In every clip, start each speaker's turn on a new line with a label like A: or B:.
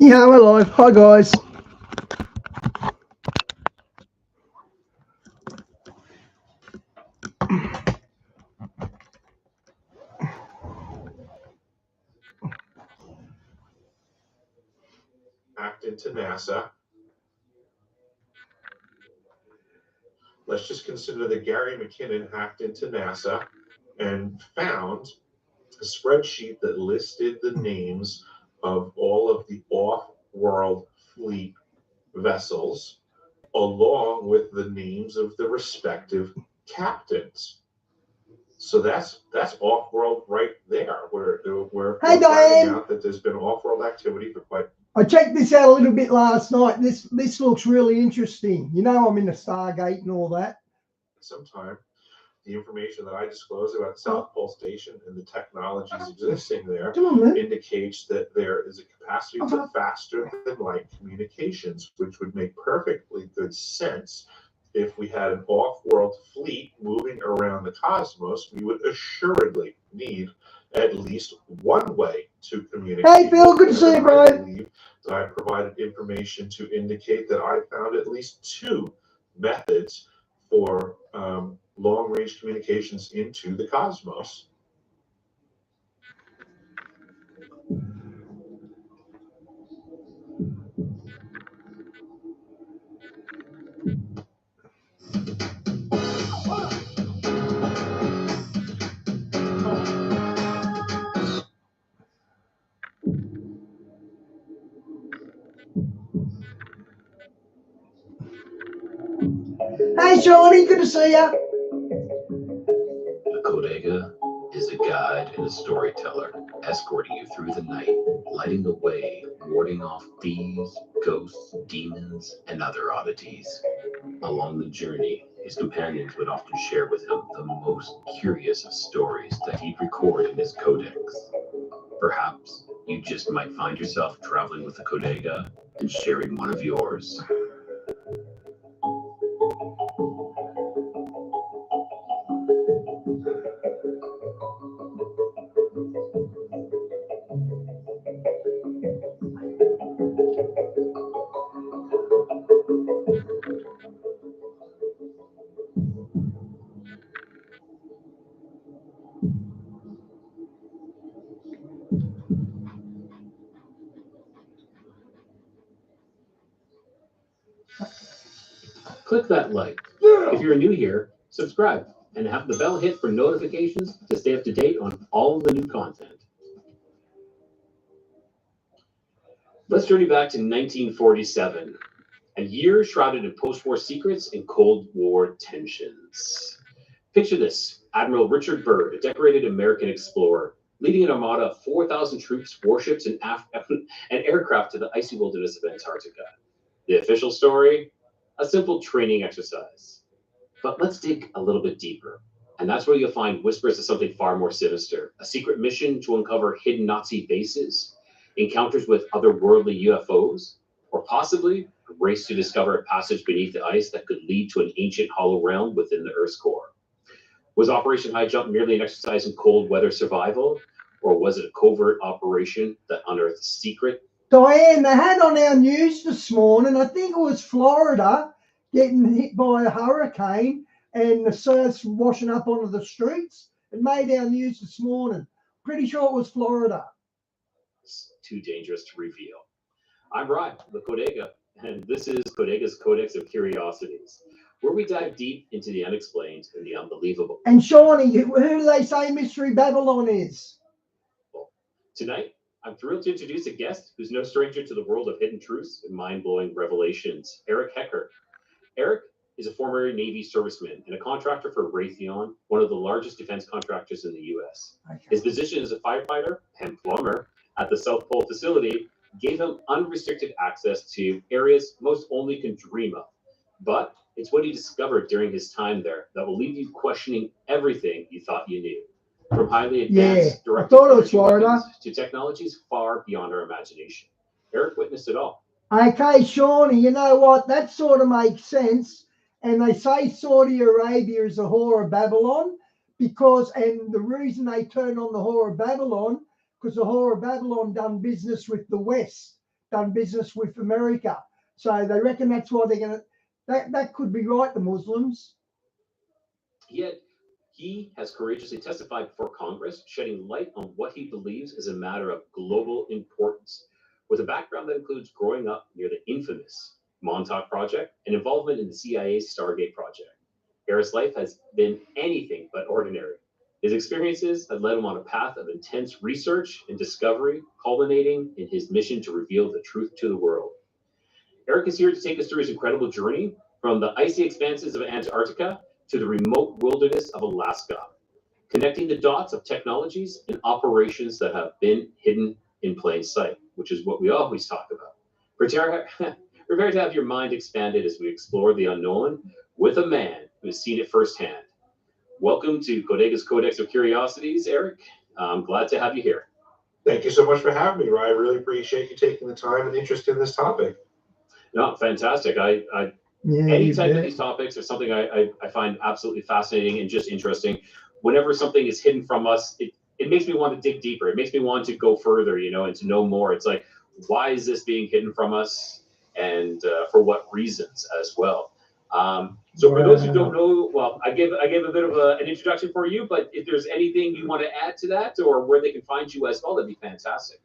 A: Yeah, we're live. Hi, guys.
B: Hacked into NASA. Let's just consider that Gary McKinnon hacked into NASA and found a spreadsheet that listed the names of all of the off-world fleet vessels, along with the names of the respective captains. So that's off-world right there. We're finding out that there's been off-world activity for quite.
A: I checked this out a little bit last night. This looks really interesting. You know, I'm in the Stargate and all that.
B: Sometime the information that I disclosed about South Pole Station and the technologies existing there indicates that there is a capacity for faster than light communications, which would make perfectly good sense. If we had an off-world fleet moving around the cosmos, we would assuredly need at least one way to communicate.
A: Hey, Phil, good to see you, bro.
B: I believe that I provided information to indicate that I found at least two methods for long-range communications into the cosmos.
A: Hey, Shawnee, good to see you.
C: The Kodega is a guide and a storyteller, escorting you through the night, lighting the way, warding off thieves, ghosts, demons, and other oddities. Along the journey, his companions would often share with him the most curious of stories that he'd record in his codex. Perhaps you just might find yourself traveling with the Kodega and sharing one of yours. Click that like. If you're new here, subscribe and have the bell hit for notifications to stay up to date on all of the new content. Let's journey back to 1947, a year shrouded in post-war secrets and Cold War tensions. Picture this: Admiral Richard Byrd, a decorated American explorer, leading an armada of 4,000 troops, warships, and aircraft to the icy wilderness of Antarctica. The official story? A simple training exercise. But let's dig a little bit deeper. And that's where you'll find whispers of something far more sinister. A secret mission to uncover hidden Nazi bases, encounters with otherworldly UFOs, or possibly a race to discover a passage beneath the ice that could lead to an ancient hollow realm within the Earth's core. Was Operation High Jump merely an exercise in cold weather survival, or was it a covert operation that unearthed a secret?
A: Diane, they had on our news this morning, I think it was Florida, getting hit by a hurricane and the surf's washing up onto the streets. It made our news this morning. Pretty sure it was Florida.
C: It's too dangerous to reveal. I'm Ryan, the Kodega, and this is Kodega's Codex of Curiosities, where we dive deep into the unexplained and the unbelievable.
A: And Shawnee, who do they say Mystery Babylon is?
C: Well, tonight, I'm thrilled to introduce a guest who's no stranger to the world of hidden truths and mind-blowing revelations, Eric Hecker. Eric is a former Navy serviceman and a contractor for Raytheon, one of the largest defense contractors in the U.S. Okay. His position as a firefighter and plumber at the South Pole facility gave him unrestricted access to areas most only can dream of. But it's what he discovered during his time there that will leave you questioning everything you thought you knew. From highly advanced direct weapons to technologies far beyond our imagination. Eric witnessed it all.
A: Okay, Shawnee, you know what? That sort of makes sense. And they say Saudi Arabia is a whore of Babylon and the reason they turned on the whore of Babylon, because the whore of Babylon done business with the West. done business with America. So they reckon that's why they're going to. That could be right, the Muslims.
C: Yet he has courageously testified before Congress, shedding light on what he believes is a matter of global importance, with a background that includes growing up near the infamous Montauk Project and involvement in the CIA's Stargate Project. Eric's life has been anything but ordinary. His experiences have led him on a path of intense research and discovery, culminating in his mission to reveal the truth to the world. Eric is here to take us through his incredible journey from the icy expanses of Antarctica to the remote wilderness of Alaska, connecting the dots of technologies and operations that have been hidden in plain sight, which is what we always talk about. Prepare to have your mind expanded as we explore the unknown with a man who has seen it firsthand. Welcome to Codega's Codex of Curiosities, Eric. I'm glad to have you here.
B: Thank you so much for having me, Ryan. I really appreciate you taking the time and interest in this topic.
C: No, fantastic. Any type of these topics are something I find absolutely fascinating and just interesting. Whenever something is hidden from us, it makes me want to dig deeper. It makes me want to go further, and to know more. It's like, why is this being hidden from us, and for what reasons as well? So for those who don't know, well, I gave a bit of an introduction for you, but if there's anything you want to add to that, or where they can find you as well, that'd be fantastic.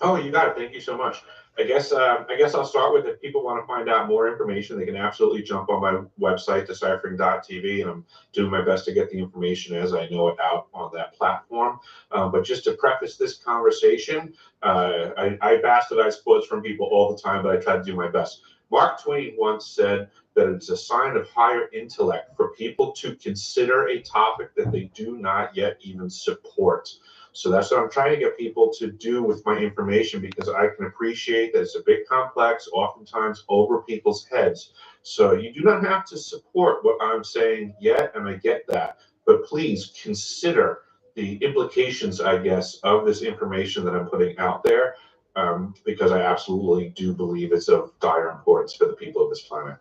B: Oh, you got it. Thank you so much. I guess I'll start with, if people want to find out more information, they can absolutely jump on my website, deciphering.tv, and I'm doing my best to get the information as I know it out on that platform. But just to preface this conversation, I bastardize quotes from people all the time, but I try to do my best. Mark Twain once said that it's a sign of higher intellect for people to consider a topic that they do not yet even support. So that's what I'm trying to get people to do with my information, because I can appreciate that it's a bit complex, oftentimes over people's heads. So you do not have to support what I'm saying yet, and I get that. But please consider the implications, I guess, of this information that I'm putting out there, because I absolutely do believe it's of dire importance for the people of this planet.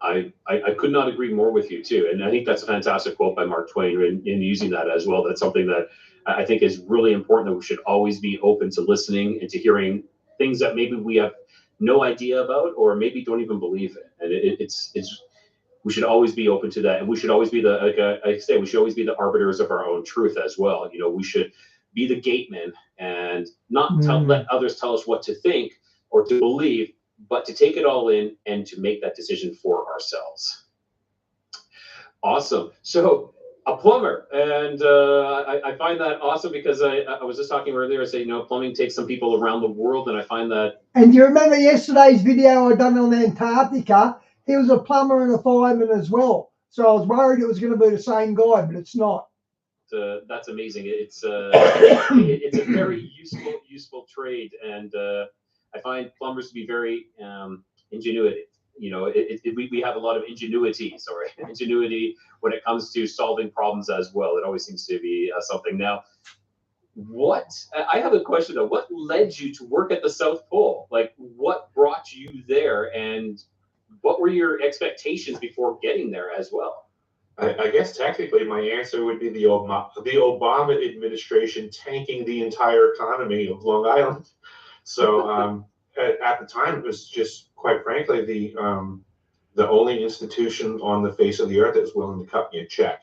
C: I could not agree more with you too, and I think that's a fantastic quote by Mark Twain in using that as well. That's something that I think is really important, that we should always be open to listening and to hearing things that maybe we have no idea about, or maybe don't even believe in. And we should always be open to that, and we should always be we should always be the arbiters of our own truth as well. We should be the gateman and not let others tell us what to think or to believe, but to take it all in and to make that decision for ourselves. Awesome. So a plumber, and I find that awesome, because I was just talking earlier, I say, plumbing takes some people around the world, and I find that.
A: And do you remember yesterday's video I done on Antarctica? He was a plumber and a fireman as well. So I was worried it was going to be the same guy, but it's not.
C: That's amazing. It's a very useful trade, and I find plumbers to be very ingenuity. We have a lot of ingenuity when it comes to solving problems as well. It always seems to be something. Now, I have a question though. What led you to work at the South Pole? Like, what brought you there, and what were your expectations before getting there as well?
B: I guess technically my answer would be the Obama administration tanking the entire economy of Long Island. So at the time, it was just, quite frankly, the only institution on the face of the earth that was willing to cut me a check.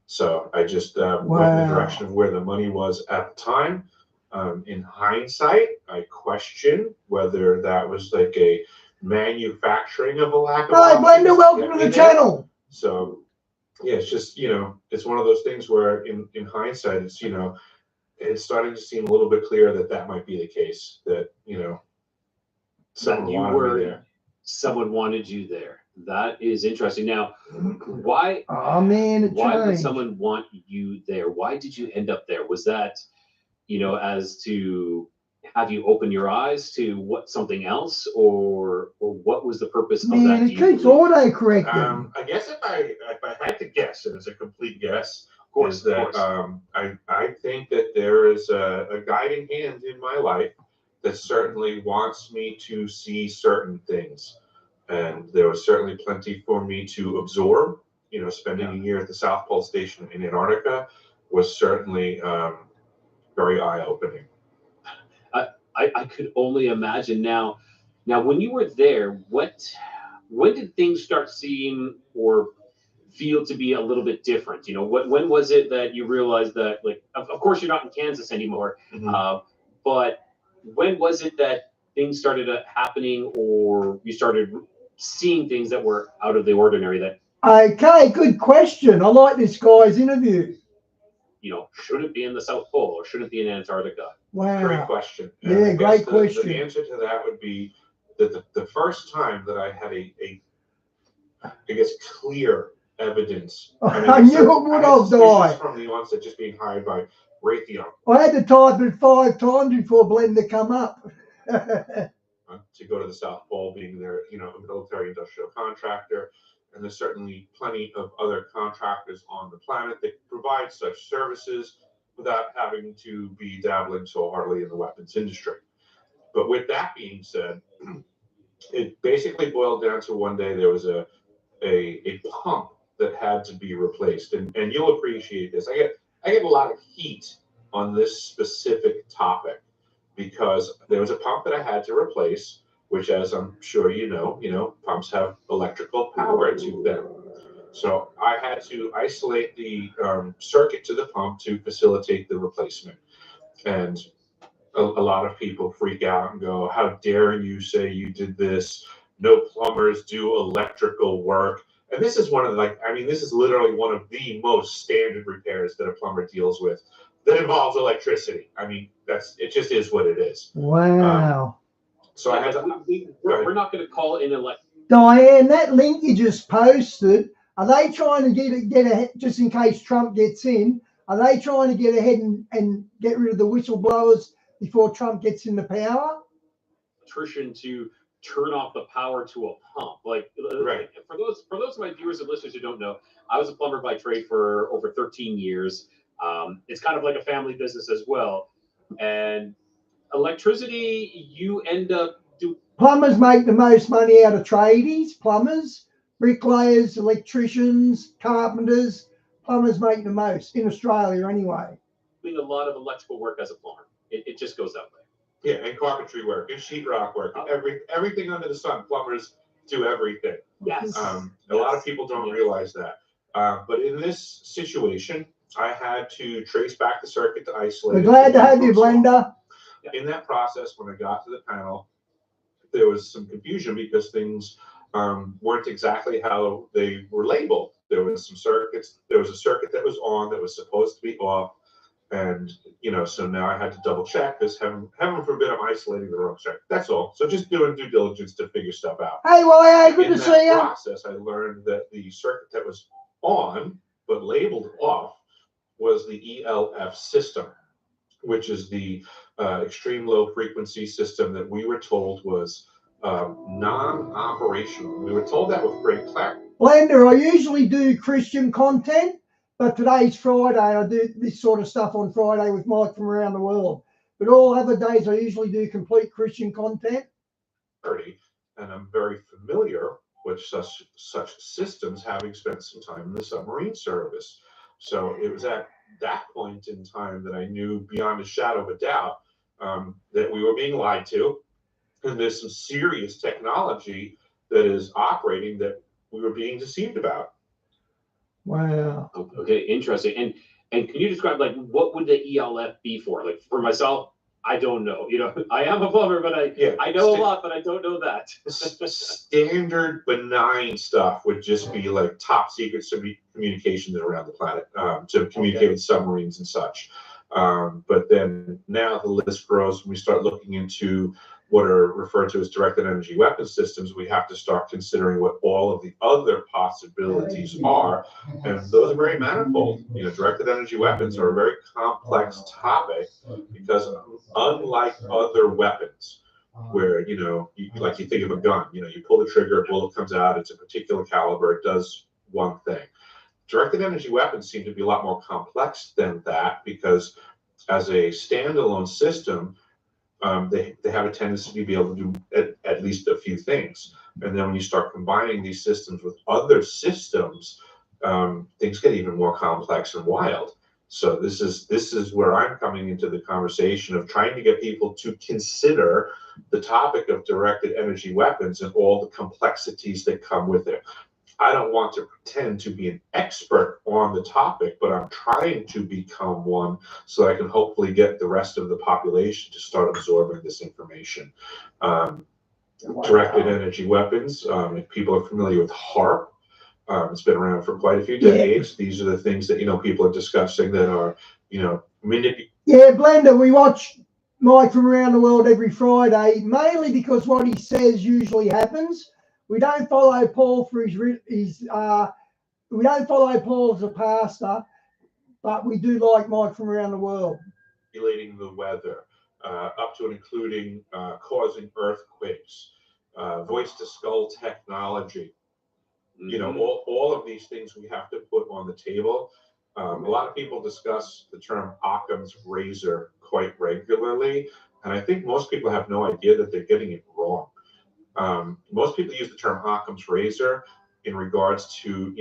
B: So I just went in the direction of where the money was at the time. In hindsight, I question whether that was like a manufacturing of a lack of.
A: Hi, Blender, welcome to the channel.
B: So yeah, it's just, it's one of those things where in hindsight, it's, it's starting to seem a little bit clear that might be the case, that,
C: someone wanted you there. That is interesting. Now, why?
A: Oh man,
C: why would someone want you there? Why did you end up there? Was that, as to have you open your eyes to something else, or what was the purpose of that?
A: Man, it keeps auto-correcting.
B: I guess if I had to guess, and it's a complete guess,
C: is that
B: I think that there is a guiding hand in my life that certainly wants me to see certain things. And there was certainly plenty for me to absorb. Spending a year at the South Pole Station in Antarctica was certainly very eye-opening.
C: I could only imagine. Now, when you were there, when did things start seem or feel to be a little bit different? You know, when was it that you realized that, like, of course you're not in Kansas anymore, but when was it that things started happening, or you started seeing things that were out of the ordinary? That
A: Okay, good question. I like this guy's interview.
C: You know, should it be in the South Pole or should it be in Antarctica?
A: Wow.
B: Great question.
A: Yeah,
B: I
A: great
B: guess
A: question.
B: The answer to that would be that the first time that I had I guess, clear evidence.
A: I knew it would have died.
B: From the onset, just being hired by Raytheon.
A: I had to type it 5 times before Blender come up.
B: To go to the South Pole, being their, a military industrial contractor. And there's certainly plenty of other contractors on the planet that provide such services without having to be dabbling so hardly in the weapons industry. But with that being said, it basically boiled down to one day there was a pump that had to be replaced. And you'll appreciate this. I get a lot of heat on this specific topic because there was a pump that I had to replace, which, as I'm sure you know, pumps have electrical power to them. So I had to isolate the circuit to the pump to facilitate the replacement. And a lot of people freak out and go, how dare you say you did this? No plumbers do electrical work. And this is this is literally one of the most standard repairs that a plumber deals with that involves electricity. I mean, it just is what it is.
A: Wow.
B: So I had to.
C: We're not going to call it an
A: Diane, that link you just posted, are they trying to get ahead, just in case Trump gets in, are they trying to get ahead and get rid of the whistleblowers before Trump gets into power?
C: Electrician to turn off the power to a pump. Like,
B: right.
C: For those of my viewers and listeners who don't know, I was a plumber by trade for over 13 years. It's kind of like a family business as well. And electricity, you end up
A: plumbers make the most money out of tradies, plumbers, bricklayers, electricians, carpenters. Plumbers make the most in Australia anyway.
C: Doing a lot of electrical work as a plumber. It just goes that way.
B: Yeah, and carpentry work, and sheetrock work, everything under the sun. Plumbers do everything.
C: Yes.
B: A lot of people don't realize that. But in this situation, I had to trace back the circuit to isolate.
A: We're glad to have you, Blender.
B: In that process, when I got to the panel, there was some confusion because things weren't exactly how they were labeled. There was some circuits. There was a circuit that was on that was supposed to be off. And, so now I had to double check because heaven forbid I'm isolating the wrong circuit. That's all. So just doing due diligence to figure stuff out.
A: Hey, well, good to see you.
B: In that process, I learned that the circuit that was on but labeled off was the ELF system, which is the extreme low frequency system that we were told was non-operational. We were told that with great clarity.
A: Blender, I usually do Christian content, but today's Friday. I do this sort of stuff on Friday with Mike from around the world. But all other days, I usually do complete Christian content.
B: And I'm very familiar with such systems, having spent some time in the submarine service. So it was at that point in time that I knew beyond a shadow of a doubt that we were being lied to. And there's some serious technology that is operating that we were being deceived about.
A: Wow.
C: Okay, interesting. And can you describe, like, what would the ELF be for? Like, for myself, I don't know. I am a plumber, but I know a lot, but I don't know that.
B: Standard benign stuff would just be like top secret communications around the planet to communicate with submarines and such. But then now the list grows when we start looking into what are referred to as directed energy weapon systems. We have to start considering what all of the other possibilities are, and those are very manifold. Directed energy weapons are a very complex topic because unlike other weapons, where you think of a gun, you pull the trigger, a bullet comes out, it's a particular caliber, it does one thing. Directed energy weapons seem to be a lot more complex than that because as a standalone system, they have a tendency to be able to do at least a few things. And then when you start combining these systems with other systems, things get even more complex and wild. So this is where I'm coming into the conversation of trying to get people to consider the topic of directed energy weapons and all the complexities that come with it. I don't want to pretend to be an expert on the topic, but I'm trying to become one so I can hopefully get the rest of the population to start absorbing this information. Directed energy weapons, if people are familiar with HARP, it's been around for quite a few decades. These are the things that, people are discussing that are, manipulated.
A: Yeah, Blender, we watch Mike from Around the World every Friday, mainly because what he says usually happens. We don't follow Paul for his we don't follow Paul as a pastor, but we do like Mike from Around the World.
B: Manipulating the weather, up to and including causing earthquakes, voice to skull technology. All of these things we have to put on the table. A lot of people discuss the term Occam's razor quite regularly, and I think most people have no idea that they're getting it wrong. Most people use the term Occam's razor in regards to,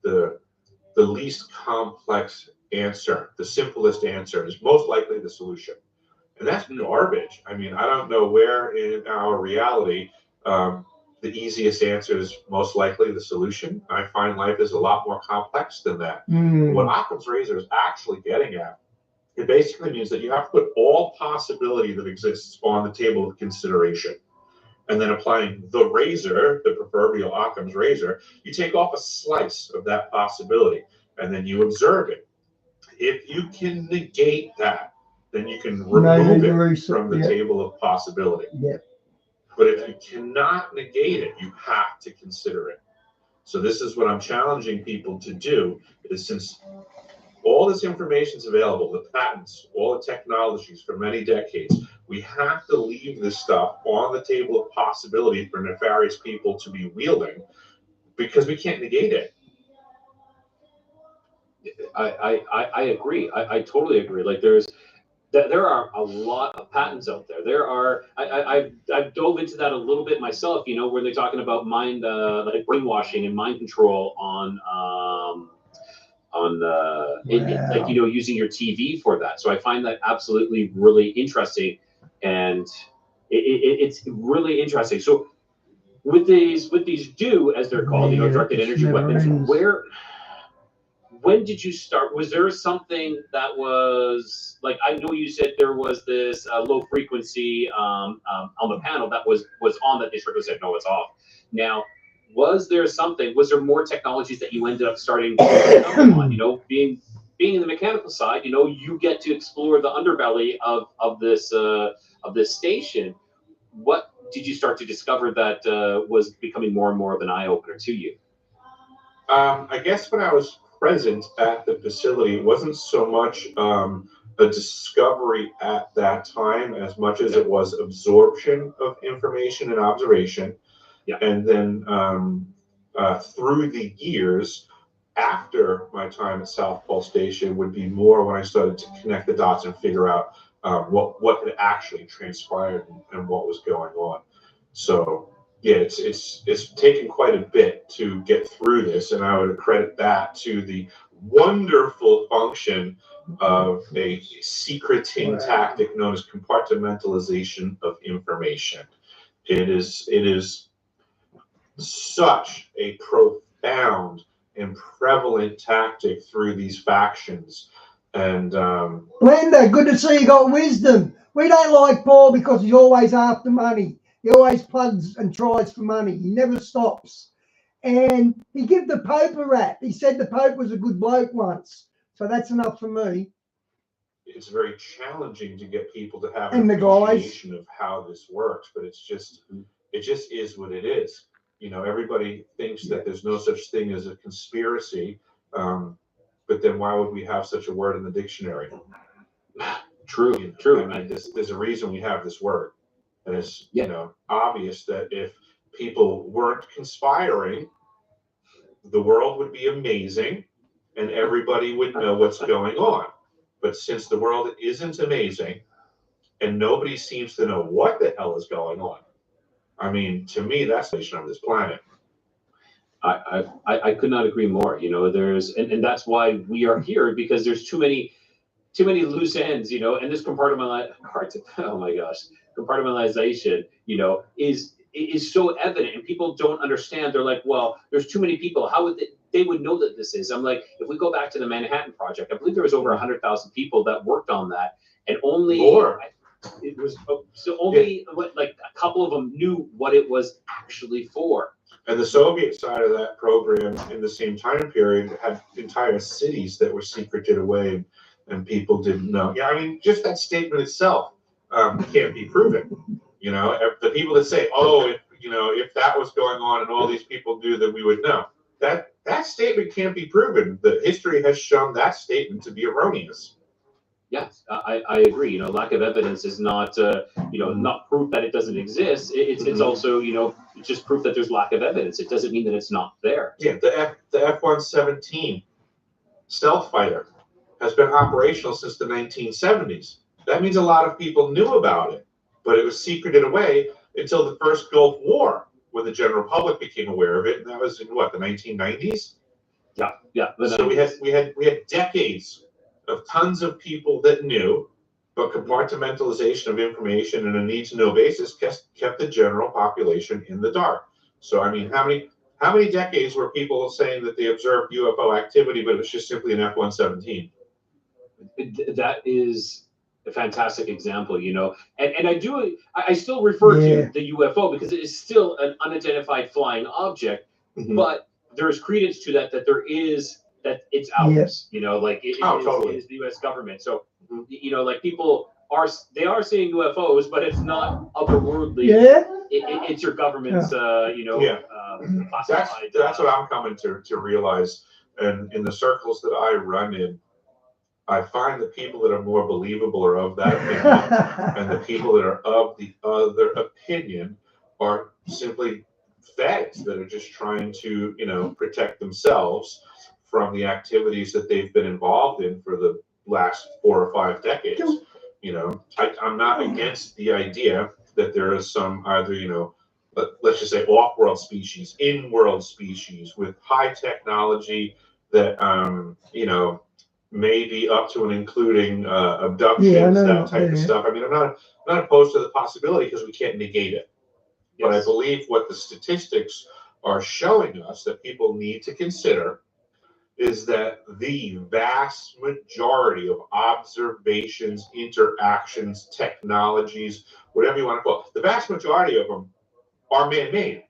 B: the least complex answer, the simplest answer is most likely the solution. And that's garbage. I mean, I don't know where in our reality the easiest answer is most likely the solution. I find life is a lot more complex than that. What Occam's razor is actually getting at, it basically means that you have to put all possibility that exists on the table of consideration. And then applying the razor, the proverbial Occam's razor, you take off a slice of that possibility and then you observe it. If you can negate that, then you can remove it from the table of possibility. But if you cannot negate it, you have to consider it. So this is what I'm challenging people to do, is since all this information is available, the patents, all the technologies for many decades, we have to leave this stuff on the table of possibility for nefarious people to be wielding, because we can't negate it.
C: I agree. I totally agree. Like there are a lot of patents out there. There are I've dove into that a little bit myself. Where they're talking about mind like brainwashing and mind control on like using your TV for that. So I find that absolutely really interesting, and it's really interesting. So with these DEW, as they're called, directed energy weapons, when did you start? Was there something that was like, I know you said there was this low frequency on the panel that was on that they sort of said, no, it's off. Now, was there more technologies that you ended up starting to come on? Being in the mechanical side, you get to explore the underbelly of this station. What did you start to discover that was becoming more and more of an eye opener to you?
B: I guess when I was present at the facility, it wasn't so much a discovery at that time as much as it was absorption of information and observation. And then through the years after my time at South Pole Station would be more when I started to connect the dots and figure out what had actually transpired and what was going on. So yeah, it's taken quite a bit to get through this, and I would accredit that to the wonderful function of a secreting tactic known as compartmentalization of information. It is such a profound and prevalent tactic through these factions. And
A: Blender, good to see you got wisdom. We don't like Paul because he's always after money. He always plugs and tries for money. He never stops. And he gave the Pope a rap. He said the Pope was a good bloke once. So that's enough for me.
B: It's very challenging to get people to have an appreciation of how this works, but it just is what it is. Everybody thinks that there's no such thing as a conspiracy, but then why would we have such a word in the dictionary?
C: True.
B: I mean, there's a reason we have this word. And it's obvious that if people weren't conspiring, the world would be amazing and everybody would know what's going on. But since the world isn't amazing and nobody seems to know what the hell is going on, I mean, to me, that's the nation of this planet.
C: I could not agree more. You know, there's and that's why we are here, because there's too many loose ends, you know, and this oh my gosh, compartmentalization, you know, is so evident, and people don't understand. They're like, well, there's too many people. How would they would know that this is? I'm like, if we go back to the Manhattan Project, I believe there was over 100,000 people that worked on that, and only
B: more.
C: It was so only like a couple of them knew what it was actually for.
B: And the Soviet side of that program in the same time period had entire cities that were secreted away, and people didn't know. Yeah, I mean, just that statement itself can't be proven. You know, the people that say, "Oh, if that was going on and all these people knew, that we would know," that statement can't be proven. The history has shown that statement to be erroneous.
C: Yes, I agree. You know, lack of evidence is not, not proof that it doesn't exist. It's also, it's just proof that there's lack of evidence. It doesn't mean that it's not there.
B: Yeah, the F-117 stealth fighter has been operational since the 1970s. That means a lot of people knew about it, but it was secreted away until the first Gulf War, when the general public became aware of it, and that was in what, the 1990s?
C: Yeah.
B: So we had decades of tons of people that knew, but compartmentalization of information and a need-to-know basis kept the general population in the dark. So I mean, how many decades were people saying that they observed UFO activity, but it was just simply an F-117?
C: That is a fantastic example, and I still refer to the UFO because it is still an unidentified flying object, but there's credence to that that it's ours, like
B: totally.
C: it is the U.S. government. So, like people are seeing UFOs, but it's not otherworldly.
A: Yeah.
C: It's your government's, classified.
B: That's what I'm coming to realize. And in the circles that I run in, I find the people that are more believable are of that opinion, and the people that are of the other opinion are simply fags that are just trying to, protect themselves from the activities that they've been involved in for the last 4 or 5 decades. I'm not against the idea that there is some either, let's just say off-world species, in-world species with high technology that, maybe up to and including abductions, that type of stuff. I mean, I'm not opposed to the possibility because we can't negate it. Yes. But I believe what the statistics are showing us that people need to consider is that the vast majority of observations, interactions, technologies, whatever you want to call it, the vast majority of them are man-made.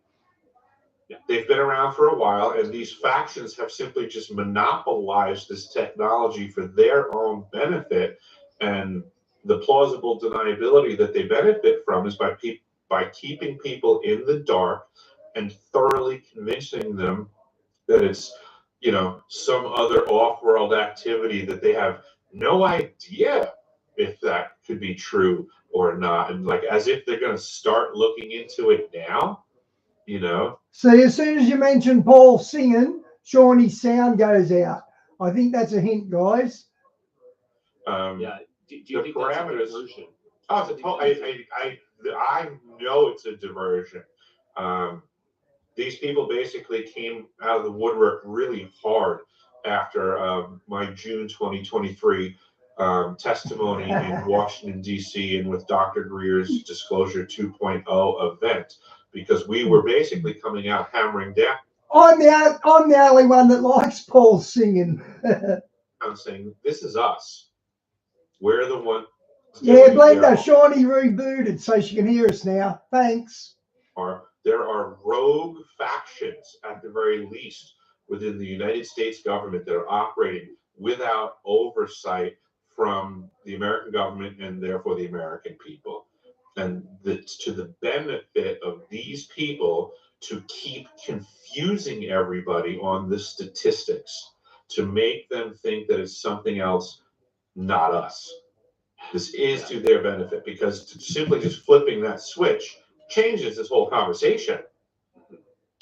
B: Yeah. They've been around for a while, and these factions have simply just monopolized this technology for their own benefit. And the plausible deniability that they benefit from is by keeping people in the dark and thoroughly convincing them that it's, some other off-world activity that they have no idea if that could be true or not. And like, as if they're going to start looking into it now.
A: See, as soon as you mention Paul singing, Shawnee's sound goes out. I think that's a hint, guys.
C: Yeah. Do you think
B: parameters?
C: That's a diversion?
B: I know it's a diversion. These people basically came out of the woodwork really hard after my June 2023 testimony in Washington, D.C. and with Dr. Greer's Disclosure 2.0 event, because we were basically coming out hammering down.
A: I'm the only one that likes Paul singing.
B: I'm saying, this is us. We're the one.
A: Yeah, Blender, Shawnee rebooted so she can hear us now. Thanks.
B: There are rogue factions, at the very least, within the United States government that are operating without oversight from the American government and therefore the American people. And it's to the benefit of these people to keep confusing everybody on the statistics, to make them think that it's something else, not us. This is to their benefit, because simply just flipping that switch changes this whole conversation.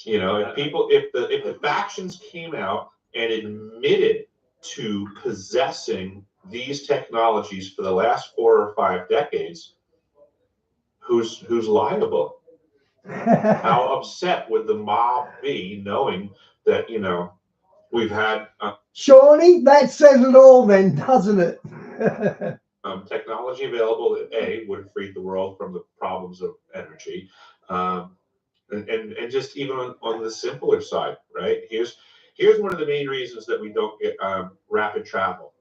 B: If the factions came out and admitted to possessing these technologies for the last 4 or 5 decades, who's liable? How upset would the mob be knowing that, we've had
A: Shawnee, that says it all then, doesn't it?
B: technology available that would have freed the world from the problems of energy. And just even on the simpler side, right? Here's one of the main reasons that we don't get rapid travel,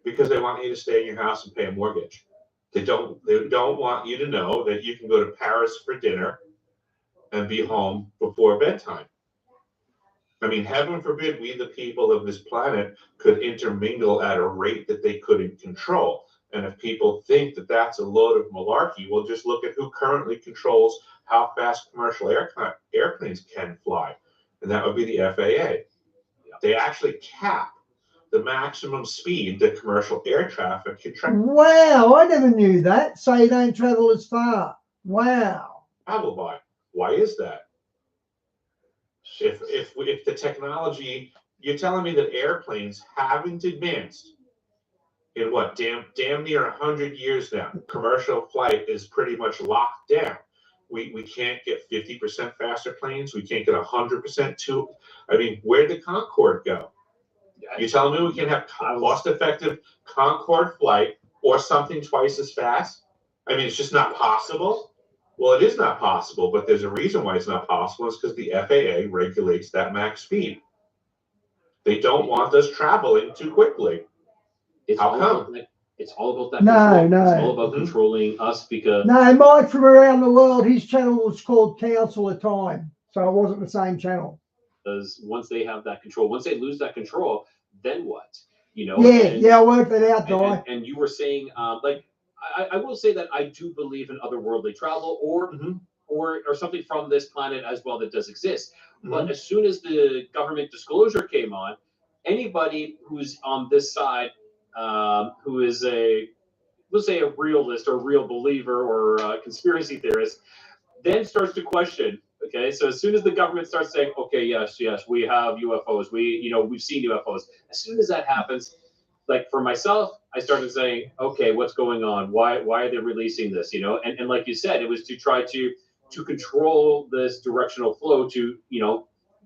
B: because they want you to stay in your house and pay a mortgage. They don't want you to know that you can go to Paris for dinner and be home before bedtime. I mean, heaven forbid we, the people of this planet, could intermingle at a rate that they couldn't control. And if people think that that's a load of malarkey, well, just look at who currently controls how fast commercial airplanes can fly. And that would be the FAA. They actually cap the maximum speed that commercial air traffic can travel.
A: Wow, I never knew that. So you don't travel as far. Wow.
B: Travel by. Why is that? If the technology, you're telling me that airplanes haven't advanced in what, damn near 100 years now. Commercial flight is pretty much locked down. We can't get 50% faster planes. We can't get 100% too. I mean, where did Concorde go? You telling me we can have cost-effective Concorde flight or something twice as fast? I mean, it's just not possible. Well, it is not possible, but there's a reason why it's not possible. It's because the FAA regulates that max speed. They don't want us traveling too quickly. How come?
C: It's all about that
A: No,
C: control.
A: no.
C: It's all about controlling us because
A: No, Mike from around the world, his channel was called Council of Time. So it wasn't the same channel.
C: once they have that control, once they lose that control, then what?
A: Yeah, I worked that out, Di.
C: And you were saying, like, I will say that I do believe in otherworldly travel or something from this planet as well that does exist. But as soon as the government disclosure came on, anybody who's on this side, who is let's say a realist or real believer or a conspiracy theorist, then starts to question. Okay, so as soon as the government starts saying, okay, yes, we have UFOs, we've seen UFOs. As soon as that happens, like for myself, I started saying, okay, what's going on? Why are they releasing this? And like you said, it was to try to control this directional flow to,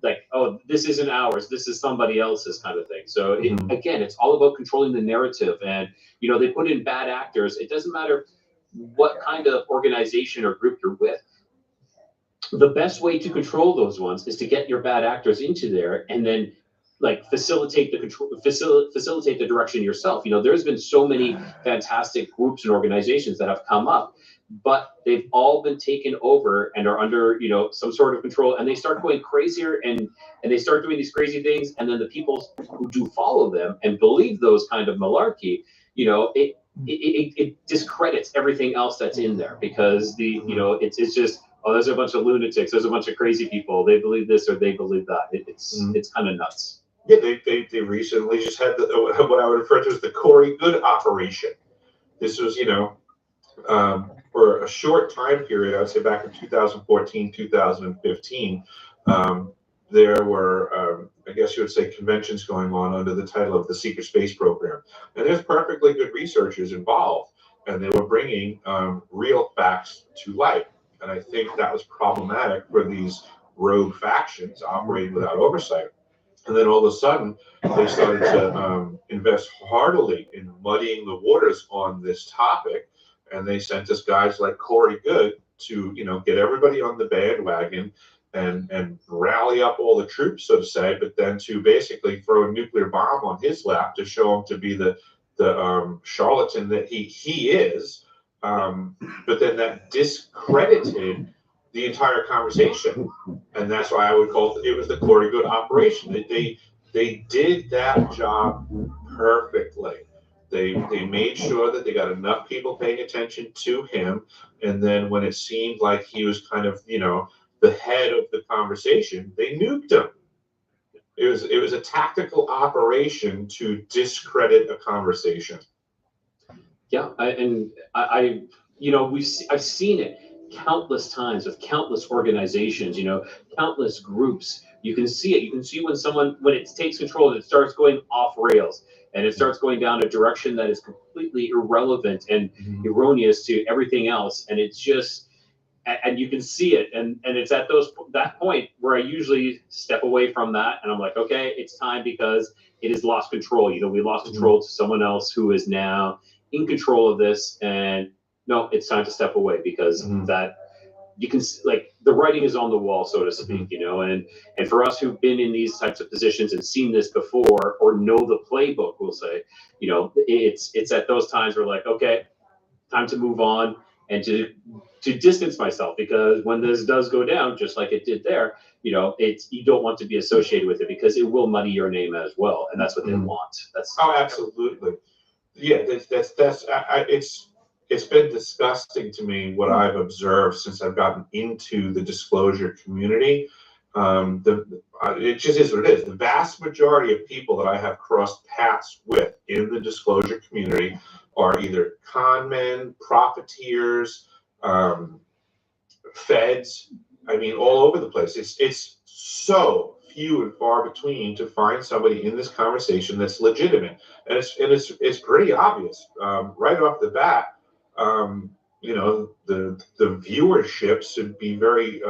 C: like, oh, this isn't ours, this is somebody else's kind of thing. So again, it's all about controlling the narrative. And they put in bad actors. It doesn't matter what kind of organization or group you're with. The best way to control those ones is to get your bad actors into there and then like facilitate the control, facilitate the direction yourself. There's been so many fantastic groups and organizations that have come up, but they've all been taken over and are under some sort of control, and they start going crazier and they start doing these crazy things, and then the people who do follow them and believe those kind of malarkey, it discredits everything else that's in there, because it's just, oh, there's a bunch of lunatics, there's a bunch of crazy people, they believe this or they believe that. It's kind of nuts.
B: Yeah, they recently just had what I would refer to as the Corey Good operation. This was, for a short time period, I would say back in 2014, 2015, there were, I guess you would say, conventions going on under the title of the Secret Space Program. And there's perfectly good researchers involved, and they were bringing real facts to light. And I think that was problematic for these rogue factions operating without oversight. And then all of a sudden, they started to invest heartily in muddying the waters on this topic. And they sent us guys like Corey Good to, get everybody on the bandwagon and rally up all the troops, so to say, but then to basically throw a nuclear bomb on his lap to show him to be the charlatan that he is. But then that discredited the entire conversation, and that's why I would call it was the Corey Good operation. They did that job perfectly. They made sure that they got enough people paying attention to him, and then when it seemed like he was kind of the head of the conversation, they nuked him. It was a tactical operation to discredit a conversation.
C: Yeah, I've seen it countless times with countless organizations, countless groups. You can see it. You can see when it takes control and it starts going off rails and it starts going down a direction that is completely irrelevant and erroneous to everything else. And it's just, and you can see it, and it's at that point where I usually step away from that, and I'm like, okay, it's time, because it has lost control. We lost control to someone else who is now in control of this, and no, it's time to step away, because that you can, like, the writing is on the wall, so to speak, and for us who've been in these types of positions and seen this before, or know the playbook, we'll say, it's at those times where, like, okay, time to move on and to distance myself, because when this does go down, just like it did there, you don't want to be associated with it, because it will muddy your name as well, and that's what they want.
B: Absolutely. Yeah, it's been disgusting to me what I've observed since I've gotten into the disclosure community. It just is what it is. The vast majority of people that I have crossed paths with in the disclosure community are either con men, profiteers, feds. I mean, all over the place. It's so few and far between to find somebody in this conversation that's legitimate, and it's pretty obvious right off the bat. The viewership should be very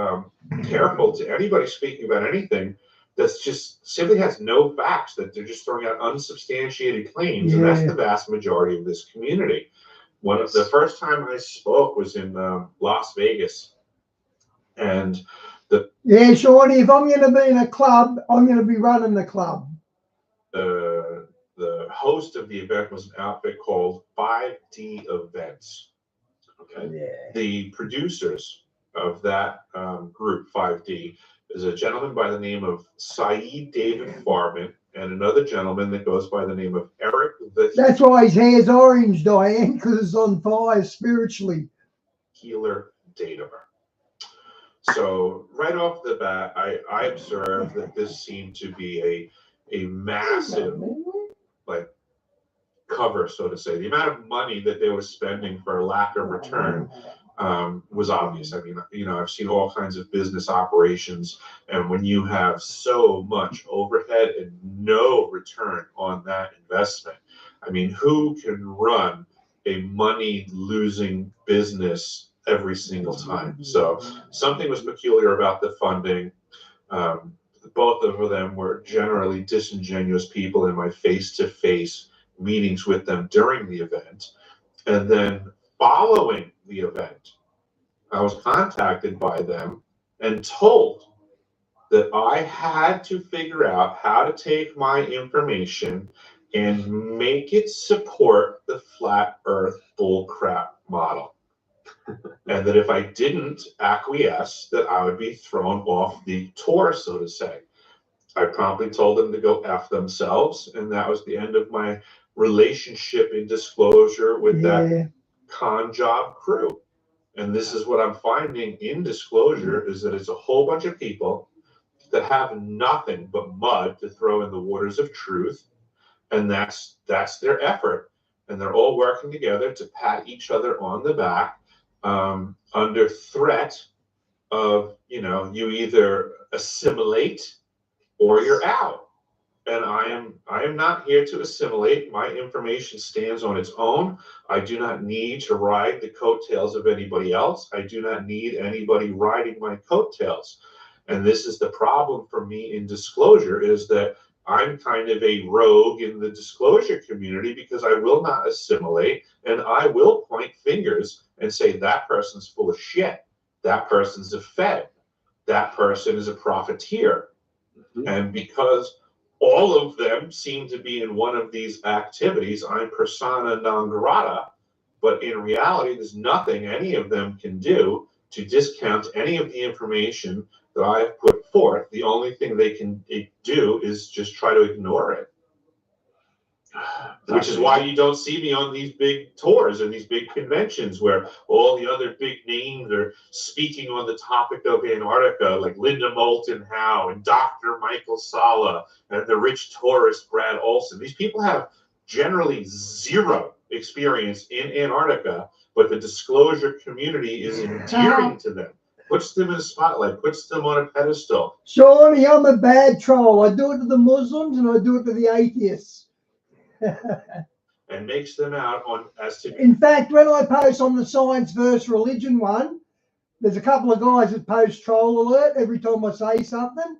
B: careful to anybody speaking about anything that's just simply has no facts, that they're just throwing out unsubstantiated claims, and that's the vast majority of this community. The first time I spoke was in Las Vegas, and
A: Shawnee, if I'm going to be in a club, I'm going to be running the club.
B: The host of the event was an outfit called 5D Events. Okay.
A: Yeah.
B: The producers of that group, 5D, is a gentleman by the name of Saeed David Farman, and another gentleman that goes by the name of Eric.
A: That's why his hair's orange, Diane, because it's on fire spiritually.
B: Healer Datamer. So right off the bat, I observed that this seemed to be a massive, like, cover, so to say. The amount of money that they were spending for lack of return was obvious. I mean, I've seen all kinds of business operations, and when you have so much overhead and no return on that investment, I mean, who can run a money-losing business every single time? So something was peculiar about the funding. Both of them were generally disingenuous people in my face-to-face meetings with them during the event. And then following the event, I was contacted by them and told that I had to figure out how to take my information and make it support the flat earth bullcrap model. And that if I didn't acquiesce, that I would be thrown off the tour, so to say. I promptly told them to go F themselves, and that was the end of my relationship in disclosure with that con job crew. And this is what I'm finding in disclosure, is that it's a whole bunch of people that have nothing but mud to throw in the waters of truth, and that's their effort. And they're all working together to pat each other on the back under threat of, you either assimilate or you're out. And I am not here to assimilate. My information stands on its own. I do not need to ride the coattails of anybody else. I do not need anybody riding my coattails. And this is the problem for me in disclosure, is that I'm kind of a rogue in the disclosure community, because I will not assimilate, and I will point fingers and say that person's full of shit. That person's a fed. That person is a profiteer. And because all of them seem to be in one of these activities, I'm persona non grata. But in reality, there's nothing any of them can do to discount any of the information that I have put forth. The only thing they can do is just try to ignore it. Which is why you don't see me on these big tours and these big conventions where all the other big names are speaking on the topic of Antarctica, like Linda Moulton Howe and Dr. Michael Sala and the rich tourist Brad Olson. These people have generally zero experience in Antarctica, but the disclosure community is endearing to them, puts them in a spotlight, puts them on a pedestal.
A: Shawnee, I'm a bad troll. I do it to the Muslims and I do it to the atheists.
B: And makes them out on as to.
A: In fact, when I post on the science versus religion one, there's a couple of guys that post troll alert every time I say something,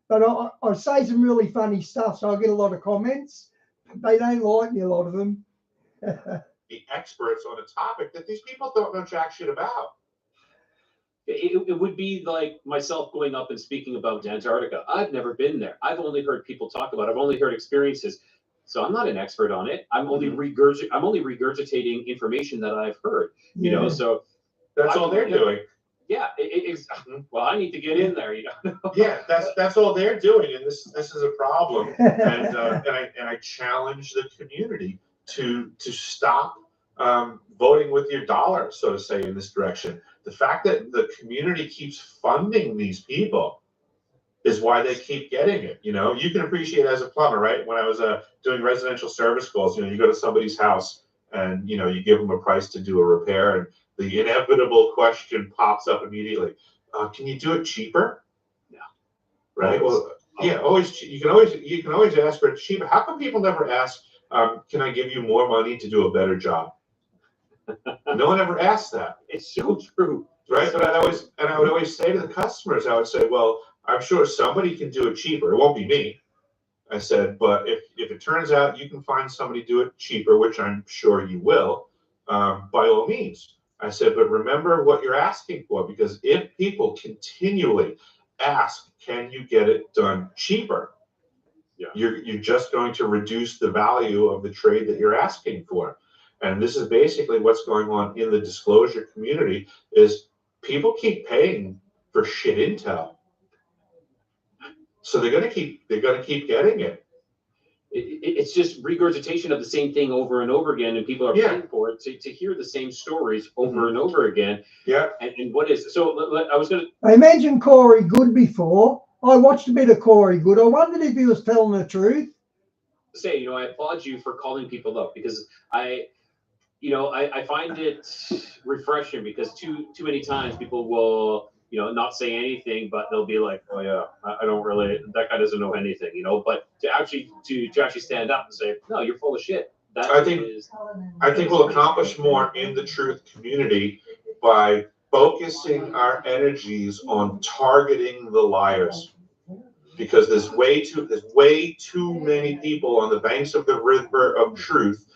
A: but I say some really funny stuff, so I get a lot of comments. They don't like me, a lot of them.
B: The experts on a topic that these people don't know jack shit about.
C: It would be like myself going up and speaking about Antarctica. I've never been there. I've only heard people talk about it. I've only heard experiences. So I'm not an expert on it. I'm only regurgitating information that I've heard. You know, so
B: that's all they're doing.
C: Yeah, well, I need to get in there. You know.
B: Yeah, that's all they're doing, and this is a problem. And I challenge the community to stop voting with your dollar, so to say, in this direction. The fact that the community keeps funding these people is why they keep getting it. You know, you can appreciate as a plumber, right? When I was doing residential service calls, you know, you go to somebody's house and, you know, you give them a price to do a repair, and the inevitable question pops up immediately. Can you do it cheaper?
C: Yeah.
B: Right? Well, yeah, always. You can always ask for it cheaper. How come people never ask, can I give you more money to do a better job? No one ever asks that.
C: It's so true.
B: Right? But I would always say to the customers, I would say, well, I'm sure somebody can do it cheaper. It won't be me. I said, but if it turns out you can find somebody to do it cheaper, which I'm sure you will, by all means. I said, but remember what you're asking for, because if people continually ask, can you get it done cheaper?
C: Yeah.
B: You're just going to reduce the value of the trade that you're asking for. And this is basically what's going on in the disclosure community, is people keep paying for shit intel. So they're going to keep getting it.
C: It's just regurgitation of the same thing over and over again, and people are paying for it to hear the same stories over and over again.
B: Yeah.
C: And what is so? I was going to.
A: I mentioned Corey Good before. I watched a bit of Corey Good. I wondered if he was telling the truth.
C: Say, you know, I applaud you for calling people up, because I find it refreshing, because too many times people will, you know, not say anything, but they'll be like, oh yeah, I don't really, that guy doesn't know anything, you know. But to actually stand up and say, no, you're full of shit. I
B: think we'll accomplish more in the truth community by focusing our energies on targeting the liars. Because there's way too many people on the banks of the river of truth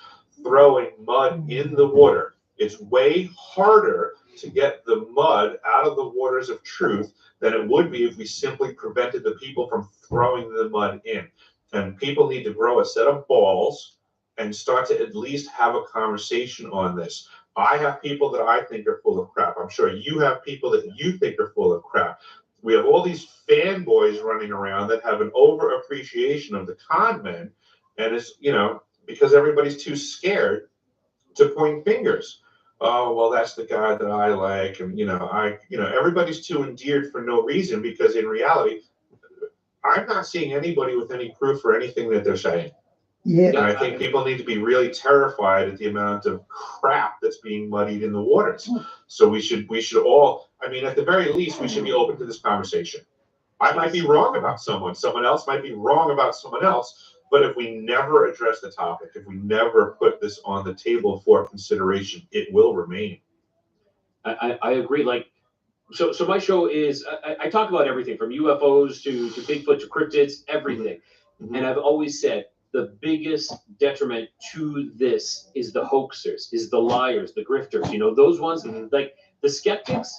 B: throwing mud in the water. It's way harder to get the mud out of the waters of truth than it would be if we simply prevented the people from throwing the mud in. And people need to grow a set of balls and start to at least have a conversation on this. I have people that I think are full of crap. I'm sure you have people that you think are full of crap. We have all these fanboys running around that have an over appreciation of the con men, and it's, you know, because everybody's too scared to point fingers. Oh, well, that's the guy that I like, and everybody's too endeared for no reason, because in reality, I'm not seeing anybody with any proof for anything that they're saying.
A: Yeah.
B: And I think people need to be really terrified at the amount of crap that's being muddied in the waters. So we should all, I mean, at the very least, we should be open to this conversation. I might be wrong about someone else might be wrong about someone else, but if we never address the topic, if we never put this on the table for consideration, it will remain.
C: I agree. Like, so my show is, I talk about everything from UFOs to Bigfoot to cryptids, everything. Mm-hmm. And I've always said, the biggest detriment to this is the hoaxers, is the liars, the grifters, you know, those ones, like the skeptics.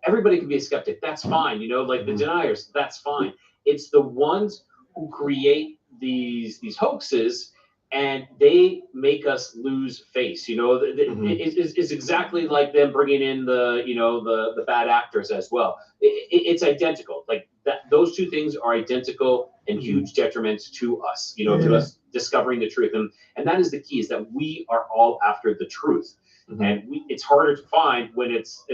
C: Everybody can be a skeptic. That's fine. You know, like the deniers, that's fine. It's the ones who create these hoaxes, and they make us lose face. You know, it's exactly like them bringing in the bad actors as well. It's identical. Like that. Those two things are identical and huge detriments to us. You know, to us discovering the truth, and that is the key. Is that we are all after the truth. And it's harder to find when it's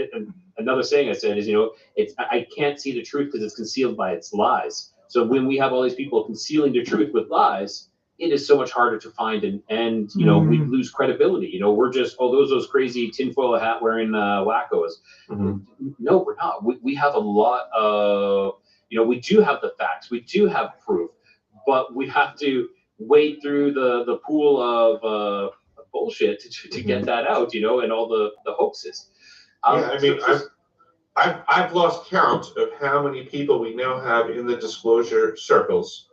C: another saying I said is, you know, I can't see the truth because it's concealed by its lies. So when we have all these people concealing the truth with lies, it is so much harder to find, and you know, we lose credibility. You know, we're just those crazy tinfoil hat wearing wackos. No, we're not. We have a lot of, you know, we do have the facts, we do have proof, but we have to wade through the pool of bullshit to get that out, you know, and all the hoaxes.
B: I mean, I've lost count of how many people we now have in the disclosure circles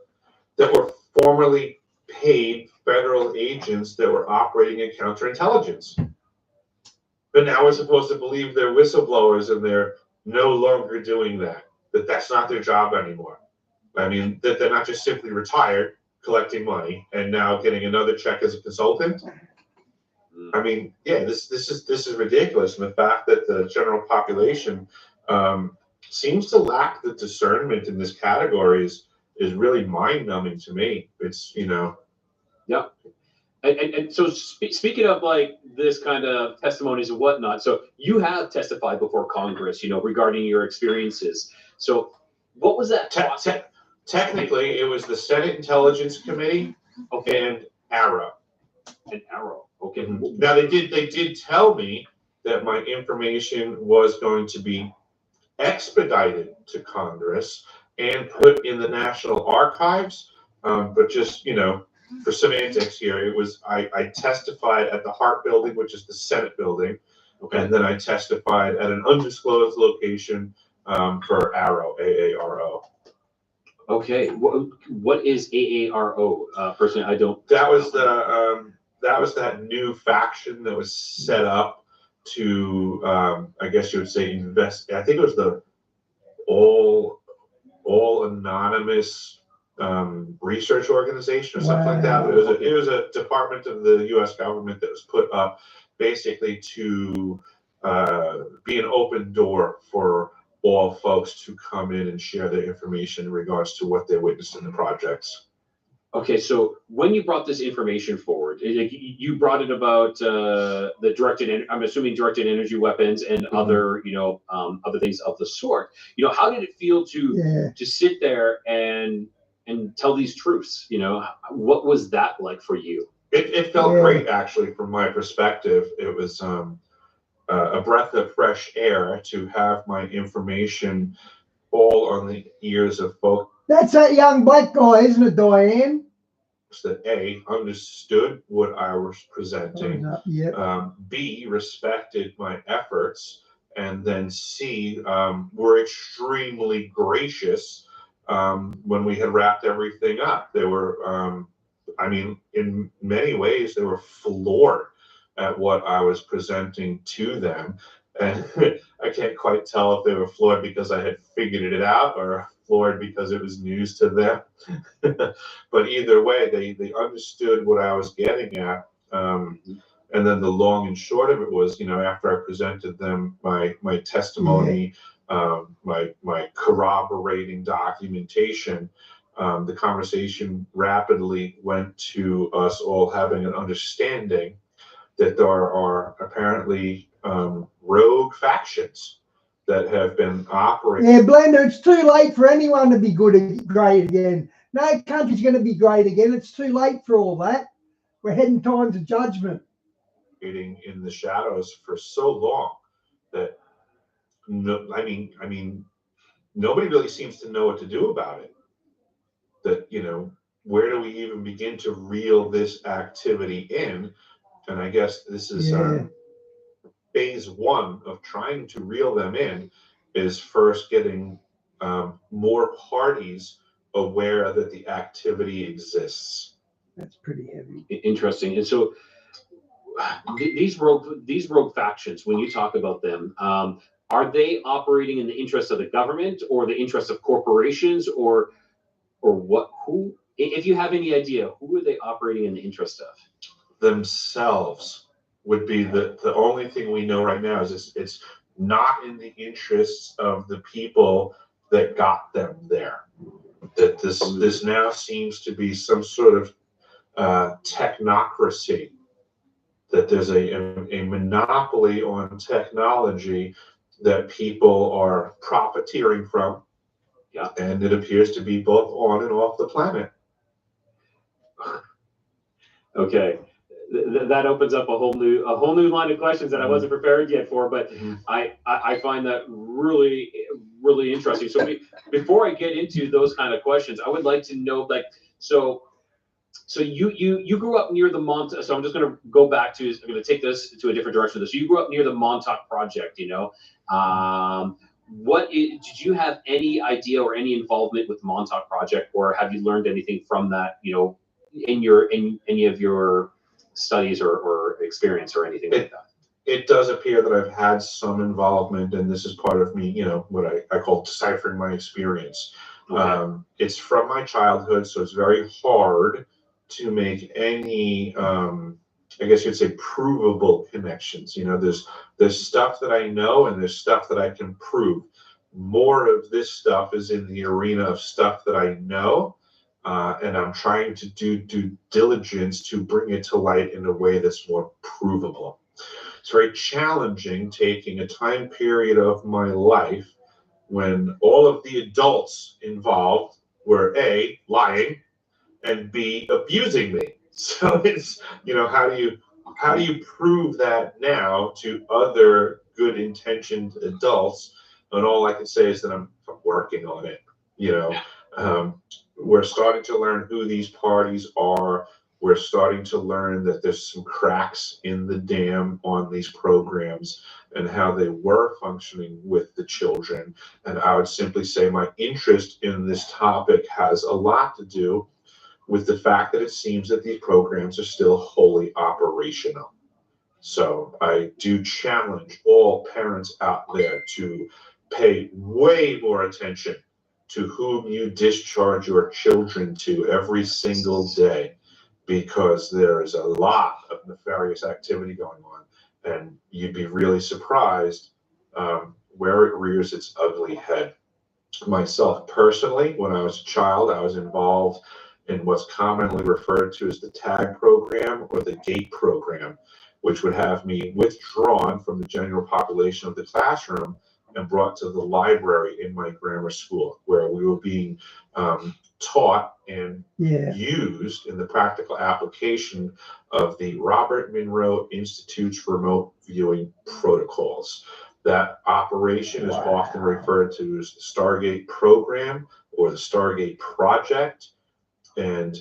B: that were formerly paid federal agents that were operating in counterintelligence. But now we're supposed to believe they're whistleblowers and they're no longer doing that, that that's not their job anymore. I mean, that they're not just simply retired, collecting money, and now getting another check as a consultant. I mean, yeah, this is ridiculous. And the fact that the general population seems to lack the discernment in this category is really mind-numbing to me. It's, you know.
C: Yeah. And so speaking of like this kind of testimonies and whatnot, so you have testified before Congress, you know, regarding your experiences. So what was that?
B: Technically, it was the Senate Intelligence Committee and ARROW.
C: An ARROW. Okay.
B: Now they did tell me that my information was going to be expedited to Congress and put in the National Archives, but just, you know, for semantics here, it was I testified at the Hart Building, which is the Senate building, and then I testified at an undisclosed location for AARO, AARO.
C: Okay, what is AARO? Personally, I don't.
B: That was that new faction that was set up to, I guess you would say, invest. I think it was the all anonymous research organization or something like that. It was a department of the U.S. government that was put up basically to be an open door for all folks to come in and share their information in regards to what they witnessed in the projects.
C: Okay, so when you brought this information forward, you brought it about the directed, I'm assuming directed energy weapons and other, you know, other things of the sort. You know, how did it feel to sit there and tell these truths? You know, what was that like for you?
B: It felt great, actually, from my perspective. It was a breath of fresh air to have my information all on the ears of folks.
A: That's that young black guy, isn't it, Diane?
B: That A, understood what I was presenting, B, respected my efforts, and then C, were extremely gracious when we had wrapped everything up. They were, I mean, in many ways, they were floored at what I was presenting to them. And I can't quite tell if they were floored because I had figured it out or floored because it was news to them. But either way, they understood what I was getting at. And then the long and short of it was, you know, after I presented them my testimony, my corroborating documentation, the conversation rapidly went to us all having an understanding that there are apparently rogue factions that have been operating.
A: Yeah, Blender, it's too late for anyone to be great again. No country's going to be great again. It's too late for all that. We're heading times of judgment.
B: In the shadows for so long that I mean, nobody really seems to know what to do about it. That, you know, where do we even begin to reel this activity in? And I guess this is phase one of trying to reel them in, is first getting more parties aware that the activity exists.
A: That's pretty heavy.
C: Interesting. And so these rogue factions, when you talk about them, are they operating in the interest of the government or the interest of corporations, or what? Who, if you have any idea, who are they operating in the interest of?
B: Themselves would be the only thing we know right now. Is it's not in the interests of the people that got them there. That this now seems to be some sort of technocracy. That there's a monopoly on technology that people are profiteering from. Yeah. And it appears to be both on and off the planet. Okay.
C: That opens up a whole new line of questions that I wasn't prepared yet for, but I find that really, really interesting. So before I get into those kind of questions, I would like to know, like, so So you grew up near the Montauk. So I'm just going to go back to. I'm going to take this to a different direction. So you grew up near the Montauk Project. You know, did you have any idea or any involvement with the Montauk Project, or have you learned anything from that? You know, in any of your studies or experience or anything like that?
B: It does appear that I've had some involvement, and this is part of me, you know, what I call deciphering my experience.
C: Okay.
B: It's from my childhood, so it's very hard to make any, I guess you'd say, provable connections. You know, there's stuff that I know, and there's stuff that I can prove. More of this stuff is in the arena of stuff that I know, and I'm trying to do due diligence to bring it to light in a way that's more provable. It's very challenging taking a time period of my life when all of the adults involved were A, lying, and B, abusing me. So it's, you know, how do you prove that now to other good intentioned adults? And all I can say is that I'm working on it. You know, we're starting to learn who these parties are. We're starting to learn that there's some cracks in the dam on these programs and how they were functioning with the children. And I would simply say my interest in this topic has a lot to do with the fact that it seems that these programs are still wholly operational. So I do challenge all parents out there to pay way more attention to whom you discharge your children to every single day, because there is a lot of nefarious activity going on, and you'd be really surprised where it rears its ugly head. Myself personally, when I was a child, I was involved in what's commonly referred to as the TAG program or the GATE program, which would have me withdrawn from the general population of the classroom and brought to the library in my grammar school, where we were being taught and used in the practical application of the Robert Monroe Institute's remote viewing protocols. That operation is often referred to as the STARGATE program or the STARGATE project. And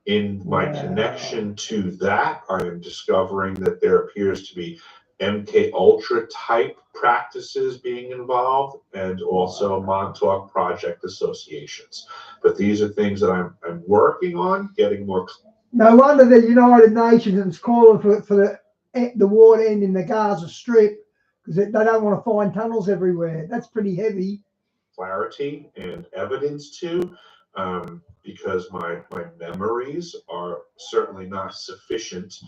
B: in my connection to that, I am discovering that there appears to be MK Ultra type practices being involved, and also Montauk Project associations. But these are things that I'm working on, getting more.
A: No wonder the United Nations is calling for the war to end in the Gaza Strip, because they don't want to find tunnels everywhere. That's pretty heavy.
B: Clarity and evidence too, because my memories are certainly not sufficient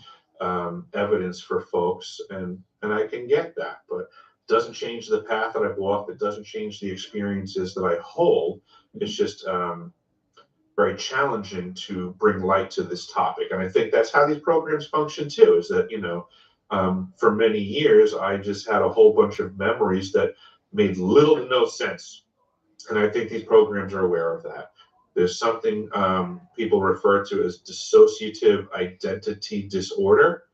B: evidence for folks, and I can get that, but it doesn't change the path that I've walked. It doesn't change the experiences that I hold. It's just very challenging to bring light to this topic, and I think that's how these programs function too. Is that, you know, for many years I just had a whole bunch of memories that made little to no sense, and I think these programs are aware of that. There's something people refer to as dissociative identity disorder,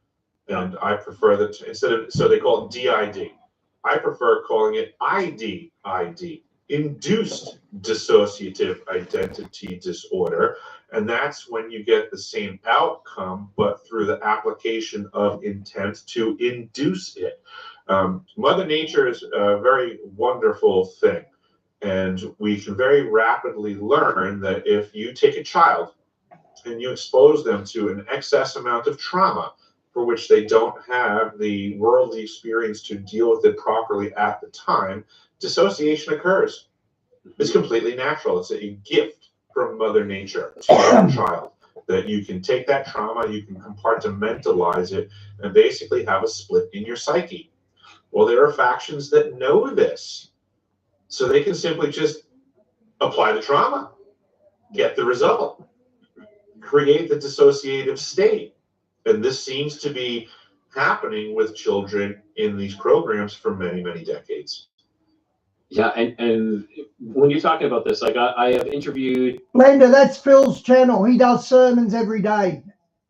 B: and I prefer that so they call it DID. I prefer calling it IDID, induced dissociative identity disorder, and that's when you get the same outcome, but through the application of intent to induce it. Mother Nature is a very wonderful thing. And we can very rapidly learn that if you take a child and you expose them to an excess amount of trauma for which they don't have the worldly experience to deal with it properly at the time, dissociation occurs. It's completely natural. It's a gift from Mother Nature to your child, that you can take that trauma, you can compartmentalize it, and basically have a split in your psyche. Well, there are factions that know this. So they can simply just apply the trauma, get the result, create the dissociative state. And this seems to be happening with children in these programs for many, many decades.
C: Yeah, and when you're talking about this, like I have interviewed...
A: Blender, that's Phil's channel. He does sermons every day.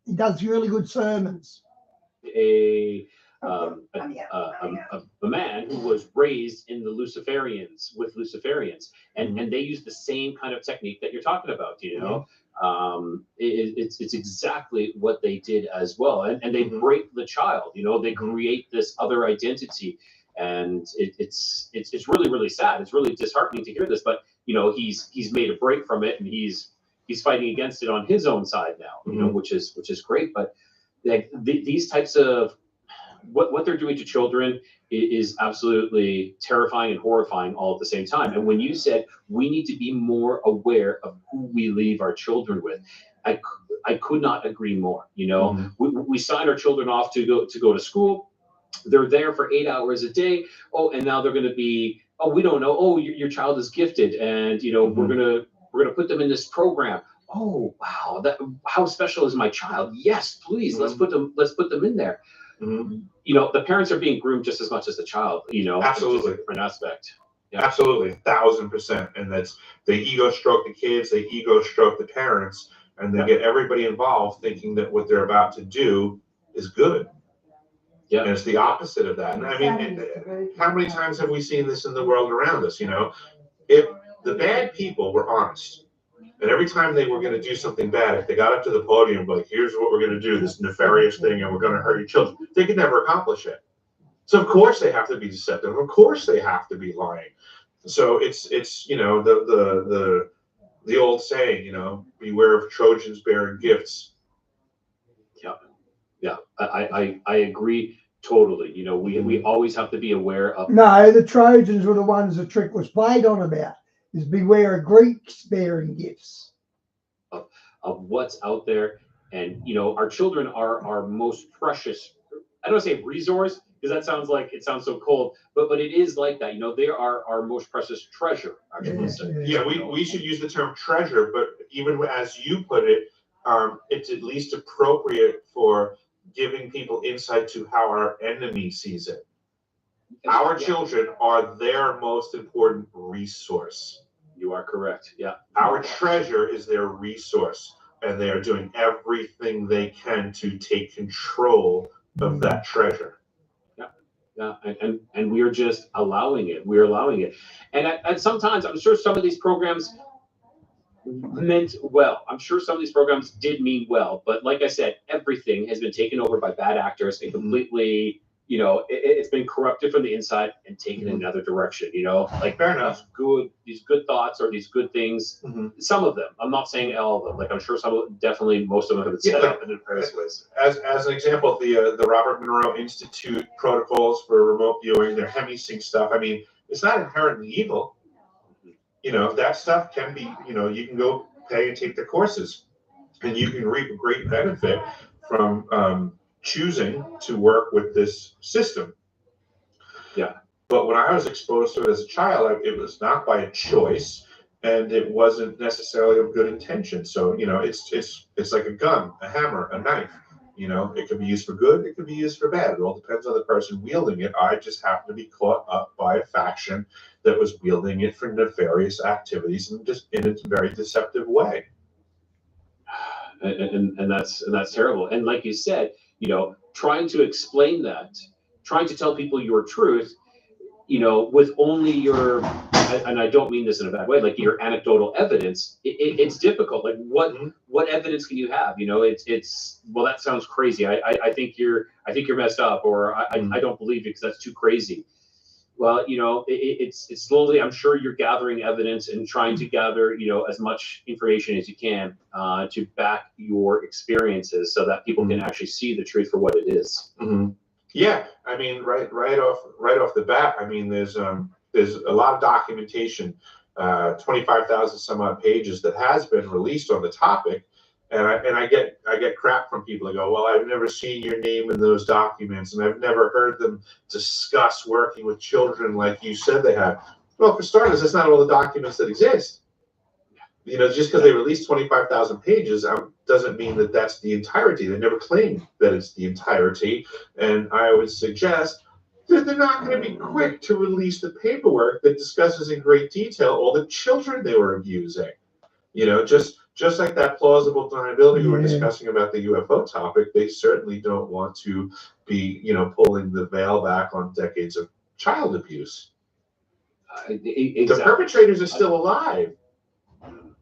A: He does really good sermons.
C: a man who was raised in the Luciferians with Luciferians, and they use the same kind of technique that you're talking about. You know, it's exactly what they did as well, and they break the child. You know, they create this other identity, and it's really, really sad. It's really disheartening to hear this, but you know, he's made a break from it, and he's fighting against it on his own side now. You know, which is great, but like these types of what they're doing to children is absolutely terrifying and horrifying all at the same time. And when you said we need to be more aware of who we leave our children with, I could not agree more. You know, we sign our children off to go to school. They're there for 8 hours a day. Oh, and now they're going to be, oh, we don't know. Oh, your child is gifted, and you know we're gonna put them in this program. Oh, wow, how special is my child? Yes, please, let's put them in there. You know, the parents are being groomed just as much as the child. You know,
B: absolutely,
C: different aspect.
B: Yeah. Absolutely, 1000%. And that's they ego stroke the kids, they ego stroke the parents, and they get everybody involved thinking that what they're about to do is good. Yeah, and it's the opposite of that. And I mean, how many times have we seen this in the world around us? You know, if the bad people were honest, and every time they were going to do something bad, if they got up to the podium, like, here's what we're going to do, this nefarious thing, and we're going to hurt your children, they could never accomplish it. So of course they have to be deceptive. Of course they have to be lying. So it's you know, the old saying, you know, beware of Trojans bearing gifts.
C: Yeah, I agree totally. You know, we always have to be aware of.
A: No, the Trojans were the ones the trick was played on about. Is beware of Greeks bearing gifts
C: of what's out there. And you know, our children are our most precious, I don't want to say resource, because that sounds like it sounds so cold, but it is like that. You know, they are our most precious treasure, I should say.
B: Yeah, we should use the term treasure, but even as you put it, it's at least appropriate for giving people insight to how our enemy sees it. Our children are their most important resource.
C: You are correct. Yeah.
B: Our treasure is their resource, and they are doing everything they can to take control of that treasure.
C: Yeah, and we are just allowing it. We're allowing it. And sometimes, I'm sure some of these programs meant well. I'm sure some of these programs did mean well, but like I said, everything has been taken over by bad actors and completely, you know, it's been corrupted from the inside and taken in another direction. You know, like
B: fair enough.
C: These good thoughts or these good things. Some of them. I'm not saying all of them. Like I'm sure definitely most of them have been set up in various ways.
B: As an example, the Robert Monroe Institute protocols for remote viewing, their HemiSync stuff. I mean, it's not inherently evil. You know, that stuff can be, you know, you can go pay and take the courses, and you can reap a great benefit from choosing to work with this system.
C: Yeah.
B: But when I was exposed to it as a child, it was not by a choice, and it wasn't necessarily of good intention. So, you know, it's like a gun, a hammer, a knife. You know, it can be used for good, it can be used for bad. It all depends on the person wielding it. I just happened to be caught up by a faction that was wielding it for nefarious activities and just in a very deceptive way.
C: And that's terrible. And like you said, you know, trying to explain that, trying to tell people your truth, you know, with only your, and I don't mean this in a bad way, like your anecdotal evidence, it's difficult. Like what evidence can you have? You know, it's well, that sounds crazy. I think you're messed up, or I don't believe it because that's too crazy. Well, you know, it's slowly, I'm sure you're gathering evidence and trying to gather, you know, as much information as you can to back your experiences so that people can actually see the truth for what it is.
B: Yeah, I mean, right off the bat, I mean, there's a lot of documentation, 25,000 some odd pages that has been released on the topic, and I get crap from people that go, well, I've never seen your name in those documents, and I've never heard them discuss working with children like you said they have. Well, for starters, that's not all the documents that exist. You know, just because they released 25,000 pages doesn't mean that that's the entirety. They never claimed that it's the entirety. And I would suggest that they're not going to be quick to release the paperwork that discusses in great detail all the children they were abusing. You know, just like that plausible deniability we were discussing about the UFO topic, they certainly don't want to be, pulling the veil back on decades of child abuse.
C: Exactly.
B: The perpetrators are still alive.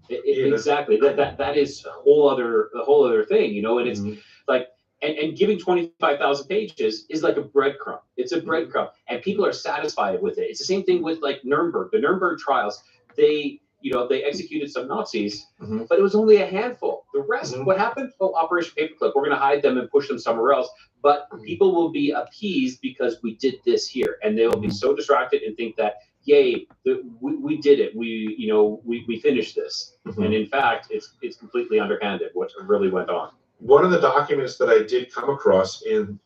C: Exactly. That is a whole other thing, and it's like, and giving 25,000 pages is like a breadcrumb. It's a breadcrumb, and people are satisfied with it. It's the same thing with like Nuremberg. The Nuremberg trials, they executed some Nazis, but it was only a handful. The rest, what happened? Oh, Operation Paperclip. We're going to hide them and push them somewhere else. But people will be appeased because we did this here, and they will be so distracted and think that, yay, we did it. We finished this. And in fact, it's completely underhanded what really went on.
B: One of the documents that I did come across in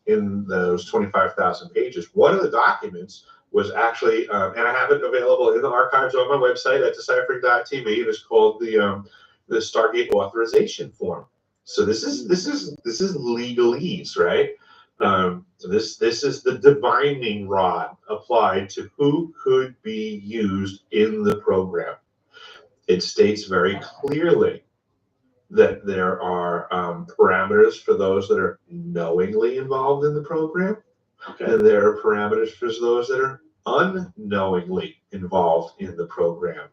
B: those 25,000 pages, one of the documents was actually, and I have it available in the archives on my website at deciphering.tv. It is called the Stargate Authorization Form. So this is legalese, right? This is the divining rod applied to who could be used in the program. It states very clearly that there are parameters for those that are knowingly involved in the program, and there are parameters for those that are unknowingly involved in the program.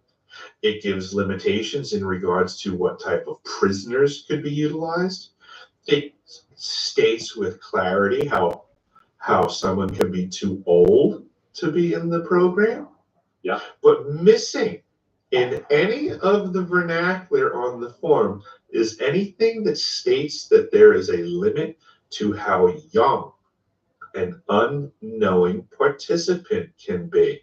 B: It gives limitations in regards to what type of prisoners could be utilized. It states with clarity how someone can be too old to be in the program.
C: Yeah.
B: But missing in any of the vernacular on the form is anything that states that there is a limit to how young an unknowing participant can be.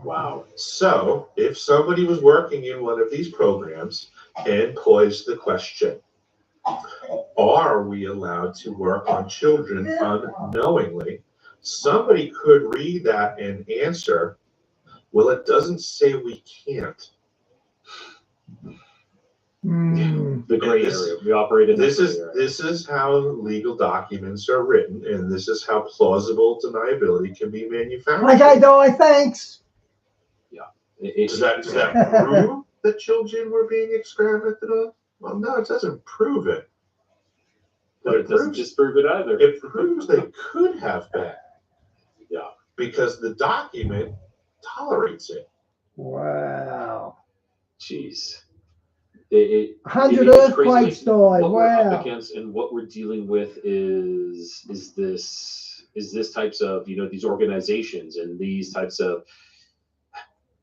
C: Wow.
B: So if somebody was working in one of these programs and posed the question, are we allowed to work on children unknowingly? Somebody could read that and answer, well, it doesn't say we can't.
C: The gray area. We operate in
B: this is how legal documents are written, and this is how plausible deniability can be manufactured.
A: Okay, Di, thanks.
C: Yeah.
B: Does that prove that children were being experimented on? Well, no, it doesn't prove it.
C: But it doesn't disprove it either.
B: It proves they could have been.
C: Yeah.
B: Because the document tolerates it.
A: Wow.
C: Jeez.
A: 100 earthquakes died.
C: What we're
A: Wow.
C: up against and what we're dealing with is this types of, these organizations and these types of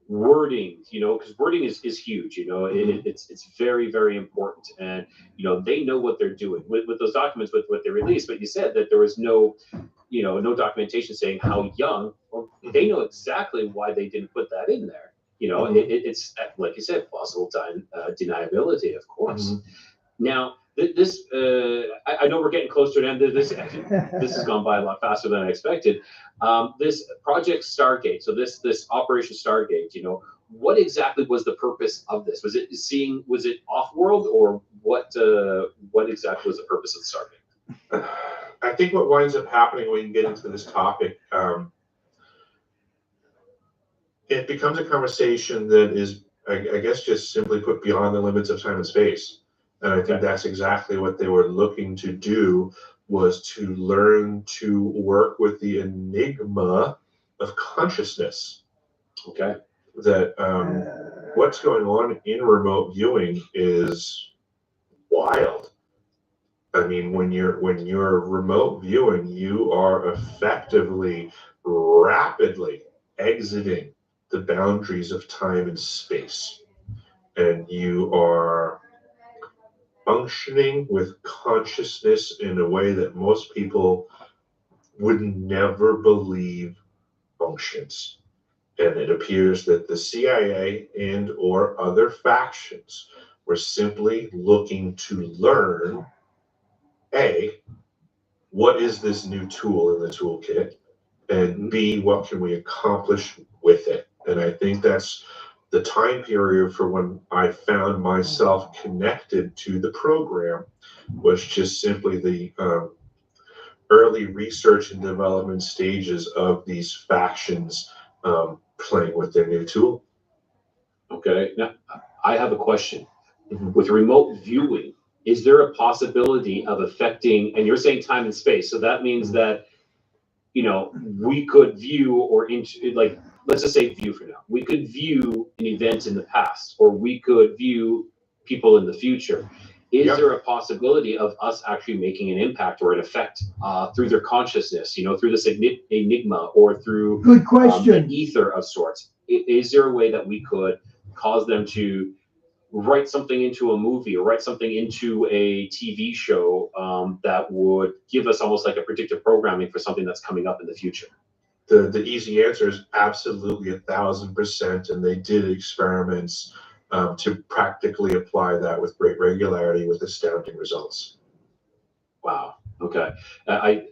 C: wording, because wording is huge, it's very, very important. And, they know what they're doing with those documents, with what they released. But you said that there was no documentation saying how young, or they know exactly why they didn't put that in there. It's like you said, plausible deniability, of course. Now, this I know we're getting closer to end of this. This has gone by a lot faster than I expected. This Project Stargate, so this Operation Stargate, what exactly was the purpose of this? Was it off-world, or what exactly was the purpose of the Stargate?
B: I think what winds up happening when you get into this topic, it becomes a conversation that is, I guess, just simply put, beyond the limits of time and space. And I think that's exactly what they were looking to do, was to learn to work with the enigma of consciousness.
C: Okay.
B: That what's going on in remote viewing is wild. I mean, when you're remote viewing, you are effectively rapidly exiting the boundaries of time and space, and you are functioning with consciousness in a way that most people would never believe functions. And it appears that the CIA and or other factions were simply looking to learn, A, what is this new tool in the toolkit, and B, what can we accomplish with it? And I think that's the time period for when I found myself connected to the program, was just simply the early research and development stages of these factions playing with their new tool.
C: Okay, now I have a question. With remote viewing, is there a possibility of affecting, and you're saying time and space, so that means that you know, we could view or like, let's just say view for now. We could view an event in the past, or we could view people in the future. Is there a possibility of us actually making an impact or an effect through their consciousness, you know, through this enigma or through
A: Good question.
C: an ether of sorts? Is there a way that we could cause them to write something into a movie or write something into a TV show that would give us almost like a predictive programming for something that's coming up in the future?
B: The easy answer is absolutely 1,000%, and they did experiments to practically apply that with great regularity with astounding results.
C: Wow. Okay. I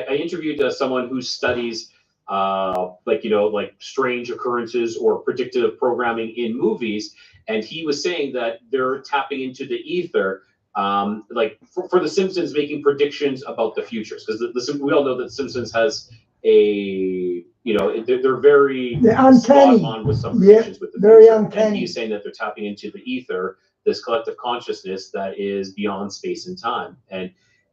C: interviewed someone who studies like, you know, like strange occurrences or predictive programming in movies, and he was saying that they're tapping into the ether, like for The Simpsons, making predictions about the futures, because we all know that Simpsons has a, you know, they're very
A: uncanny.
C: spot on with some predictions with the
A: very
C: future.
A: uncanny.
C: And he's saying that they're tapping into the ether, this collective consciousness that is beyond space and time. And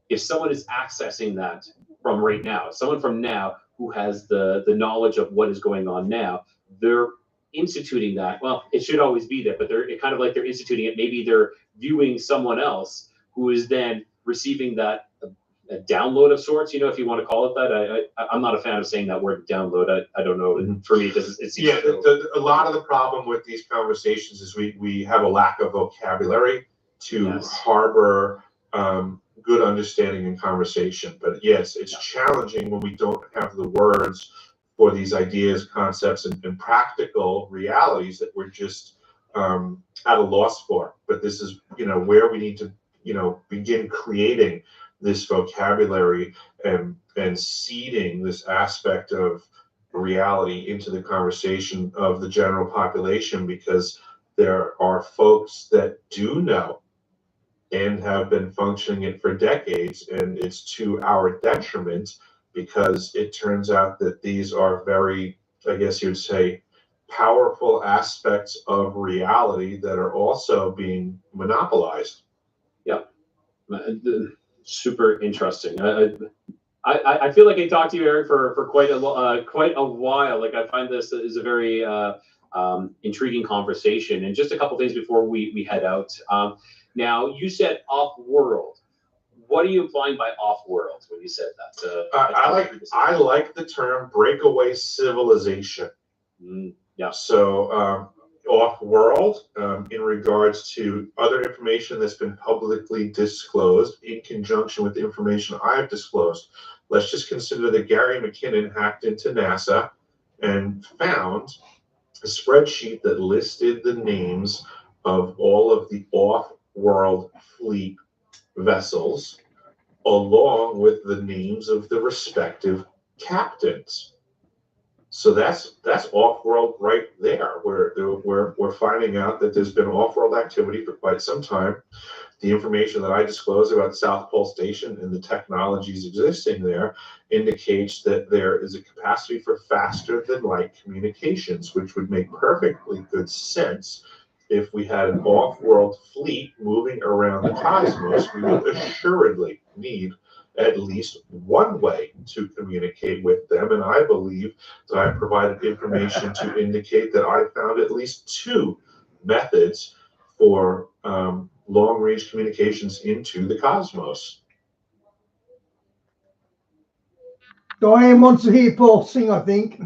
C: if someone is accessing that from right now, someone from now who has the knowledge of what is going on now, they're instituting that. Well, it should always be there, but they're kind of like they're instituting it. Maybe they're viewing someone else who is then receiving that a download of sorts, you know, if you want to call it that. I'm not a fan of saying that word download. I don't know. For me, it's
B: yeah. A lot of the problem with these conversations is we have a lack of vocabulary to harbor good understanding in conversation. But yes, it's challenging when we don't have the words for these ideas, concepts, and practical realities that we're just at a loss for. But this is, you know, where we need to, you know, begin creating this vocabulary and seeding this aspect of reality into the conversation of the general population, because there are folks that do know and have been functioning it for decades, and it's to our detriment, because it turns out that these are very, I guess you'd say, powerful aspects of reality that are also being monopolized.
C: Yep. Super interesting. I feel like I talked to you, Eric, for quite a while. Like, I find this is a very intriguing conversation. And just a couple things before we head out. Now, you said off-world. What are you implying by off-world when you said that?
B: I like the term breakaway civilization.
C: Yeah.
B: So off-world, in regards to other information that's been publicly disclosed in conjunction with the information I've disclosed. Let's just consider that Gary McKinnon hacked into NASA and found a spreadsheet that listed the names of all of the off-world fleet vessels, along with the names of the respective captains. So that's off-world right there. We're finding out that there's been off-world activity for quite some time. The information that I disclosed about the South Pole Station and the technologies existing there indicates that there is a capacity for faster than light communications, which would make perfectly good sense. If we had an off-world fleet moving around the cosmos, we would assuredly need at least one way to communicate with them. And I believe that I provided information to indicate that I found at least two methods for long-range communications into the cosmos.
A: Diane wants to hear Paul sing, I think.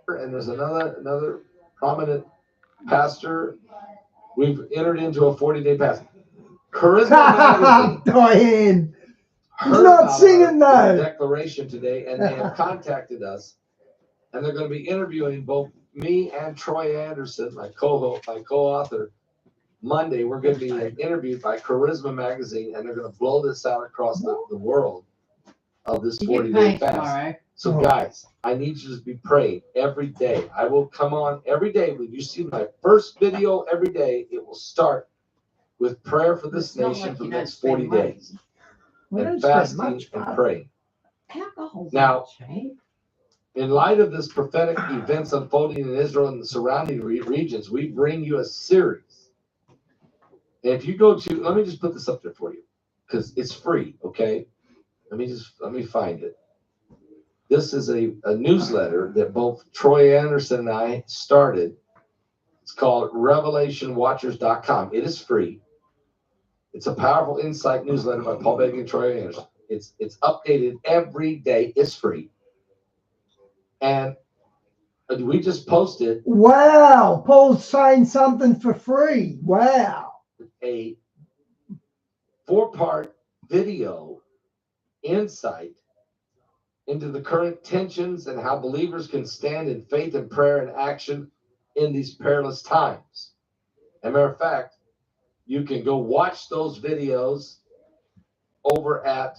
D: And there's another prominent pastor. We've entered into a 40-day fast. Charisma Magazine.
A: Diane, he's not singing though.
D: Declaration today, and they have contacted us, and they're going to be interviewing both me and Troy Anderson, my co-author. Monday, we're going to be interviewed by Charisma Magazine, and they're going to blow this out across the world of this 40-day fast. Tomorrow. So guys, I need you to be praying every day. I will come on every day. When you see my first video every day, it will start with prayer for this nation for the next 40 days. And fasting and praying. Now, in light of this prophetic events unfolding in Israel and the surrounding regions, we bring you a series And if you go to, let me just put this up there for you because it's free. Okay. Let me find it. This is a newsletter that both Troy Anderson and I started. It's called revelationwatchers.com. It is free. It's a powerful insight newsletter by Paul Beatty and Troy Anderson. It's updated every day. It's free. And we just posted.
A: Wow. Paul's saying something for free. Wow.
D: A 4-part video insight into the current tensions and how believers can stand in faith and prayer and action in these perilous times. As a matter of fact, you can go watch those videos over at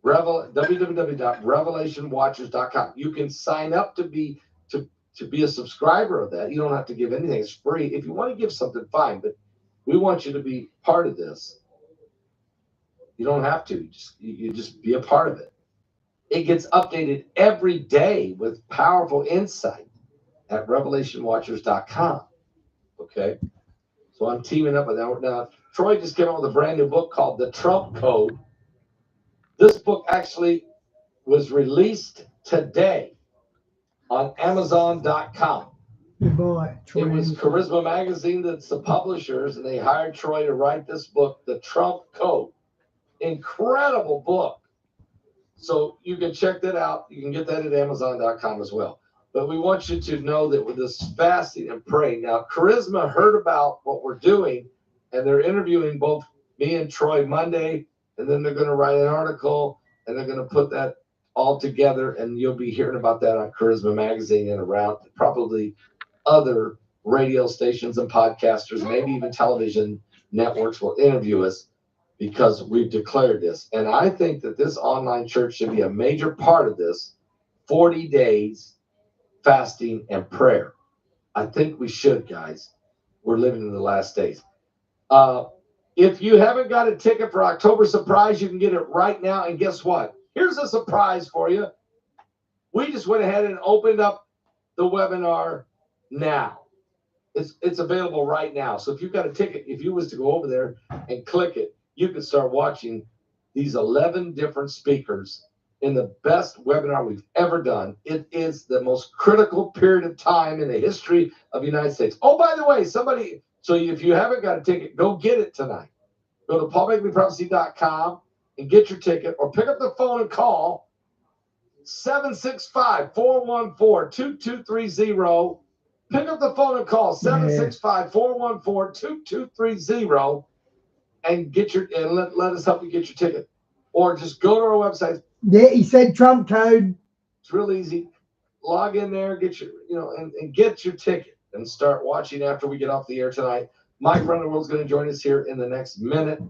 D: www.revelationwatchers.com. You can sign up to be a subscriber of that. You don't have to give anything. It's free. If you want to give something, fine, but we want you to be part of this. You don't have to. You just be a part of it. It gets updated every day with powerful insight at revelationwatchers.com. Okay? So I'm teaming up with that. Now, Troy just came out with a brand new book called The Trump Code. This book actually was released today on Amazon.com.
A: Goodbye, Troy.
D: It was Charisma Magazine that's the publishers, and they hired Troy to write this book, The Trump Code. Incredible book. So you can check that out. You can get that at Amazon.com as well. But we want you to know that with this fasting and praying, now Charisma heard about what we're doing, and they're interviewing both me and Troy Monday, and then they're going to write an article, and they're going to put that all together, and you'll be hearing about that on Charisma Magazine and around probably other radio stations and podcasters, maybe even television networks will interview us because we've declared this. And I think that this online church should be a major part of this 40 days fasting and prayer. I think we should, guys. We're living in the last days. If you haven't got a ticket for October Surprise, you can get it right now. And guess what? Here's a surprise for you. We just went ahead and opened up the webinar now. It's available right now. So if you've got a ticket, if you was to go over there and click it, you can start watching these 11 different speakers in the best webinar we've ever done. It is the most critical period of time in the history of the United States. Oh, by the way, so if you haven't got a ticket, go get it tonight. Go to paulbegleyprophecy.com and get your ticket, or pick up the phone and call 765-414-2230. Pick up the phone and call 765-414-2230 and get let us help you get your ticket. Or just go to our website.
A: Yeah, he said Trump code.
D: It's real easy. Log in there, get your, and get your ticket and start watching after we get off the air tonight. Mike Runnerworld's going to join us here in the next minute.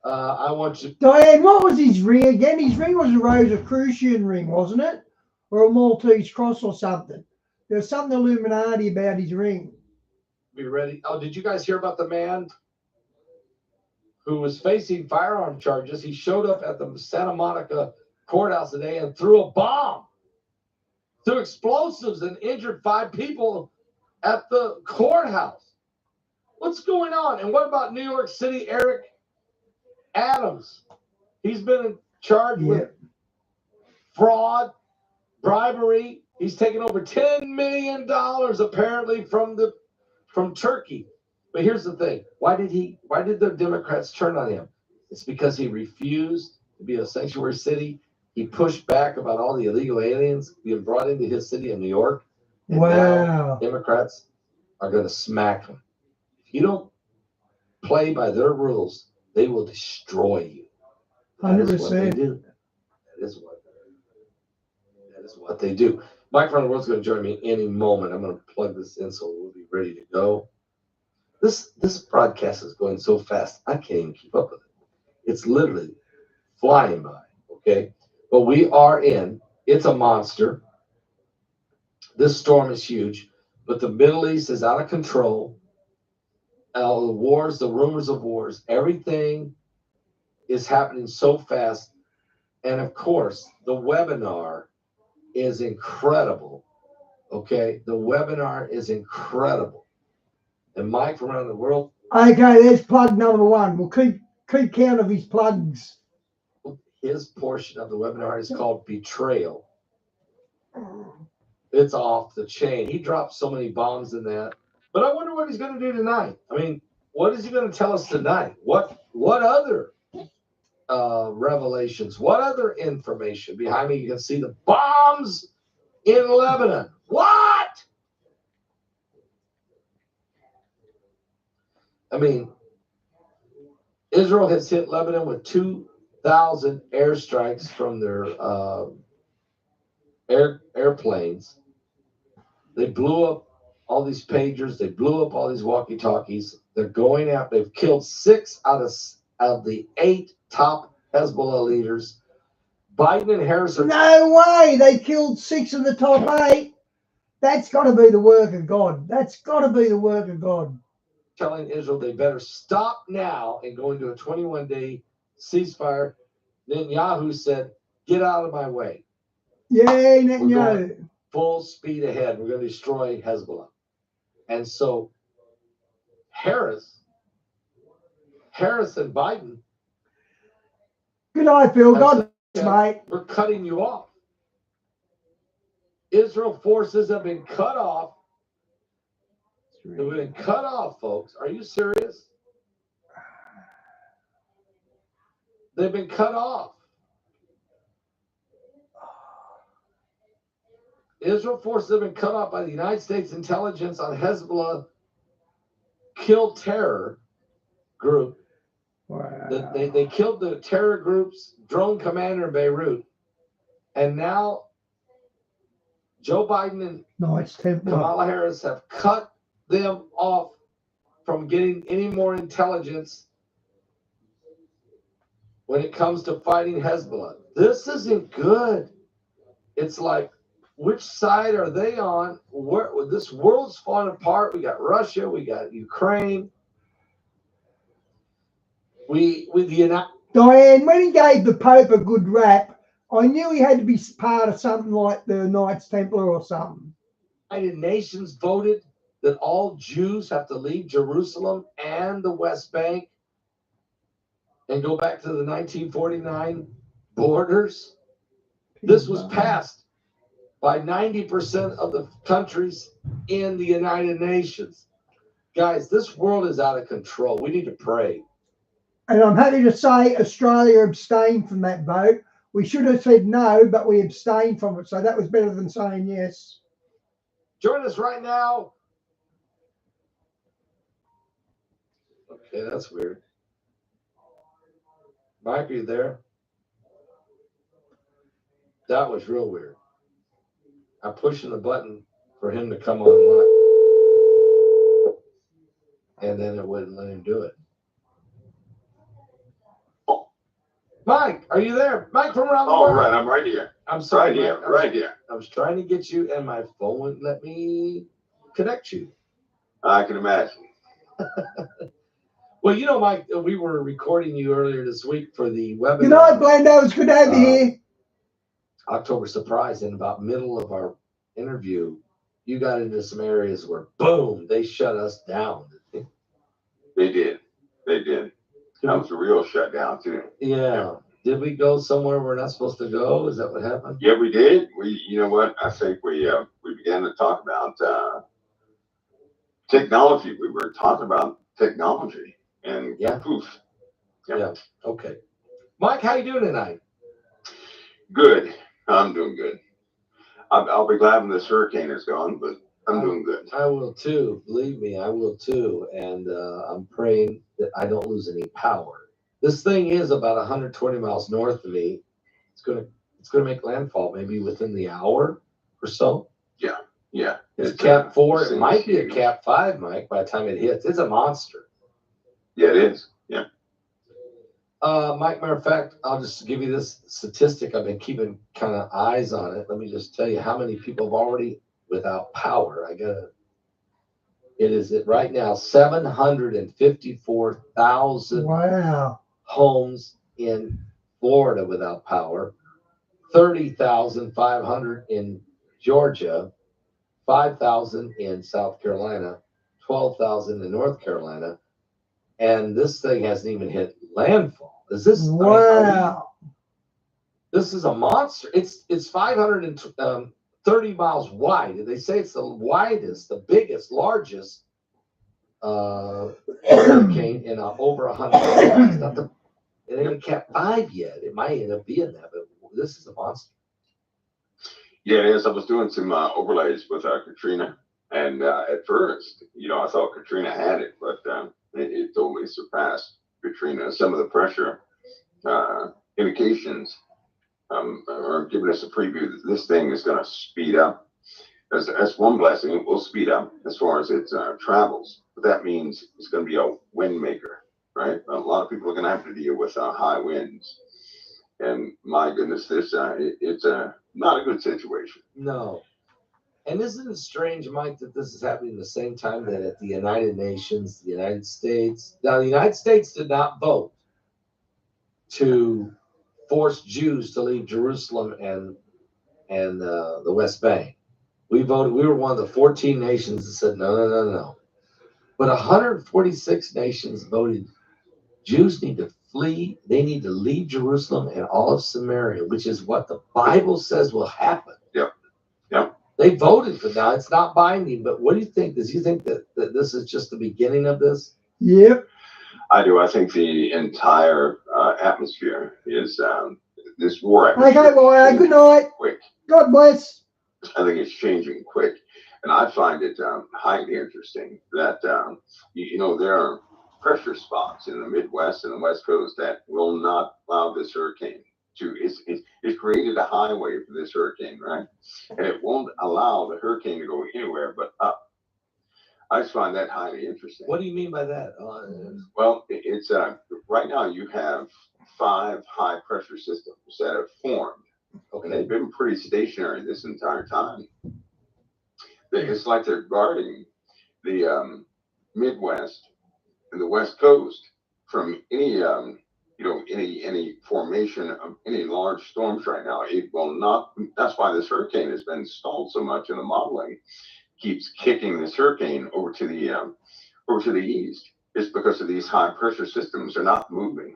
D: I want you.
A: Diane, what was his ring again? His ring was a Rosicrucian ring, wasn't it? Or a Maltese cross or something. There's something Illuminati about his ring.
D: Be ready. Oh, did you guys hear about the man who was facing firearm charges? He showed up at the Santa Monica courthouse today and threw a bomb, threw explosives, and injured 5 people at the courthouse. What's going on? And what about New York City, Eric Adams? He's been charged with fraud, bribery. He's taken over $10 million apparently from Turkey. But here's the thing. Why did the Democrats turn on him? It's because he refused to be a sanctuary city. He pushed back about all the illegal aliens being brought into his city of New York. And now Democrats are going to smack him. If you don't play by their rules, they will destroy you. 100%. That is what they do. That is what they do. Mike from the World's going to join me any moment. I'm going to plug this in so we'll be ready to go. This broadcast is going so fast, I can't even keep up with it. It's literally flying by, okay? But we are it's a monster. This storm is huge, but the Middle East is out of control. The wars, the rumors of wars, everything is happening so fast. And of course, the webinar is incredible. Okay, the webinar is incredible. And Mike from around the world.
A: Okay, there's plug number one. We'll keep count of his plugs.
D: His portion of the webinar is called Betrayal. It's off the chain. He dropped so many bombs in that. But I wonder what he's going to do tonight. I mean, what is he going to tell us tonight? What other revelations? What other information? Behind me, you can see the bombs in Lebanon. What? I mean, Israel has hit Lebanon with 2,000 airstrikes from their airplanes. They blew up all these pagers. They blew up all these walkie-talkies. They're going out. They've killed 6 out of the 8 top Hezbollah leaders. Biden and Harris are...
A: No way! They killed 6 of the top 8. That's got to be the work of God. That's got to be the work of God.
D: Telling Israel they better stop now and go into a 21-day ceasefire. Netanyahu said, get out of my way.
A: Yay, Netanyahu.
D: Full speed ahead. We're going to destroy Hezbollah. And so Harris and Biden.
A: Good night, Phil. God bless, mate.
D: We're cutting you off. Israel forces have been cut off. They've been cut off, folks. Are you serious? They've been cut off. Israel forces have been cut off by the United States intelligence on Hezbollah kill terror group.
A: Wow.
D: They killed the terror group's drone commander in Beirut. And now Joe Biden and Kamala Harris have cut them off from getting any more intelligence when it comes to fighting Hezbollah. This isn't good. It's like, which side are they on? This world's falling apart. We got Russia. We got Ukraine.
A: Diane, when he gave the Pope a good rap, I knew he had to be part of something like the Knights Templar or something.
D: United Nations voted that all Jews have to leave Jerusalem and the West Bank and go back to the 1949 borders. This was passed by 90% of the countries in the United Nations. Guys, this world is out of control. We need to pray.
A: And I'm happy to say Australia abstained from that vote. We should have said no, but we abstained from it. So that was better than saying yes.
D: Join us right now. Okay, that's weird. Mike, are you there? That was real weird. I'm pushing the button for him to come online. And then it wouldn't let him do it. Mike, are you there? Mike from around the world.
E: All right, I'm right here.
D: I'm sorry.
E: Right here.
D: I was trying to get you, and my phone wouldn't let me connect you.
E: I can imagine.
D: Well, you know, Mike, we were recording you earlier this week for the webinar.
A: Good night, Blando. It's good to have you here.
D: October surprise, and about middle of our interview, you got into some areas where, boom, they shut us down.
E: They did. That was a real shutdown, too.
D: Yeah. Did we go somewhere we're not supposed to go? Is that what happened?
E: Yeah, we did. You know what? I think we began to talk about technology. We were talking about technology, and poof.
D: Yeah. Okay. Mike, how you doing tonight?
E: Good. I'm doing good. I'll be glad when this hurricane is gone, but I'm doing good.
D: I will too. Believe me, I will too. And I'm praying that I don't lose any power. This thing is about 120 miles north of me. It's gonna make landfall maybe within the hour or so.
E: Yeah.
D: It's Cat 4. It might be a Cat 5, Mike, by the time it hits. It's a monster.
E: Yeah, it is. Yeah.
D: Mike, matter of fact, I'll just give you this statistic. I've been keeping kind of eyes on it. Let me just tell you how many people have already without power. It is right now 754,000 homes in Florida without power, 30,500 in Georgia, 5,000 in South Carolina, 12,000 in North Carolina, and this thing hasn't even hit landfall. Is this?
A: Wow.
D: This is a monster. It's 530 miles wide. They say it's the widest, the biggest, largest hurricane in over 100 years. It ain't Cat 5 yet. It might end up being that, but this is a monster.
E: Yeah, it is. I was doing some overlays with Katrina, and at first, I thought Katrina had it, but it totally surpassed Katrina. Some of the pressure indications are giving us a preview that this thing is going to speed up. That's one blessing. It will speed up as far as its travels, but that means it's going to be a wind maker, right? A lot of people are going to have to deal with high winds, and my goodness, it's not a good situation.
D: No. And isn't it strange, Mike, that this is happening at the same time that at the United Nations, the United States, now the United States did not vote to force Jews to leave Jerusalem and the West Bank. We voted. We were one of the 14 nations that said no. But 146 nations voted Jews need to flee. They need to leave Jerusalem and all of Samaria, which is what the Bible says will happen.
E: Yep.
D: They voted for that. It's not binding, but what do you think? Do you think that this is just the beginning of this?
A: Yep.
E: I do. I think the entire atmosphere is this war atmosphere.
A: Okay, well, good night.
E: Quick.
A: God bless.
E: I think it's changing quick, and I find it highly interesting that there are pressure spots in the Midwest and the West Coast that will not allow this hurricane to. It's created a highway for this hurricane, right? And it won't allow the hurricane to go anywhere but up. I just find that highly interesting.
D: What do you mean by that?
E: Well, it's right now you have 5 high pressure systems that have formed. Okay, they've been pretty stationary this entire time. It's like they're guarding the Midwest and the West Coast from any any formation of any large storms right now. It will not. That's why this hurricane has been stalled so much in the modeling. Keeps kicking this hurricane over to the east. It's because of these high pressure systems are not moving.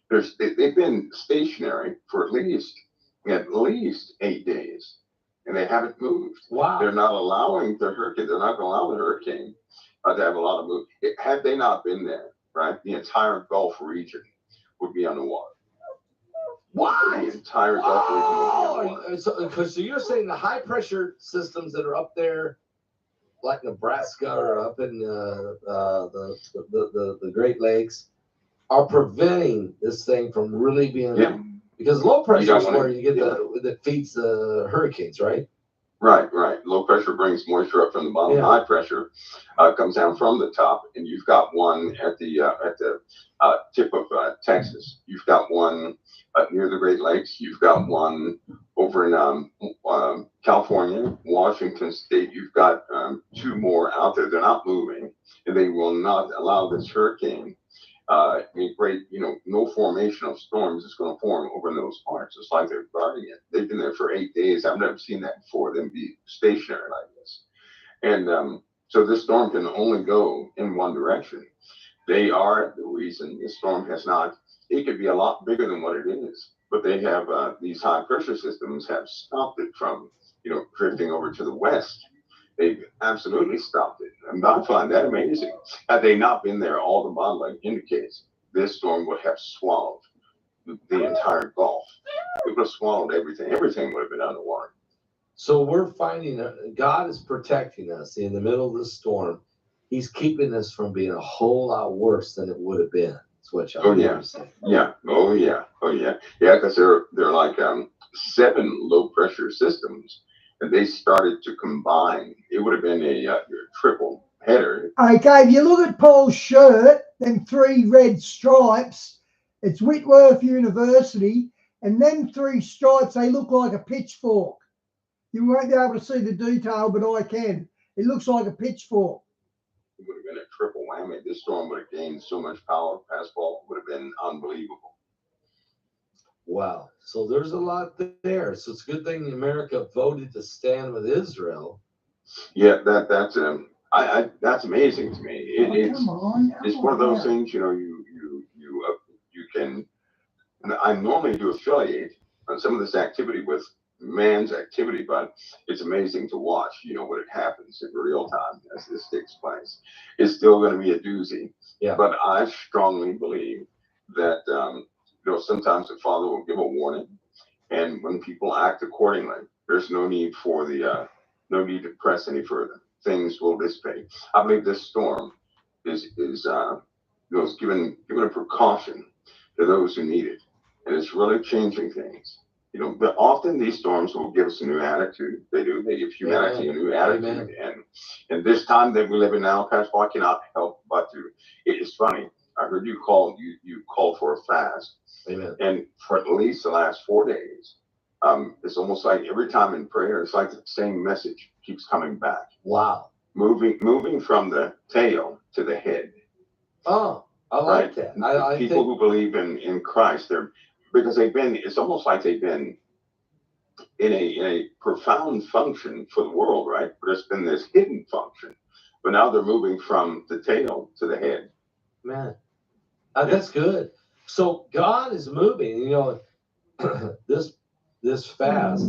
E: They've been stationary for at least 8 days, and they haven't moved.
D: Wow.
E: They're not allowing the hurricane. They're not going to allow the hurricane to have a lot of movement. Had they not been there, right, the entire Gulf region would be underwater.
D: Why?
E: The entire Gulf region would be underwater.
D: So you're saying the high pressure systems that are up there, like Nebraska or up in the Great Lakes, are preventing this thing from really being because low pressure is where you get that feeds the hurricanes, right?
E: Right. Low pressure brings moisture up from the bottom. High pressure comes down from the top, and you've got one at the tip of Texas. You've got one near the Great Lakes. You've got one over in California, Washington State. You've got 2 more out there. They're not moving, and they will not allow this hurricane. No formation of storms is going to form over in those parts. It's like they're guarding it. They've been there for 8 days. I've never seen that before. Them be stationary like this, and so this storm can only go in one direction. They are the reason this storm has not. It could be a lot bigger than what it is, but they have these high pressure systems have stopped it from drifting over to the west. They've absolutely stopped it. And I find that amazing. Had they not been there, all the modeling indicates this storm would have swallowed the entire Gulf. It would have swallowed everything. Everything would have been underwater.
D: So we're finding God is protecting us in the middle of this storm. He's keeping us from being a whole lot worse than it would have been. That's what y'all saying.
E: Yeah. Oh yeah. Yeah, because they're like 7 low pressure systems. And they started to combine. It would have been a triple header.
A: Okay, if you look at Paul's shirt, them 3 red stripes, it's Whitworth University, and them 3 stripes, they look like a pitchfork. You won't be able to see the detail, but I can. It looks like a pitchfork.
E: It would have been a triple whammy. This storm would have gained so much power. Fastball would have been unbelievable.
D: Wow. So there's a lot there. So it's a good thing America voted to stand with Israel.
E: Yeah, that's That's amazing to me. It's one of those things, you know, you can. I normally do affiliate on some of this activity with man's activity, but it's amazing to watch, you know, when it happens in real time as this takes place. It's still going to be a doozy.
D: Yeah.
E: But I strongly believe that, you know, sometimes the Father will give a warning, and when people act accordingly, there's no need for no need to press any further. Things will dissipate. I believe this storm is you know, it's given a precaution to those who need it, and it's really changing things. You know, but often these storms will give us a new attitude. They do. They give humanity a new attitude. And this time that we live in now, Pastor, I cannot help but to. It is funny. I heard you called for a fast.
D: Amen.
E: And for at least the last 4 days, it's almost like every time in prayer, it's like the same message keeps coming back.
D: Wow.
E: Moving from the tail to the head.
D: Oh, I like that. I
E: People who believe in Christ, it's almost like they've been in a profound function for the world, right? But it's been this hidden function. But now they're moving from the tail to the head.
D: Man, that's good. So God is moving. You know, this fast,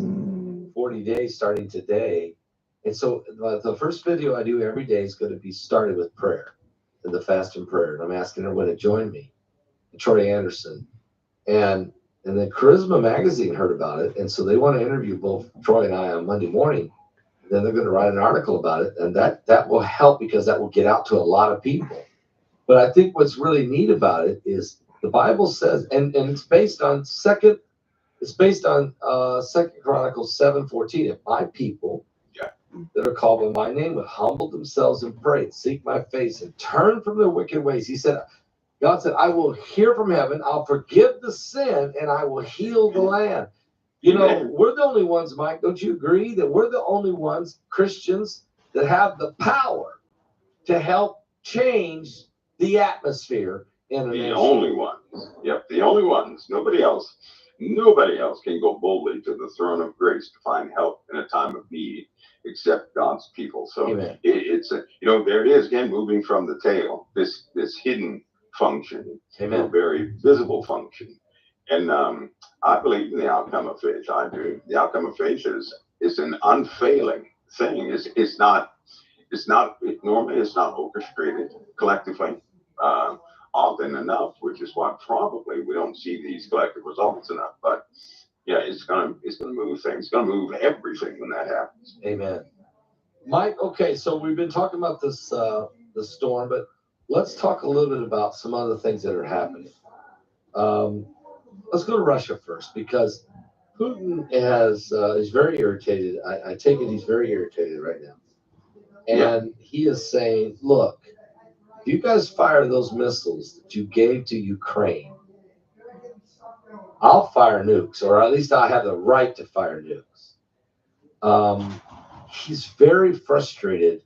D: 40 days starting today. And so the first video I do every day is going to be started with prayer, and the fast and prayer. And I'm asking everyone to join me, Troy Anderson. And then Charisma Magazine heard about it. And so they want to interview both Troy and I on Monday morning. And then they're going to write an article about it. And that will help, because that will get out to a lot of people. But I think what's really neat about it is the Bible says, and it's based on Second Chronicles 7:14. If my people that are called by my name would humble themselves and pray, seek my face, and turn from their wicked ways. God said, I will hear from heaven, I'll forgive the sin, and I will heal the land. You know, we're the only ones, Mike, don't you agree, that we're the only ones, Christians, that have the power to help change the atmosphere in a nation?
E: The only ones. Yep, the only ones. Nobody else can go boldly to the throne of grace to find help in a time of need except God's people. So it's you know, there it is again, moving from the tail, this hidden function to a very visible function. And I believe in the outcome of faith. I do. The outcome of faith is an unfailing thing. Normally it's not orchestrated collectively often enough, which is why probably we don't see these collective results enough. But yeah, it's gonna move things. It's gonna move everything when that happens.
D: Amen. Mike, okay, so we've been talking about this the storm, but let's talk a little bit about some other things that are happening. Let's go to Russia first, because Putin is very irritated. I take it he's very irritated right now. And he is saying, look, if you guys fire those missiles that you gave to Ukraine, I'll fire nukes, or at least I have the right to fire nukes. He's very frustrated.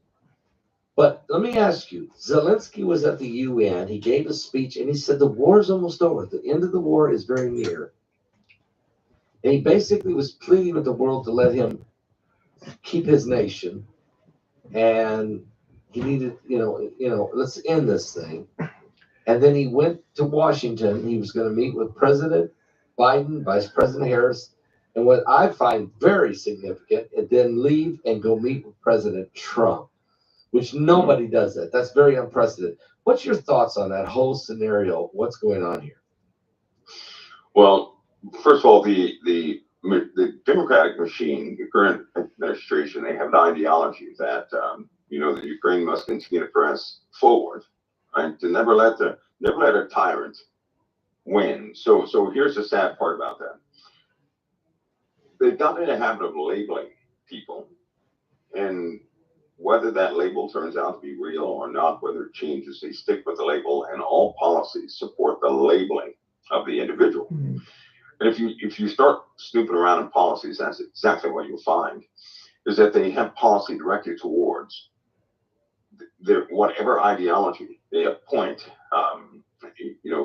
D: But let me ask you, Zelensky was at the UN. He gave a speech, and he said the war is almost over. The end of the war is very near. And he basically was pleading with the world to let him keep his nation. And he needed, let's end this thing. And then he went to Washington. He was going to meet with President Biden, Vice President Harris, and what I find very significant, and then leave and go meet with President Trump, which nobody does that. That's very unprecedented. What's your thoughts on that whole scenario? What's going on here?
E: Well, first of all, the Democratic machine, the current administration, they have an ideology that that Ukraine must continue to press forward, right? To never let a tyrant win. So here's the sad part about that. They've gotten in a habit of labeling people, and whether that label turns out to be real or not, whether it changes, they stick with the label, and all policies support the labeling of the individual. Mm-hmm. And if you start snooping around in policies, that's exactly what you'll find, is that they have policy directed towards whatever ideology they appoint,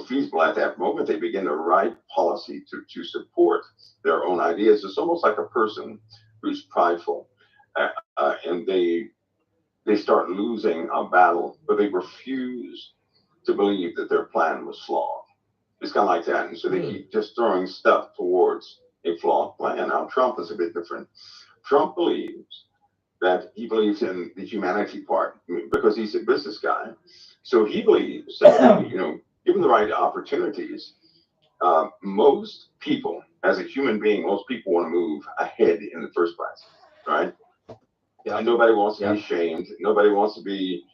E: feasible at that moment. They begin to write policy to support their own ideas. It's almost like a person who's prideful, and they they start losing a battle, but they refuse to believe that their plan was flawed. It's kind of like that. And so they keep just throwing stuff towards a flawed plan. Now, Trump is a bit different. Trump believes that he believes in the humanity part because he's a business guy. So he believes that, given the right opportunities, most people, as a human being, most people want to move ahead in the first place, right? Yeah. And nobody wants to be shamed. Nobody wants to be,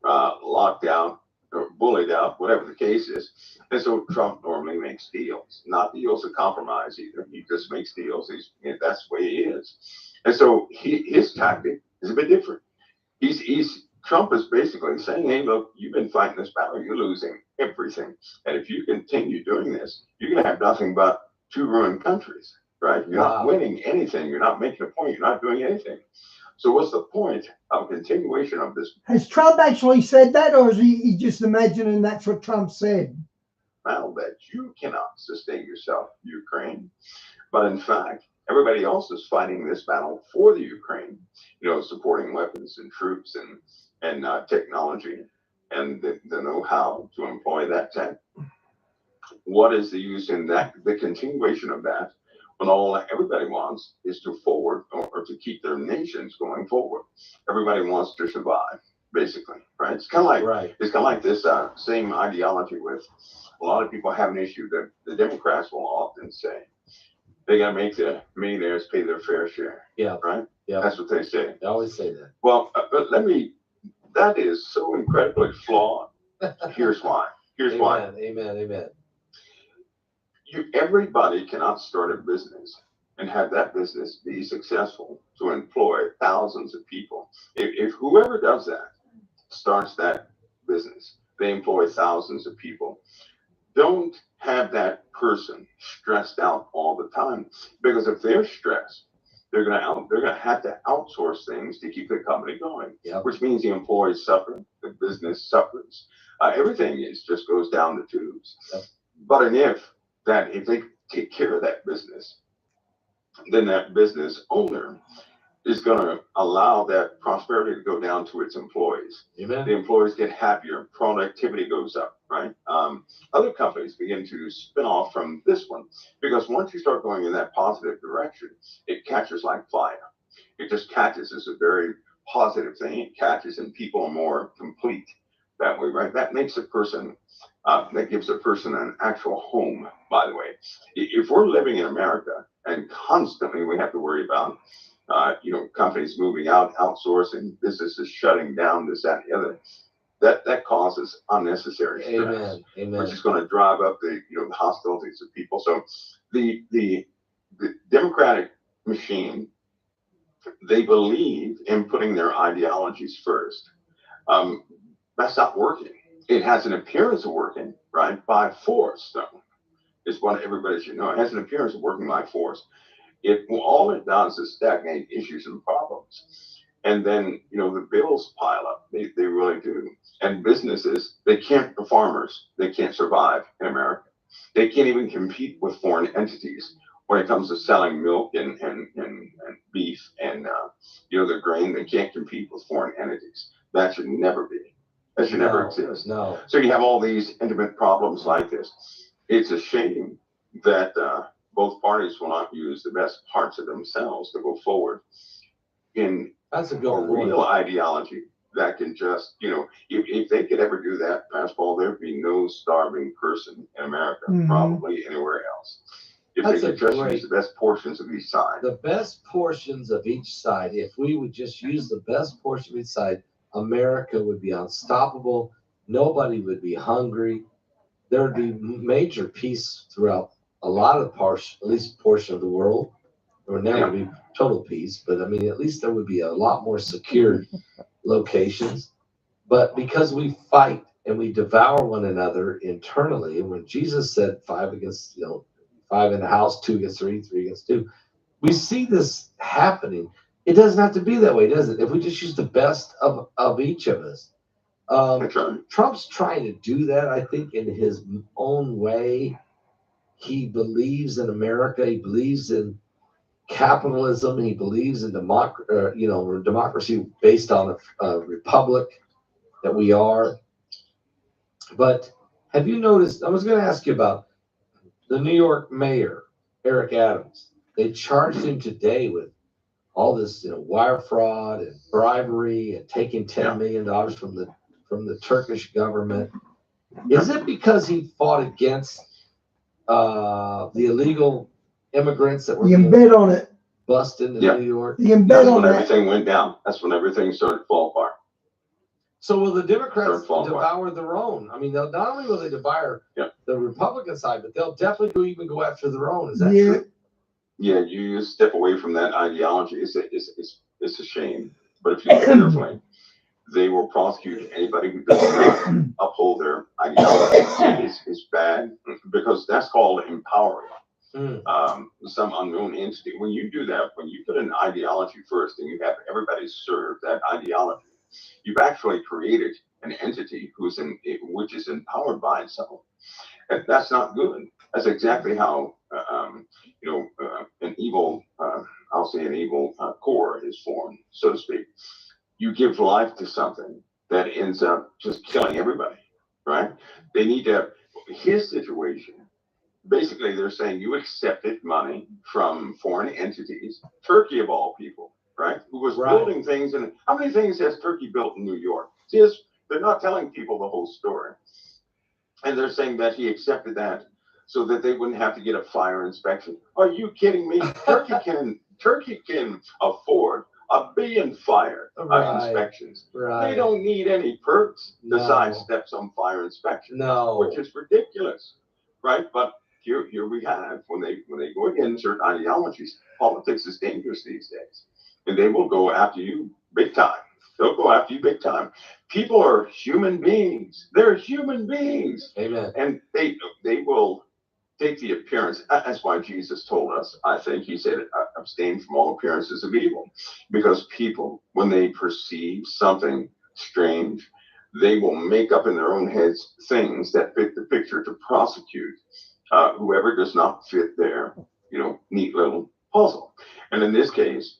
E: locked out or bullied out, whatever the case is. And so Trump normally makes deals, not deals of compromise either. He just makes deals. That's the way he is. And so his tactic is a bit different. Trump is basically saying, hey, look, you've been fighting this battle. You're losing everything. And if you continue doing this, you're going to have nothing but two ruined countries, right? You're not winning anything. You're not making a point. You're not doing anything. So what's the point of continuation of this?
A: Has Trump actually said that, or is he just imagining that's what Trump said?
E: Battle that you cannot sustain yourself, Ukraine. But in fact, everybody else is fighting this battle for the Ukraine, supporting weapons and troops and technology and the know-how to employ that tech. What is the use in that, the continuation of that, when all everybody wants is to forward or to keep their nations going forward? Everybody wants to survive, basically, right? It's kind of like It's kind of like this same ideology with a lot of people have an issue that the Democrats will often say they got to make the millionaires pay their fair share. Yeah. Right. Yeah. That's what they say.
D: They always say that.
E: Well, that is so incredibly flawed. Here's why.
D: Amen.
E: Everybody cannot start a business and have that business be successful to employ thousands of people. If whoever does that starts that business, they employ thousands of people. Don't have that person stressed out all the time, because if they're stressed, they're gonna have to outsource things to keep the company going. Which means the employees suffer, the business suffers, everything just goes down the tubes. But if they take care of that business, then that business owner is going to allow that prosperity to go down to its employees. Amen. The employees get happier, productivity goes up, right? Other companies begin to spin off from this one, because once you start going in that positive direction, it catches like fire. It just catches as a very positive thing. It catches, and people are more complete that way, right? That makes a person, that gives a person an actual home, by the way. If we're living in America and constantly we have to worry about companies moving out, outsourcing, businesses shutting down, this, that, and the other, that causes unnecessary stress. Amen. Which is going to drive up the hostilities of people. So the Democratic machine, they believe in putting their ideologies first. That's not working. It has an appearance of working, right, by force, though, is what everybody should know. It has an appearance of working by force. All it does is stagnate issues and problems. And then, the bills pile up. They really do. And businesses, the farmers, they can't survive in America. They can't even compete with foreign entities when it comes to selling milk and beef and, the grain. They can't compete with foreign entities. That should never be. That should never exist. No. So you have all these intimate problems like this. It's a shame that both parties will not use the best parts of themselves to go forward in real ideology that can just, if they could ever do that, Pascal, there'd be no starving person in America, probably anywhere else. If they could just use the best portions of each side.
D: The best portions of each side, if we would just use the best portion of each side, America would be unstoppable. Nobody would be hungry. There would be major peace throughout a lot of at least portion of the world. There would never be total peace, but at least there would be a lot more secured locations. But because we fight and we devour one another internally, and when Jesus said 5 against, 5 in the house, 2 against 3, 3 against 2, we see this happening. It doesn't have to be that way, does it? If we just use the best of each of us. Trump's trying to do that, I think, in his own way. He believes in America. He believes in capitalism. He believes in democracy based on a republic that we are. But have you noticed? I was going to ask you about the New York mayor, Eric Adams. They charged him today with all this, wire fraud and bribery and taking $10 million from the Turkish government. Is it because he fought against the illegal immigrants that were
A: You can bet on it.
D: busted into New York?
A: You can bet
E: That's
A: on
E: when
A: that.
E: everything went down. That's when everything started to fall apart.
D: So will the Democrats devour their own? I mean, not only will they devour the Republican side, but they'll definitely even go after their own. Is that true?
E: Yeah, you step away from that ideology. It's a shame. But if you look carefully, they will prosecute anybody who does not uphold their ideology. It's bad because that's called empowering some unknown entity. When you do that, when you put an ideology first and you have everybody serve that ideology, you've actually created an entity which is empowered by itself. And that's not good. That's exactly how an evil, I'll say an evil core is formed, so to speak. You give life to something that ends up just killing everybody, right? They need to, his situation, basically they're saying you accepted money from foreign entities, Turkey of all people, right? Who was building things. And how many things has Turkey built in New York? See, they're not telling people the whole story. And they're saying that he accepted that so that they wouldn't have to get a fire inspection. Are you kidding me? Turkey can afford $1 billion fire inspections. They don't need any perks to sidestep some fire inspection. Which is ridiculous, right? But here we have when they go against certain ideologies, politics is dangerous these days, and they will go after you big time. They'll go after you big time. People are human beings. They're human beings.
D: Amen.
E: And they will take the appearance. That's why Jesus told us, I think he said, abstain from all appearances of evil. Because people, when they perceive something strange, they will make up in their own heads things that fit the picture to prosecute whoever does not fit their, neat little puzzle. And in this case,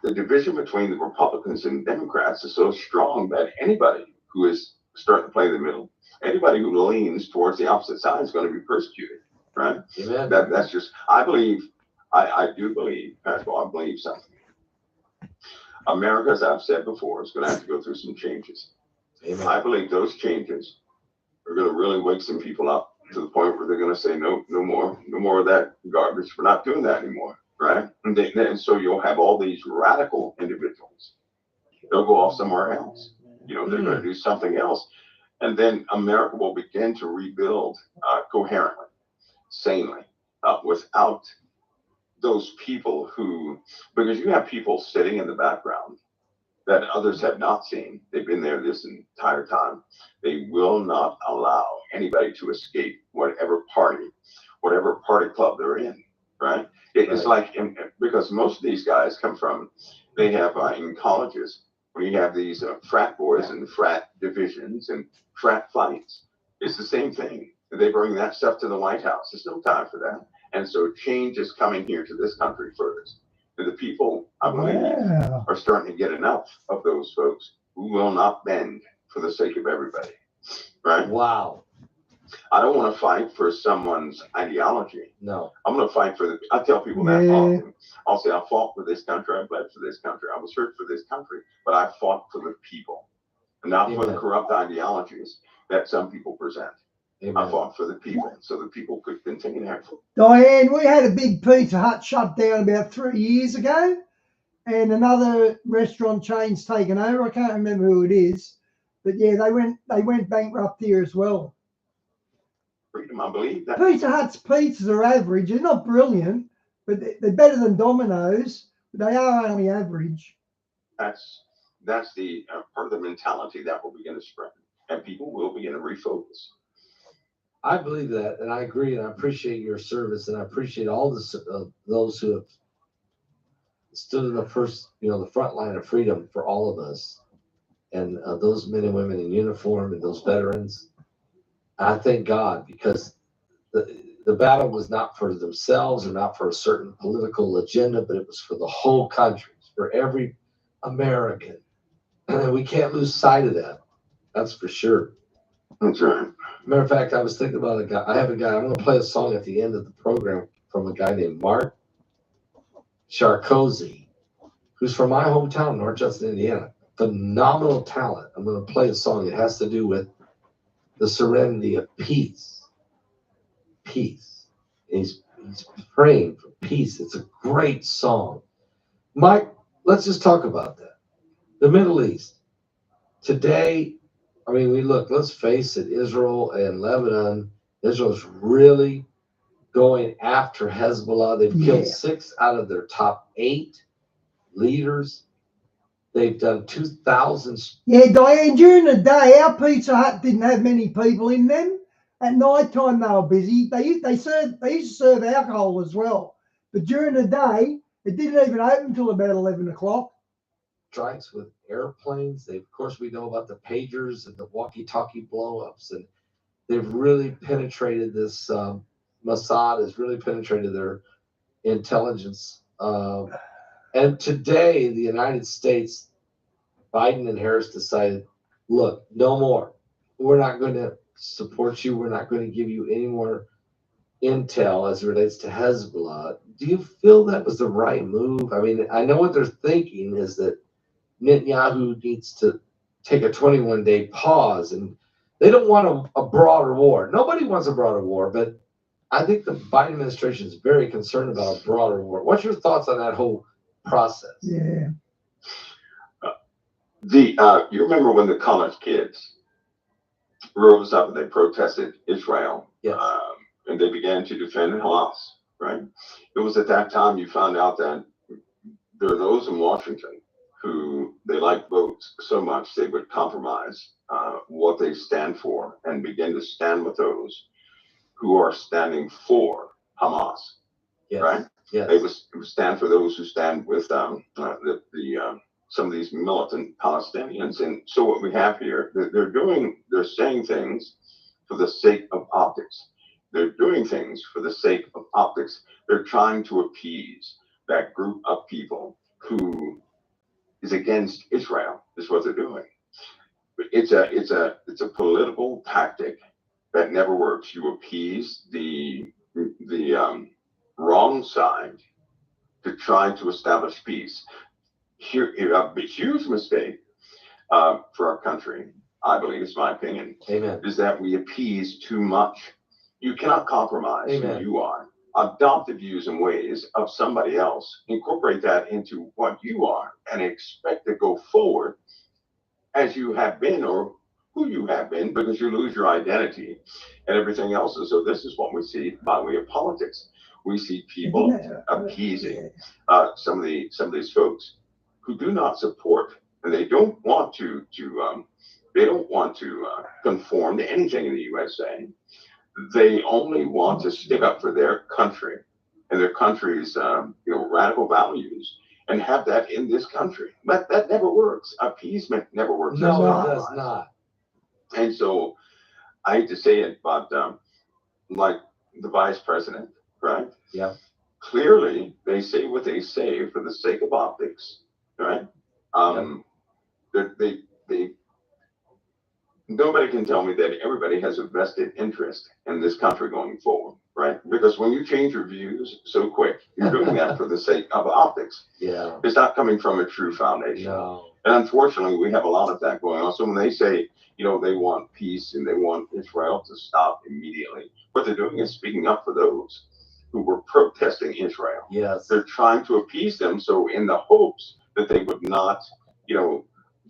E: the division between the Republicans and Democrats is so strong that anybody who is starting to play the middle, anybody who leans towards the opposite side is going to be persecuted, right?
D: Amen.
E: That's just, I do believe, Pastor, I believe something. America, as I've said before, is going to have to go through some changes.
D: Amen.
E: I believe those changes are going to really wake some people up to the point where they're going to say, no more of that garbage. We're not doing that anymore. Right. And so you'll have all these radical individuals. They'll go off somewhere else. They're going to do something else. And then America will begin to rebuild coherently, sanely, without those people because you have people sitting in the background that others have not seen. They've been there this entire time. They will not allow anybody to escape whatever party club they're in. Right. It's like, because most of these guys they have in colleges, when you have these frat boys and frat divisions and frat fights, it's the same thing. They bring that stuff to the White House. There's no time for that. And so change is coming here to this country first. And the people, I believe, are starting to get enough of those folks who will not bend for the sake of everybody. Right?
D: Wow.
E: I don't want to fight for someone's ideology.
D: No.
E: I'm going to fight I tell people that often. I'll say, I fought for this country. I bled for this country. I was hurt for this country. But I fought for the people, and not for the corrupt ideologies that some people present. Amen. I fought for the people, so the people could continue to have.
A: Diane, we had a big Pizza Hut shut down about 3 years ago, and another restaurant chain's taken over. I can't remember who it is, but yeah, they went bankrupt here as well.
E: Freedom, I believe that.
A: Pizza Hut's pizzas are average. They're not brilliant, but they're better than Domino's. But they are only average.
E: That's the part of the mentality that will begin to spread, and people will begin to refocus.
D: I believe that, and I agree, and I appreciate your service, and I appreciate all those who have stood in the front line of freedom for all of us, and those men and women in uniform and those veterans. I thank God, because the battle was not for themselves or not for a certain political agenda, but it was for the whole country, for every American. We can't lose sight of that. That's for sure.
E: That's right.
D: Matter of fact, I was thinking about a guy. I have a guy. I'm going to play a song at the end of the program from a guy named Mark Charcozy, who's from my hometown, North Justin, Indiana. Phenomenal talent. I'm going to play a song. It has to do with the serenity of peace. Peace. He's praying for peace. It's a great song. Mike, let's just talk about that. The Middle East. Today, I mean, let's face it, Israel and Lebanon, Israel's really going after Hezbollah. They've killed 6 out of their top 8 leaders. They've done 2,000.
A: Yeah, Diane, during the day, our Pizza Hut didn't have many people in them. At night time, they were busy. They used to serve alcohol as well. But during the day, it didn't even open until about 11 o'clock.
D: Strikes with airplanes. Of course, we know about the pagers and the walkie-talkie blow-ups, and they've really penetrated this. Mossad has really penetrated their intelligence. And today, the United States, Biden and Harris decided, look, no more. We're not going to support you. We're not going to give you any more intel as it relates to Hezbollah. Do you feel that was the right move? I mean, I know what they're thinking is that Netanyahu needs to take a 21-day pause, and they don't want a broader war. Nobody wants a broader war, but I think the Biden administration is very concerned about a broader war. What's your thoughts on that whole process?
A: Yeah.
E: You remember when the college kids rose up and they protested Israel,
D: yes.
E: And they began to defend Hamas, right? It was at that time you found out that there are those in Washington who they like votes so much they would compromise what they stand for and begin to stand with those who are standing for Hamas,
D: yes.
E: right?
D: Yes.
E: They would stand for those who stand with some of these militant Palestinians. And so what we have here, they're saying things for the sake of optics. They're doing things for the sake of optics. They're trying to appease that group of people who is against Israel, is what they're doing. But it's a political tactic that never works. You appease the wrong side to try to establish peace. Here, a huge mistake for our country, I believe, it's my opinion,
D: Amen.
E: is that we appease too much. You cannot compromise
D: Amen.
E: who you are. Adopt the views and ways of somebody else. Incorporate that into what you are and expect to go forward as you have been or who you have been, because you lose your identity and everything else. And so this is what we see by way of politics. We see people appeasing some of these folks who do not support, and they don't want to conform to anything in the USA. They only want to stick up for their country and their country's radical values and have that in this country. But that never works. Appeasement never works.
D: No, it does not.
E: And so I hate to say it, but like the vice president, right?
D: Yeah.
E: Clearly, they say what they say for the sake of optics, right? They nobody can tell me that everybody has a vested interest in this country going forward, right? Because when you change your views so quick, you're doing that for the sake of optics.
D: Yeah.
E: It's not coming from a true foundation.
D: No.
E: And unfortunately, we have a lot of that going on. So when they say, they want peace and they want Israel to stop immediately, what they're doing is speaking up for those who were protesting Israel.
D: Yes.
E: They're trying to appease them. So in the hopes that they would not,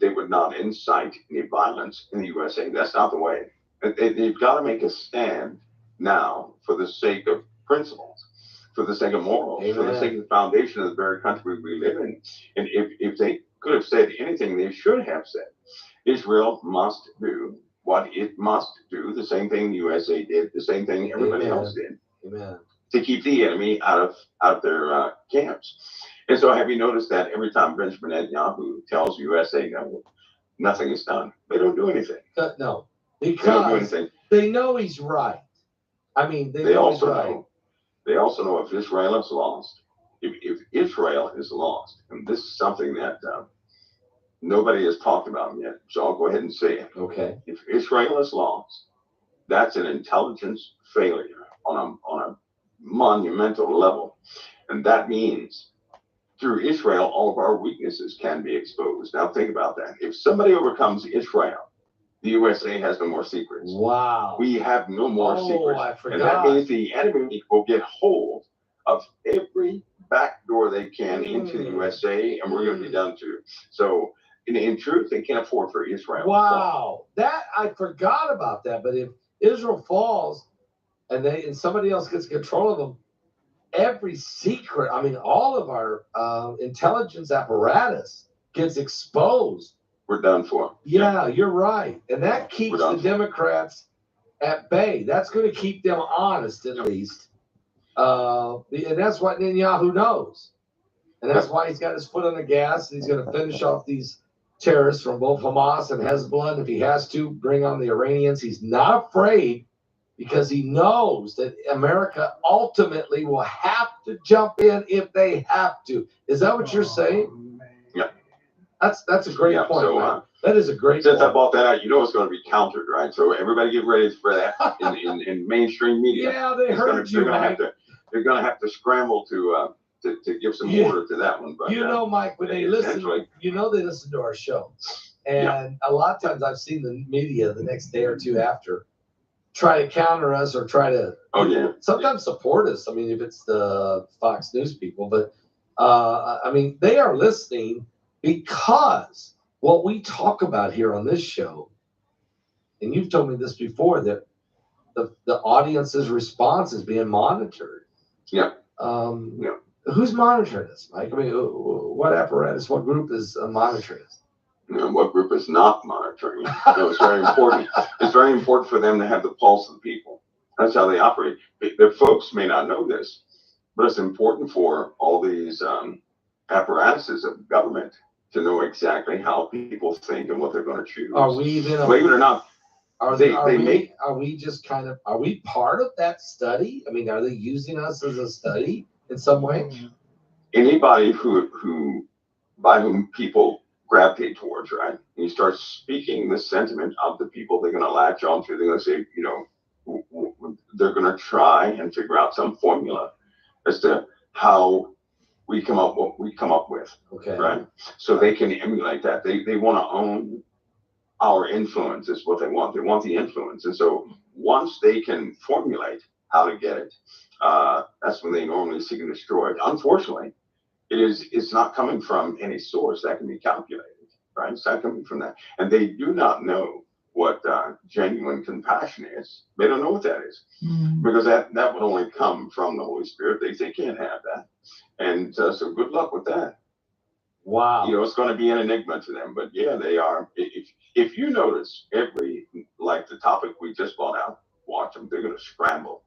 E: they would not incite any violence in the USA. That's not the way. They've got to make a stand now for the sake of principles, for the sake of morals,
D: Amen.
E: for the sake of the foundation of the very country we live in. And if they could have said anything, they should have said, Israel must do what it must do, the same thing the USA did, the same thing everybody
D: Amen.
E: else did.
D: Amen.
E: To keep the enemy out of their camps. And so have you noticed that every time Benjamin Netanyahu tells USA no, nothing is done, they don't do anything.
D: No,
E: They don't do
D: because
E: anything.
D: they know he's right. I mean,
E: They also know if Israel is lost, if Israel is lost, and this is something that nobody has talked about yet, so I'll go ahead and say it.
D: Okay.
E: If Israel is lost, that's an intelligence failure on a monumental level, and that means through Israel, all of our weaknesses can be exposed. Now think about that. If somebody overcomes Israel, the USA has no more secrets.
D: Wow.
E: We have no more secrets.
D: I forgot.
E: And that means the enemy will get hold of every back door they can into the USA, and we're going to be done too. So in truth, they can't afford for Israel.
D: Wow. That I forgot about that. But if Israel falls and somebody else gets control of them, every secret, I mean, all of our intelligence apparatus gets exposed.
E: We're done for.
D: Yeah, you're right. And that keeps the Democrats at bay. That's going to keep them honest, at least. And that's what Netanyahu knows. And that's why he's got his foot on the gas. And he's going to finish off these terrorists from both Hamas and Hezbollah. And if he has to, bring on the Iranians. He's not afraid, because he knows that America ultimately will have to jump in if they have to. Is that what you're saying?
E: Yeah.
D: That's a great point. So, that is a great
E: since
D: point.
E: I bought that out, you know it's going to be countered, right? So everybody get ready for that in mainstream media.
D: Yeah, they heard you, Mike.
E: They're going to have to scramble to give some order to that one. But
D: Mike, when they listen, they listen to our show, and a lot of times I've seen the media the next day or two after try to counter us or try to sometimes support us. I mean, if it's the Fox News people, but I mean, they are listening because what we talk about here on this show, and you've told me this before, that the audience's response is being monitored.
E: Yeah.
D: Who's monitoring this, Mike? I mean, what apparatus, what group is monitoring this?
E: What group is not monitoring? It's very important. It's very important for them to have the pulse of the people. That's how they operate. The folks may not know this, but it's important for all these apparatuses of government to know exactly how people think and what they're going to choose.
D: Are we then?
E: Believe it or not,
D: are we just kind of? Are we part of that study? I mean, are they using us as a study in some way?
E: Anybody by whom people gravitate towards, right? And you start speaking the sentiment of the people they're going to latch on to. They're going to say, they're going to try and figure out some formula as to how we come up what we come up with.
D: Okay.
E: Right. So they can emulate that. They want to own our influence is what they want. They want the influence. And so once they can formulate how to get it, that's when they normally seek and destroy it. Unfortunately, it's not coming from any source that can be calculated, right? It's not coming from that. And they do not know what genuine compassion is. They don't know what that is, because that would only come from the Holy Spirit. They can't have that. And so good luck with that.
D: Wow.
E: It's going to be an enigma to them. But yeah, they are. If you notice like the topic we just brought out, watch them. They're going to scramble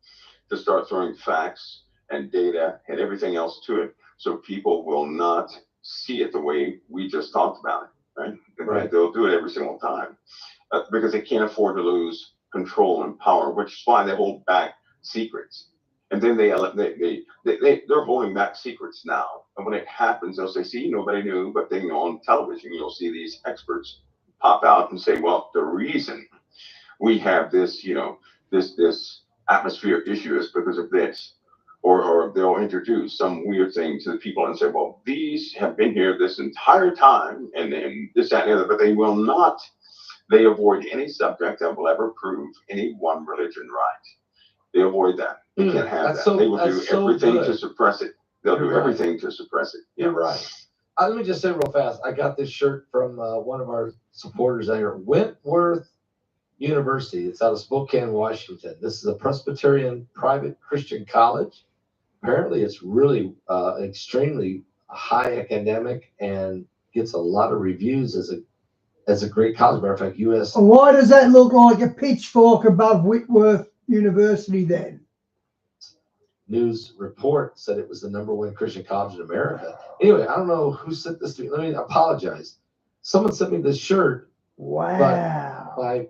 E: to start throwing facts and data and everything else to it, so people will not see it the way we just talked about it, right?
D: Right.
E: They'll do it every single time because they can't afford to lose control and power, which is why they hold back secrets. And then they're holding back secrets now. And when it happens, they'll say, see, nobody knew. But then on television, you'll see these experts pop out and say, well, the reason we have this, this atmospheric issue is because of this. Or they'll introduce some weird thing to the people and say, well, these have been here this entire time and this, that, and the other, but they will not, they avoid any subject that will ever prove any one religion right. They avoid that. They can't have that. They will do everything to suppress it. They'll do everything to suppress it.
D: You're right. Let me just say real fast. I got this shirt from one of our supporters out here, Wentworth University. It's out of Spokane, Washington. This is a Presbyterian private Christian college. Apparently, it's really extremely high academic and gets a lot of reviews as a great college. Matter of fact, U.S.
A: And why does that look like a pitchfork above Whitworth University then?
D: News report said it was the #1 Christian college in America. Anyway, I don't know who sent this to me. Let me apologize. Someone sent me this shirt.
A: Wow.
D: But my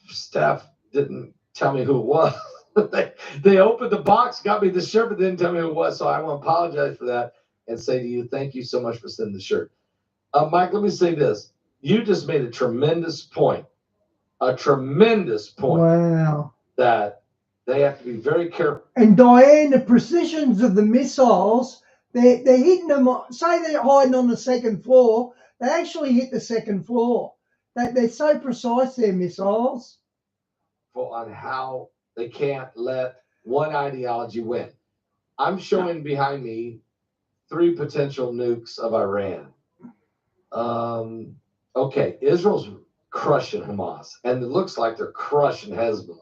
D: staff didn't tell me who it was. they opened the box, got me the shirt, but didn't tell me who it was. So I want to apologize for that and say to you, thank you so much for sending the shirt. Mike, let me say this. You just made a tremendous point. A tremendous point.
A: Wow.
D: That they have to be very careful.
A: And Diane, the precisions of the missiles, they're hitting them. Say they're hiding on the second floor, they actually hit the second floor. They're so precise, their missiles.
D: On how they can't let one ideology win. I'm showing behind me 3 potential nukes of Iran. Okay, Israel's crushing Hamas, and it looks like they're crushing Hezbollah.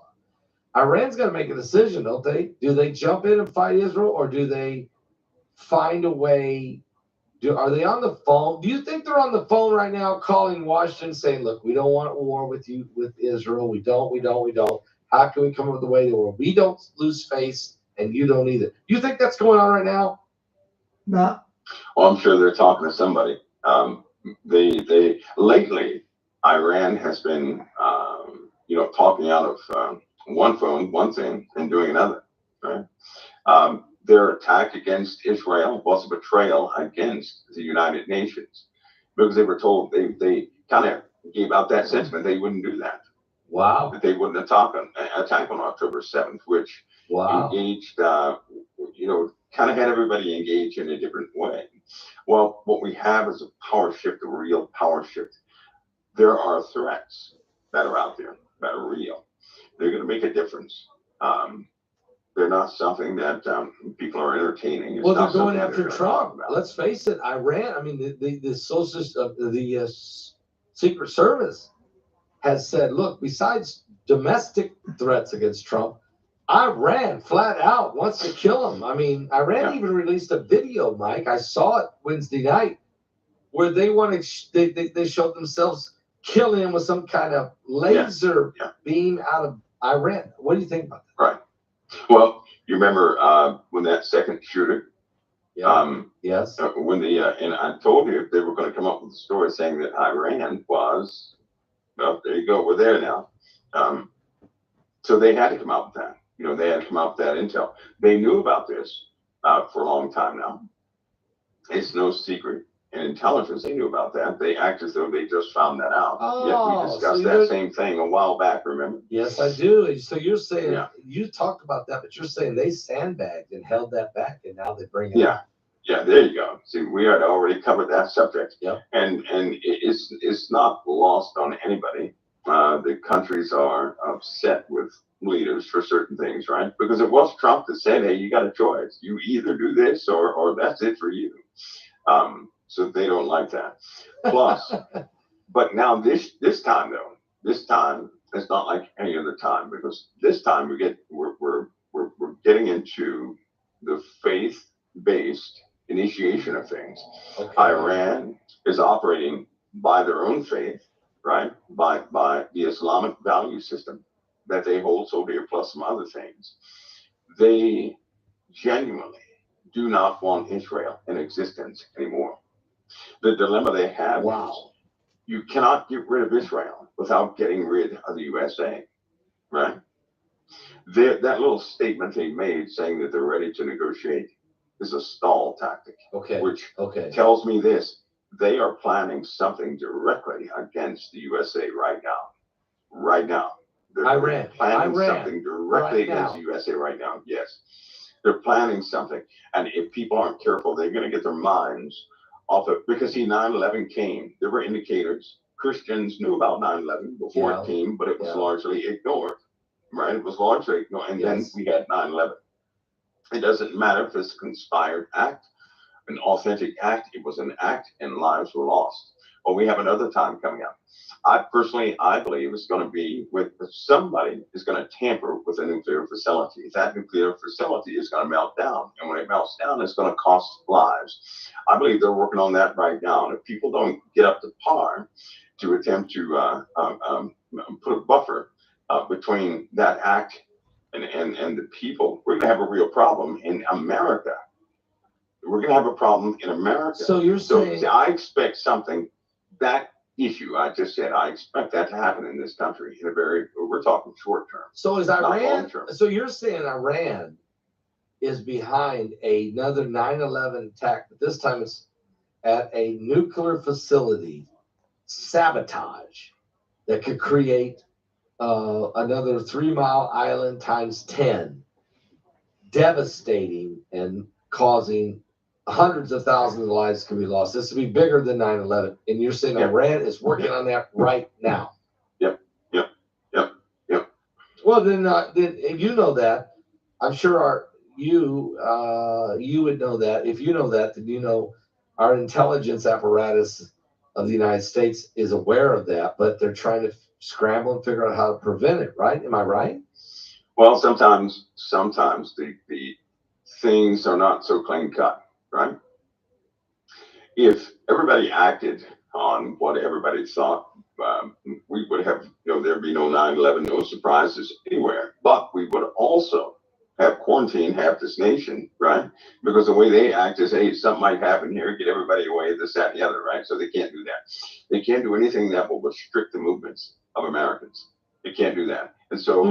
D: Iran's got to make a decision, don't they? Do they jump in and fight Israel, or do they find a way? Are they on the phone? Do you think they're on the phone right now calling Washington saying, look, we don't want war with you, with Israel. We don't. How can we come up with a way where we don't lose face and you don't either? Do you think that's going on right now?
A: No.
E: Well, I'm sure they're talking to somebody. They lately, Iran has been, talking out of one phone, one thing, and doing another. Right? Their attack against Israel was a betrayal against the United Nations because they were told they kind of gave out that sentiment they wouldn't do that.
D: Wow.
E: That they wouldn't attack on October 7th, which engaged, kind of had everybody engaged in a different way. Well, what we have is a power shift, a real power shift. There are threats that are out there that are real. They're going to make a difference. They're not something that people are entertaining.
D: Well, they're going after Trump. Let's face it, Iran. I mean, the Secret Service has said, look, besides domestic threats against Trump, Iran flat out wants to kill him. I mean, Iran even released a video, Mike. I saw it Wednesday night, where they want to. They showed themselves killing him with some kind of laser beam out of Iran. What do you think about that?
E: Right. Well, you remember when that second shooter?
D: Yes.
E: When and I told you they were going to come up with a story saying that Iran was. Well, there you go. We're there now. So they had to come out with that. They had to come out with that intel. They knew about this for a long time now. It's no secret. In intelligence, they knew about that. They act as though they just found that out. Yet we discussed that same thing a while back, remember?
D: Yes, I do. So you're saying, you talked about that, but you're saying they sandbagged and held that back, and now they bring it up.
E: Yeah, there you go. See, we had already covered that subject.
D: Yep.
E: And it's not lost on anybody. The countries are upset with leaders for certain things, right? Because it was Trump that said, hey, you got a choice. You either do this or that's it for you. So they don't like that. Plus, but now this time though, this time it's not like any other time, because this time we're getting into the faith-based initiation of things. Okay. Iran is operating by their own faith, right? By the Islamic value system that they hold so dear, plus some other things. They genuinely do not want Israel in existence anymore. The dilemma they have is you cannot get rid of Israel without getting rid of the USA, right? That little statement they made saying that they're ready to negotiate is a stall tactic, which tells me this: they are planning something directly against the USA right now. Right now. They're planning something directly against the USA right now. Yes. They're planning something. And if people aren't careful, they're going to get their minds off it. Because 9/11 came. There were indicators. Christians knew about 9/11 before it came, but it was largely ignored. Right? It was largely ignored. And then we had 9/11. It doesn't matter if it's a conspired act, an authentic act. It was an act and lives were lost. Well, we have another time coming up. I believe it's going to be with somebody is going to tamper with a nuclear facility. That nuclear facility is going to melt down. And when it melts down, it's going to cost lives. I believe they're working on that right now. And if people don't get up to par to attempt to put a buffer between that act and the people, we're going to have a real problem in America. We're going to have a problem in America.
D: So you're saying...
E: I expect something that issue. I just said I expect that to happen in this country in a we're talking short term.
D: So is
E: not
D: Iran?
E: long term.
D: So you're saying Iran is behind another 9/11 attack, but this time it's at a nuclear facility sabotage that could create another 3 Mile Island times 10, devastating and causing hundreds of thousands of lives can be lost. This will be bigger than 9/11. And you're saying Iran is working on that right now.
E: Yep.
D: Well, then you know that. I'm sure you would know that. If you know that, then you know our intelligence apparatus of the United States is aware of that, but they're trying to scramble and figure out how to prevent it, right? Am I right?
E: Well, sometimes the things are not so clean cut, right? If everybody acted on what everybody thought, we would have, there'd be no 9/11, no surprises anywhere. But we would also have quarantined half this nation, right? Because the way they act is, hey, something might happen here, get everybody away, this, that, and the other, right? So they can't do that. They can't do anything that will restrict the movements of Americans. They can't do that. And so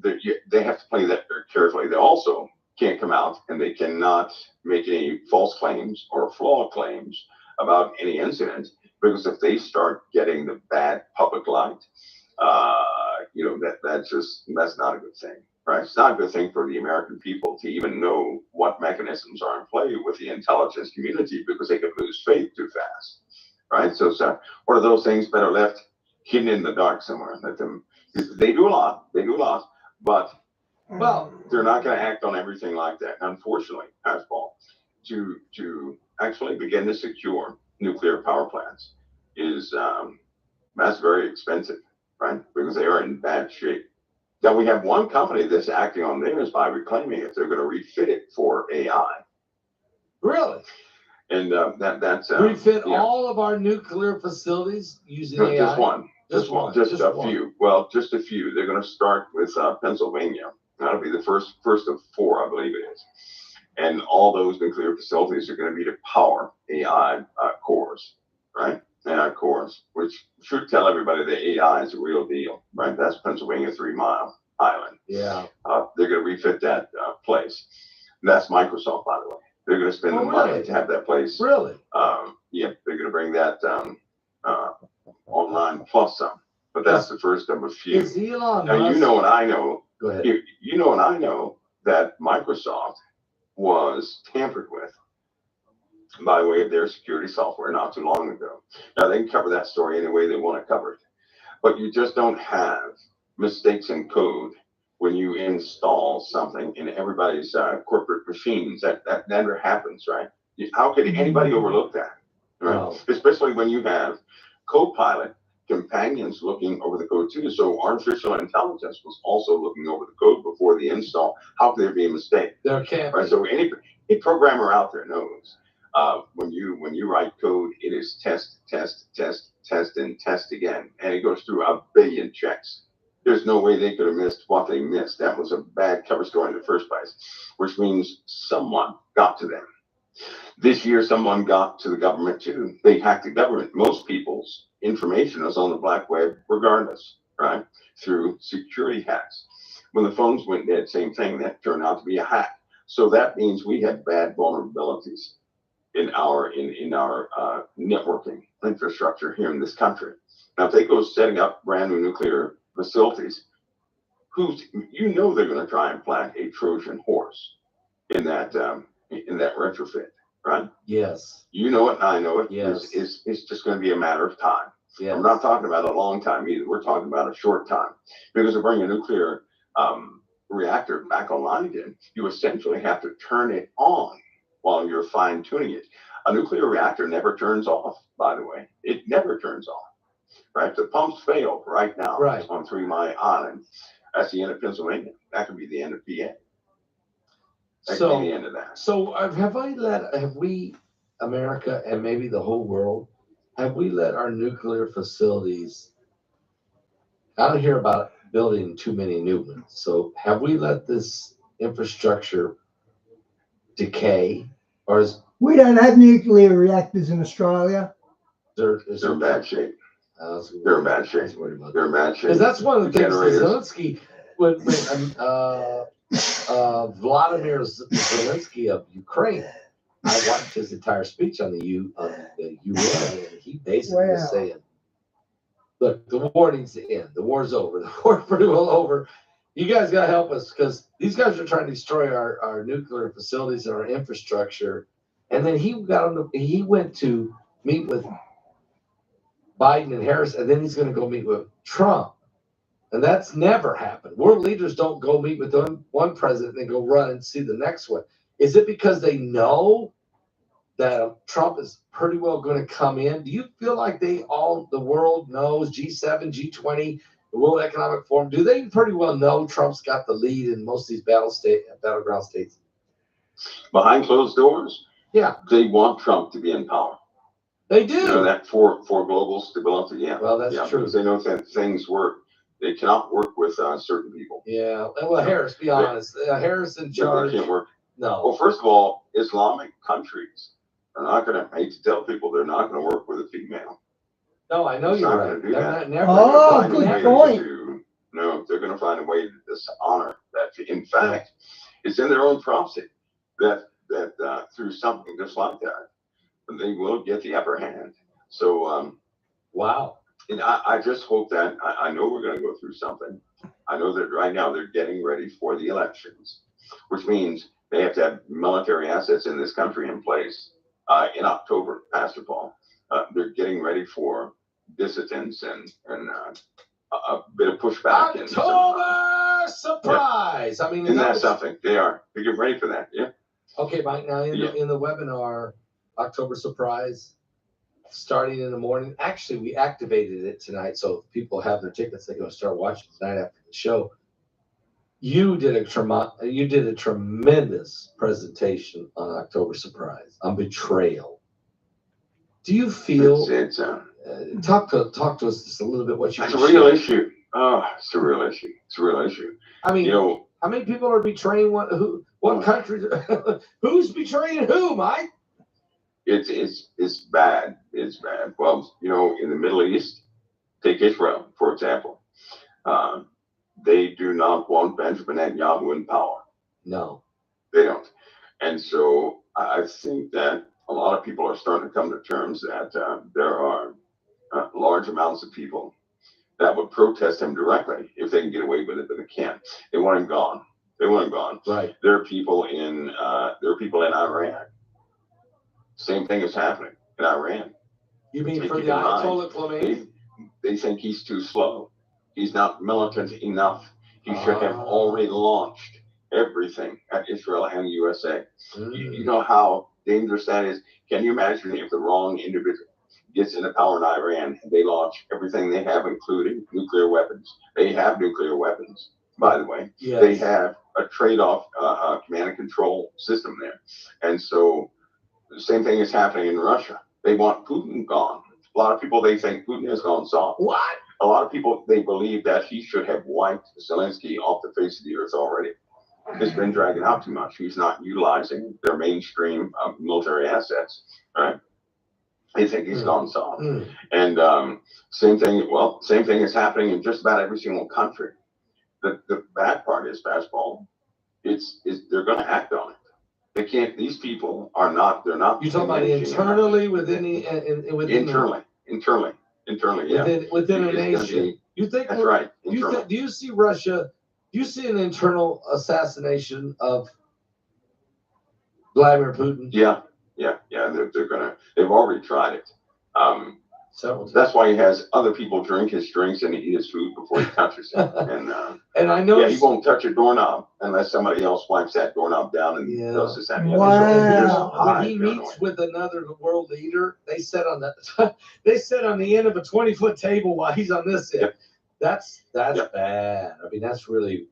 E: they have to play that very carefully. They also can't come out and they cannot make any false claims or flawed claims about any incident, because if they start getting the bad public light, that's not a good thing, right? It's not a good thing for the American people to even know what mechanisms are in play with the intelligence community, because they could lose faith too fast, right? So one of those things better left hidden in the dark somewhere. Let them. They do a lot, but well, they're not going to act on everything like that. Unfortunately, Paul, to actually begin to secure nuclear power plants that's very expensive, right? Because they are in bad shape. Now we have one company that's acting on theirs by reclaiming it. They're going to refit it for AI.
D: Really?
E: And that's
D: refit all of our nuclear facilities using AI.
E: Just one. Just a
D: one.
E: few. Well, just a few. They're going to start with Pennsylvania. That'll be the first of 4, I believe it is. And all those nuclear facilities are going to be to power AI cores, right? AI cores, which should tell everybody that AI is a real deal, right? That's Pennsylvania 3 Mile Island.
D: Yeah.
E: They're going to refit that place. And that's Microsoft, by the way. They're going to spend the money to have that place.
D: Really?
E: Yeah, they're going to bring that online plus some. But that's the first of a few.
D: Is Elon
E: now,
D: Musk...
E: you know and I know.
D: Go ahead.
E: You know and I know that Microsoft was tampered with by way of their security software not too long ago. Now, they can cover that story any way they want to cover it. But you just don't have mistakes in code when you install something in everybody's corporate machines. That never happens, right? How could anybody overlook that? Right?
D: No.
E: Especially when you have Copilot companions looking over the code too. So artificial intelligence was also looking over the code before the install. How could there be a mistake?
D: There can't be.
E: Right? So any programmer out there knows when you write code, it is test, and test again, and it goes through a billion checks. There's no way they could have missed what they missed. That was a bad cover story in the first place, which means someone got to them. This year, someone got to the government too. They hacked the government. Most people's information is on the black web regardless, right? Through security hacks. When the phones went dead, same thing. That turned out to be a hack. So that means we have bad vulnerabilities in our networking infrastructure here in this country. Now, if they go setting up brand new nuclear facilities, they're going to try and plant a Trojan horse in that retrofit, right?
D: Yes.
E: You know it, and I know it.
D: Yes.
E: It's just going to be a matter of time.
D: Yes.
E: I'm not talking about a long time either. We're talking about a short time, because to bring a nuclear reactor back online again, you essentially have to turn it on while you're fine tuning it. A nuclear reactor never turns off, by the way. It never turns off, right? The pumps fail right now on 3 Mile Island. That's the end of Pennsylvania. That could be the end of PA. That could be the end of that.
D: So have we, America and maybe the whole world, have we let our nuclear facilities, I don't hear about building too many new ones. So have we let this infrastructure decay, or is...
A: We don't have nuclear reactors in Australia.
E: They're in bad shape. They're in bad shape. They're in bad shape.
D: Because that's one of the things that
E: Generators.
D: Zelensky, when Vladimir Zelensky of Ukraine, I watched his entire speech on the UN, and he basically was saying, look, the war needs to end. The war's over. The war's pretty well over. You guys got to help us because these guys are trying to destroy our nuclear facilities and our infrastructure. And then he went to meet with Biden and Harris, and then he's going to go meet with Trump. And that's never happened. World leaders don't go meet with one president and go run and see the next one. Is it because they know that Trump is pretty well going to come in? Do you feel like the world knows, G7, G20, the World Economic Forum, do they pretty well know Trump's got the lead in most of these battleground states?
E: Behind closed doors,
D: yeah,
E: they want Trump to be in power.
D: They do.
E: You know that for global stability. Yeah.
D: Well, that's true.
E: Because they know that things work. They cannot work with certain people.
D: Yeah. Well, Harris, be honest. Harris in charge.
E: They can't work.
D: No.
E: Well, first of all, Islamic countries are not going to, I hate to tell people, they're not going to work with a female.
D: No, I know
E: It's
D: you're
E: not
D: right.
E: gonna do
D: They're
E: that.
D: not, never.
A: Oh,
E: They're
A: good
E: gonna find a way
A: point.
E: No, they're going to find a way to dishonor that. In fact, it's in their own proxy that through something just like that, they will get the upper hand. So,
D: wow.
E: And I just hope that, I know we're going to go through something. I know that right now they're getting ready for the elections, which means they have to have military assets in this country in place in October, Pastor Paul. They're getting ready for dissidents and a bit of pushback.
D: October surprise. Yeah. I mean,
E: isn't that something? They are. They're getting ready for that. Yeah.
D: Okay, Mike. Now in the webinar, October surprise, starting in the morning. Actually, we activated it tonight, so if people have their tickets, they're going to start watching tonight after the show. You did a tremendous presentation on October surprise, on betrayal. Do you feel? Talk to us just a little bit. What you?
E: It's a real issue. Oh, it's a real issue. It's a real issue.
D: I mean, how many people are betraying what country? Who's betraying who, Mike?
E: It's bad. It's bad. Well, in the Middle East, take Israel, for example. They do not want Benjamin Netanyahu in power.
D: No.
E: They don't. And so I think that a lot of people are starting to come to terms that there are large amounts of people that would protest him directly if they can get away with it, but they can't. They want him gone. They want him gone.
D: Right.
E: There are people in Iran. Same thing is happening in Iran.
D: You mean for the Ayatollah Khomeini?
E: They think he's too slow. He's not militant enough. He should have already launched everything at Israel and the USA. You know how dangerous that is? Can you imagine if the wrong individual gets into power in Iran and they launch everything they have, including nuclear weapons? They have nuclear weapons, by the way.
D: Yes.
E: They have a trade-off command and control system there. And so the same thing is happening in Russia. They want Putin gone. A lot of people, they think Putin has gone soft.
D: What?
E: A lot of people, they believe that he should have wiped Zelensky off the face of the earth already. It's been dragging out too much. He's not utilizing their mainstream military assets, right? They think he's gone soft. And same thing is happening in just about every single country. The bad part is, basketball, they're going to act on it. They can't. These people are not. They're not.
D: You talking about internally within
E: internally, yeah.
D: Within a nation. You think
E: that's right?
D: Do you see Russia? Do you see an internal assassination of Vladimir Putin?
E: Yeah. They're gonna. They've already tried it.
D: Several times.
E: That's why he has other people drink his drinks and eat his food before he touches it.
D: And I know
E: he won't touch a doorknob unless somebody else wipes that doorknob down and does this.
A: Wow.
D: When he meets with another world leader, they sit on the end of a 20-foot table while he's on this end. Yep. That's bad. I mean, that's really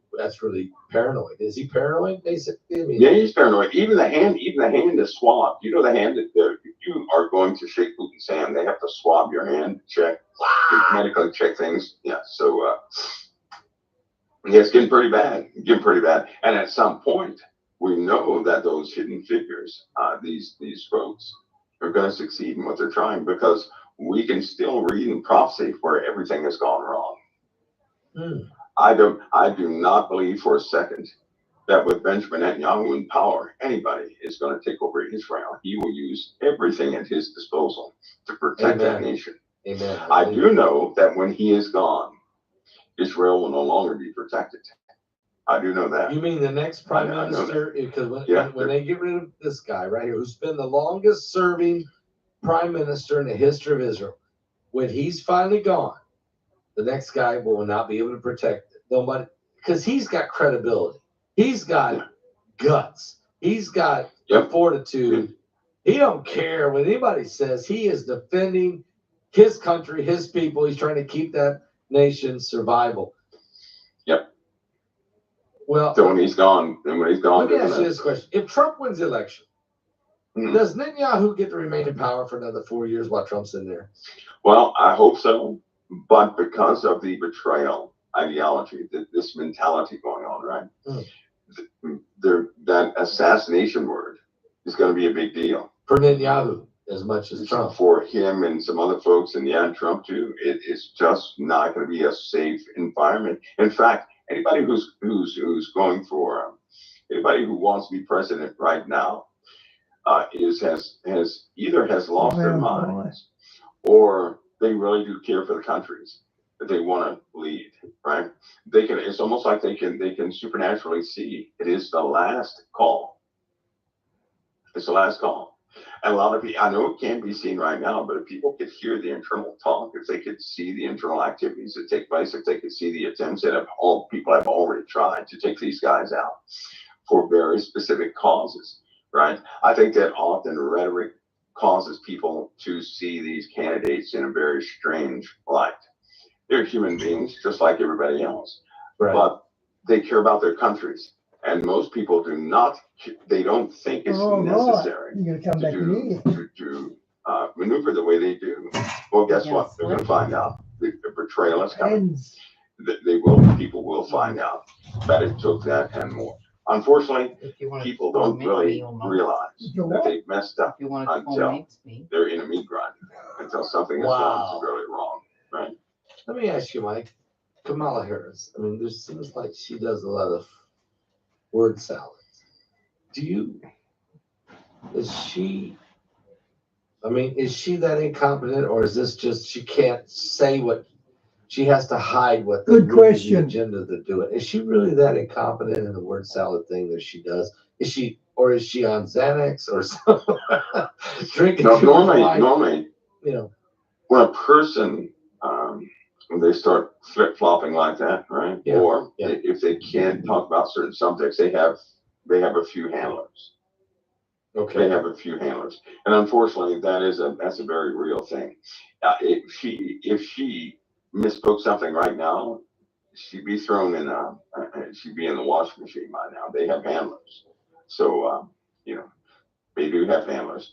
D: paranoid. Is he paranoid, basically? I mean,
E: yeah, he's paranoid. Even the hand is swabbed. You know, the hand that if you are going to shake Putin's hand, they have to swab your hand, check, medically check things. Yeah, so yeah, it's getting pretty bad. And at some point, we know that those hidden figures, these folks, are going to succeed in what they're trying, because we can still read in prophecy where everything has gone wrong.
D: Hmm.
E: I do not believe for a second that with Benjamin Netanyahu in power, anybody is going to take over Israel. He will use everything at his disposal to protect that nation.
D: Amen.
E: I do know that when he is gone, Israel will no longer be protected. I do know that.
D: You mean the next prime minister? Because when they get rid of this guy right here, who's been the longest serving prime minister in the history of Israel, when he's finally gone, the next guy will not be able to protect nobody, because he's got credibility. He's got guts. He's got fortitude. He don't care what anybody says. He is defending his country, his people. He's trying to keep that nation's survival.
E: Yep.
D: Well,
E: so when he's gone,
D: let me ask you this question: if Trump wins the election, does Netanyahu get to remain in power for another 4 years while Trump's in there?
E: Well, I hope so, but because of the betrayal ideology, this mentality going on, right? That assassination word is going to be a big deal
D: for Netanyahu as much as Trump.
E: For him and some other folks, and Trump too. It's just not going to be a safe environment. In fact, anybody who's going for anybody who wants to be president right now has either lost their minds or they really do care for the countries that they want to lead, right? It's almost like they can supernaturally see it is the last call. It's the last call. And a lot of people, I know it can't be seen right now, but if people could hear the internal talk, if they could see the internal activities that take place, if they could see the attempts that people have already tried to take these guys out for very specific causes, right? I think that often rhetoric causes people to see these candidates in a very strange light. They're human beings just like everybody else, but they care about their countries. And most people do not, they don't think it's necessary to maneuver the way they do. Well, guess what? They're going to find out. The betrayal is coming. People will find out that it took that and more. Unfortunately, people don't really realize that they've messed up until they're in a meat grind, until something has gone severely wrong, right?
D: Let me ask you, Mike. Kamala Harris. I mean, there seems like she does a lot of word salads. Is she that incompetent, or is this just she can't say what she has to hide what the agenda to do it? Is she really that incompetent in the word salad thing that she does? Is she on Xanax or something? Drinking
E: normally, when a person when they start flip-flopping like that, right? Or if they can't talk about certain subjects, they have a few handlers. Okay. They have a few handlers, and unfortunately, that's a very real thing. If she misspoke something right now, she'd be thrown in she'd be in the washing machine by now. They have handlers, so they do have handlers.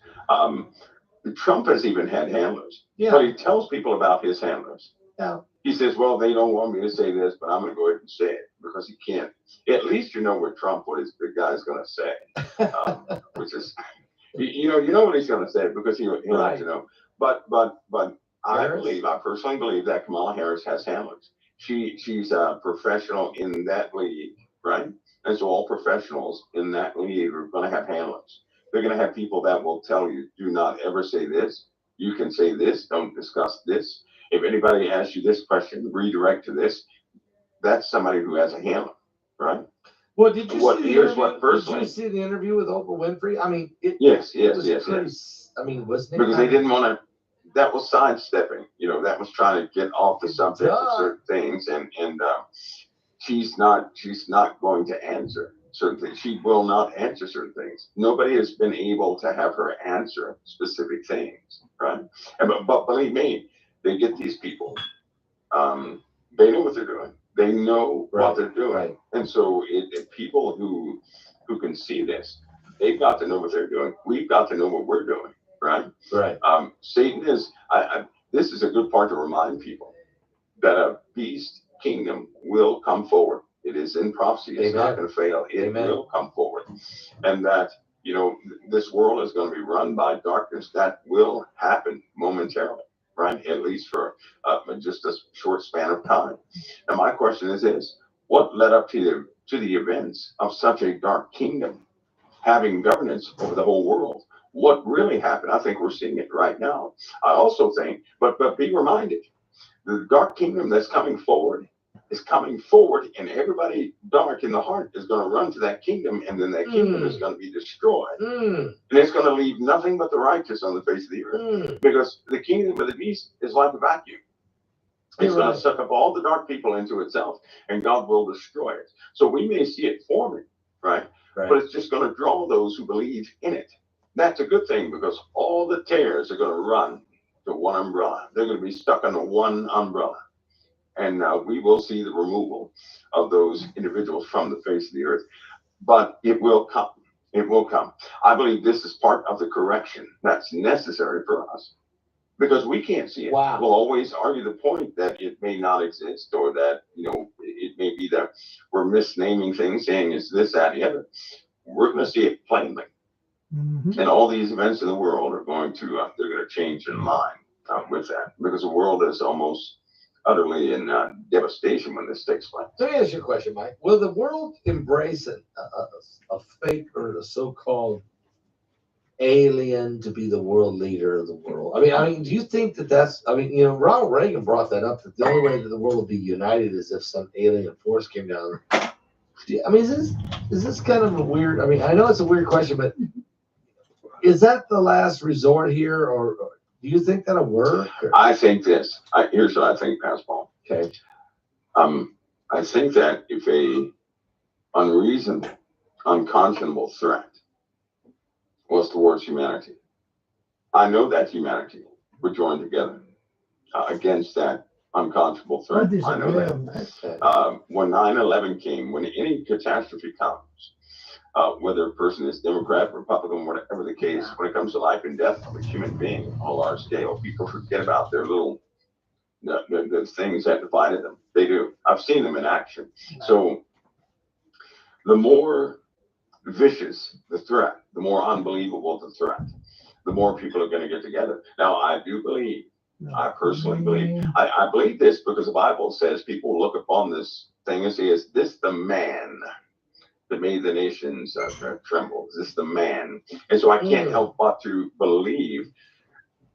E: Trump has even had handlers, but he tells people about his handlers. Yeah. He says, well, they don't want me to say this, but I'm going to go ahead and say it because he can't. At least you know what the guy's going to say, which is, you know what he's going to say because he'll have to know. But I personally believe that Kamala Harris has handlers. She's a professional in that league, right? And so all professionals in that league are going to have handlers. They're going to have people that will tell you, do not ever say this. You can say this. Don't discuss this. If anybody asks you this question, redirect to this. That's somebody who has a handler, right?
D: Well, did you see the interview with Oprah Winfrey? I mean,
E: yes.
D: I mean, wasn't it?
E: Because they didn't want to. That was sidestepping. That was trying to get off the subject of certain things, and she's not going to answer certain things. She will not answer certain things. Nobody has been able to have her answer specific things, right? But believe me, they get these people. They know what they're doing. They know what they're doing, and so people who can see this, they've got to know what they're doing. We've got to know what we're doing, right?
D: Right.
E: Satan is. This is a good part to remind people that a beast kingdom will come forward. It is in prophecy. It's not going to fail. It will come forward, and that this world is going to be run by darkness. That will happen momentarily. right? At least for just a short span of time. And my question is this: what led up to the events of such a dark kingdom having governance over the whole world? What really happened? I think we're seeing it right now. I also think, but be reminded, the dark kingdom that's coming forward is coming forward, and everybody dark in the heart is going to run to that kingdom, and then that kingdom is going to be destroyed. And it's going to leave nothing but the righteous on the face of the earth. Because the kingdom of the beast is like a vacuum. It's going to suck up all the dark people into itself, and God will destroy it. So we may see it forming, right? But it's just going to draw those who believe in it. That's a good thing, because all the tares are going to run to one umbrella. They're going to be stuck under one umbrella. And we will see the removal of those individuals from the face of the earth. But it will come. It will come. I believe this is part of the correction that's necessary for us, because we can't see it.
D: Wow.
E: We'll always argue the point that it may not exist, or that, it may be that we're misnaming things, saying it's this, that, the other. We're going to see it plainly. And all these events in the world are going to, they're going to change their mind with that, because the world is almost utterly in devastation when this takes place.
D: Let me ask you a question, Mike. Will the world embrace a fake, or a so-called alien to be the world leader of the world? I mean, do you think that's? I mean, Ronald Reagan brought that up, that the only way that the world will be united is if some alien force came down. I mean, is this kind of a weird? I mean, I know it's a weird question, but is that the last resort here, or do you think that'll work?
E: I think this. Here's what I think, Pastor Paul.
D: Okay.
E: I think that if a unreasonable, unconscionable threat was towards humanity, I know that humanity would join together against that unconscionable threat. I know that. When 9/11 came, when any catastrophe comes, whether a person is Democrat, Republican, whatever the case, when it comes to life and death of a human being on a large scale, people forget about their little the things that divided them. They do. I've seen them in action. So the more vicious the threat, the more unbelievable the threat, the more people are going to get together. Now, I do believe, I personally believe, I believe this because the Bible says people look upon this thing and say, is this the man that made the nations tremble? Is this the man? And so I can't help but to believe,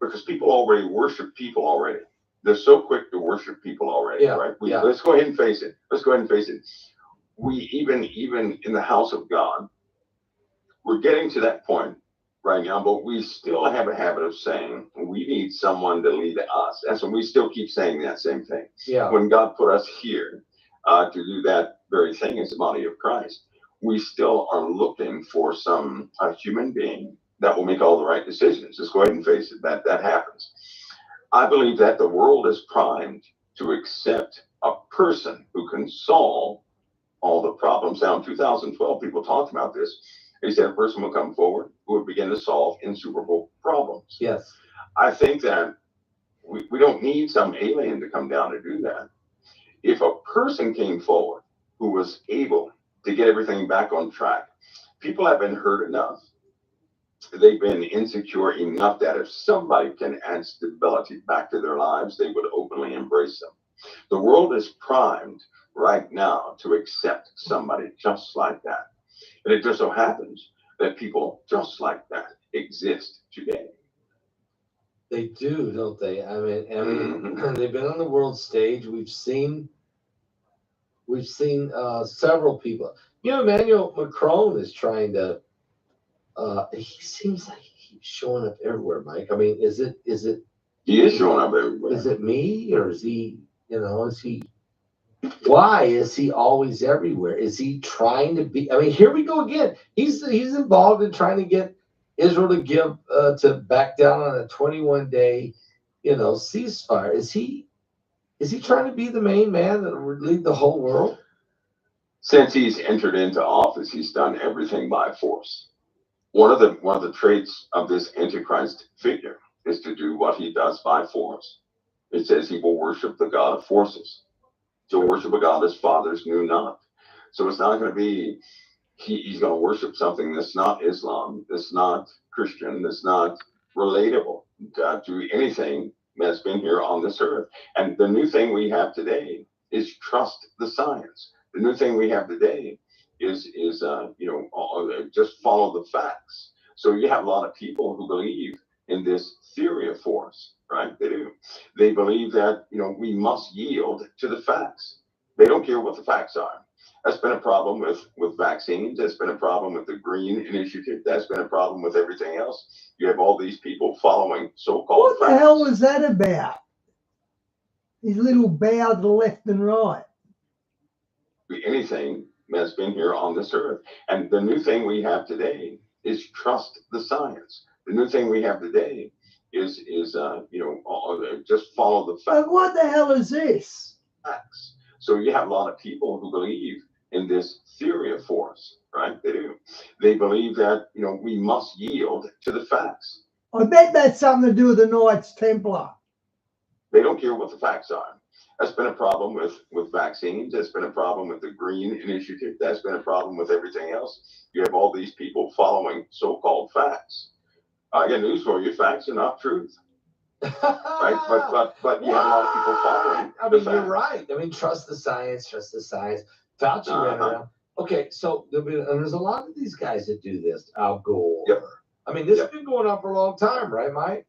E: because people already worship people already. They're so quick to worship people already, right? Let's go ahead and face it. Let's go ahead and face it. We even in the house of God, we're getting to that point right now, but we still have a habit of saying we need someone to lead us. And so we still keep saying that same thing.
D: Yeah.
E: When God put us here to do that very thing as the body of Christ, we still are looking for some human being that will make all the right decisions. Let's go ahead and face it. That happens. I believe that the world is primed to accept a person who can solve all the problems. Now, in 2012, people talked about this. They said a person will come forward who would begin to solve insuperable problems.
D: Yes.
E: I think that we don't need some alien to come down to do that. If a person came forward who was able to get everything back on track, people have been hurt enough. They've been insecure enough that if somebody can add stability back to their lives, they would openly embrace them. The world is primed right now to accept somebody just like that. And it just so happens that people just like that exist today.
D: They do, don't they? I mean, they've been on the world stage. We've seen several people. Emmanuel Macron is trying to. He seems like he keeps showing up everywhere, Mike. I mean, is it?
E: He is showing up everywhere.
D: Is it me, or is he? Is he? Why is he always everywhere? Is he trying to be? I mean, here we go again. He's involved in trying to get Israel to give to back down on a 21-day, ceasefire. Is he trying to be the main man that would lead the whole world?
E: Since he's entered into office, he's done everything by force. One of the traits of this Antichrist figure is to do what he does by force. It says he will worship the God of forces. To worship a God his fathers knew not. So it's not going to be, he's going to worship something that's not Islam, that's not Christian, that's not relatable to anything that's been here on this earth. And the new thing we have today is trust the science. The new thing we have today is just follow the facts. So you have a lot of people who believe in this theory of force, right? They do. They believe that, we must yield to the facts. They don't care what the facts are. That's been a problem with vaccines. That's been a problem with the Green Initiative. That's been a problem with everything else. You have all these people following so-called facts.
A: What the hell was that about? His little bow to the left and right.
E: Anything that's been here on this earth. And the new thing we have today is trust the science. The new thing we have today is just follow the facts.
A: But what the hell is this?
E: So you have a lot of people who believe in this theory of force, right? They do. They believe that, we must yield to the facts.
A: I bet that's something to do with the Knights Templar.
E: They don't care what the facts are. That's been a problem with vaccines. That's been a problem with the Green Initiative. That's been a problem with everything else. You have all these people following so-called facts. I got news for you. Facts are not truth. Right? But you have a lot of people following.
D: I mean, you're right. I mean, trust the science, trust the science. Fauci ran around. Okay, so there's a lot of these guys that do this. Al Gore.
E: Yep.
D: I mean, this has been going on for a long time, right, Mike?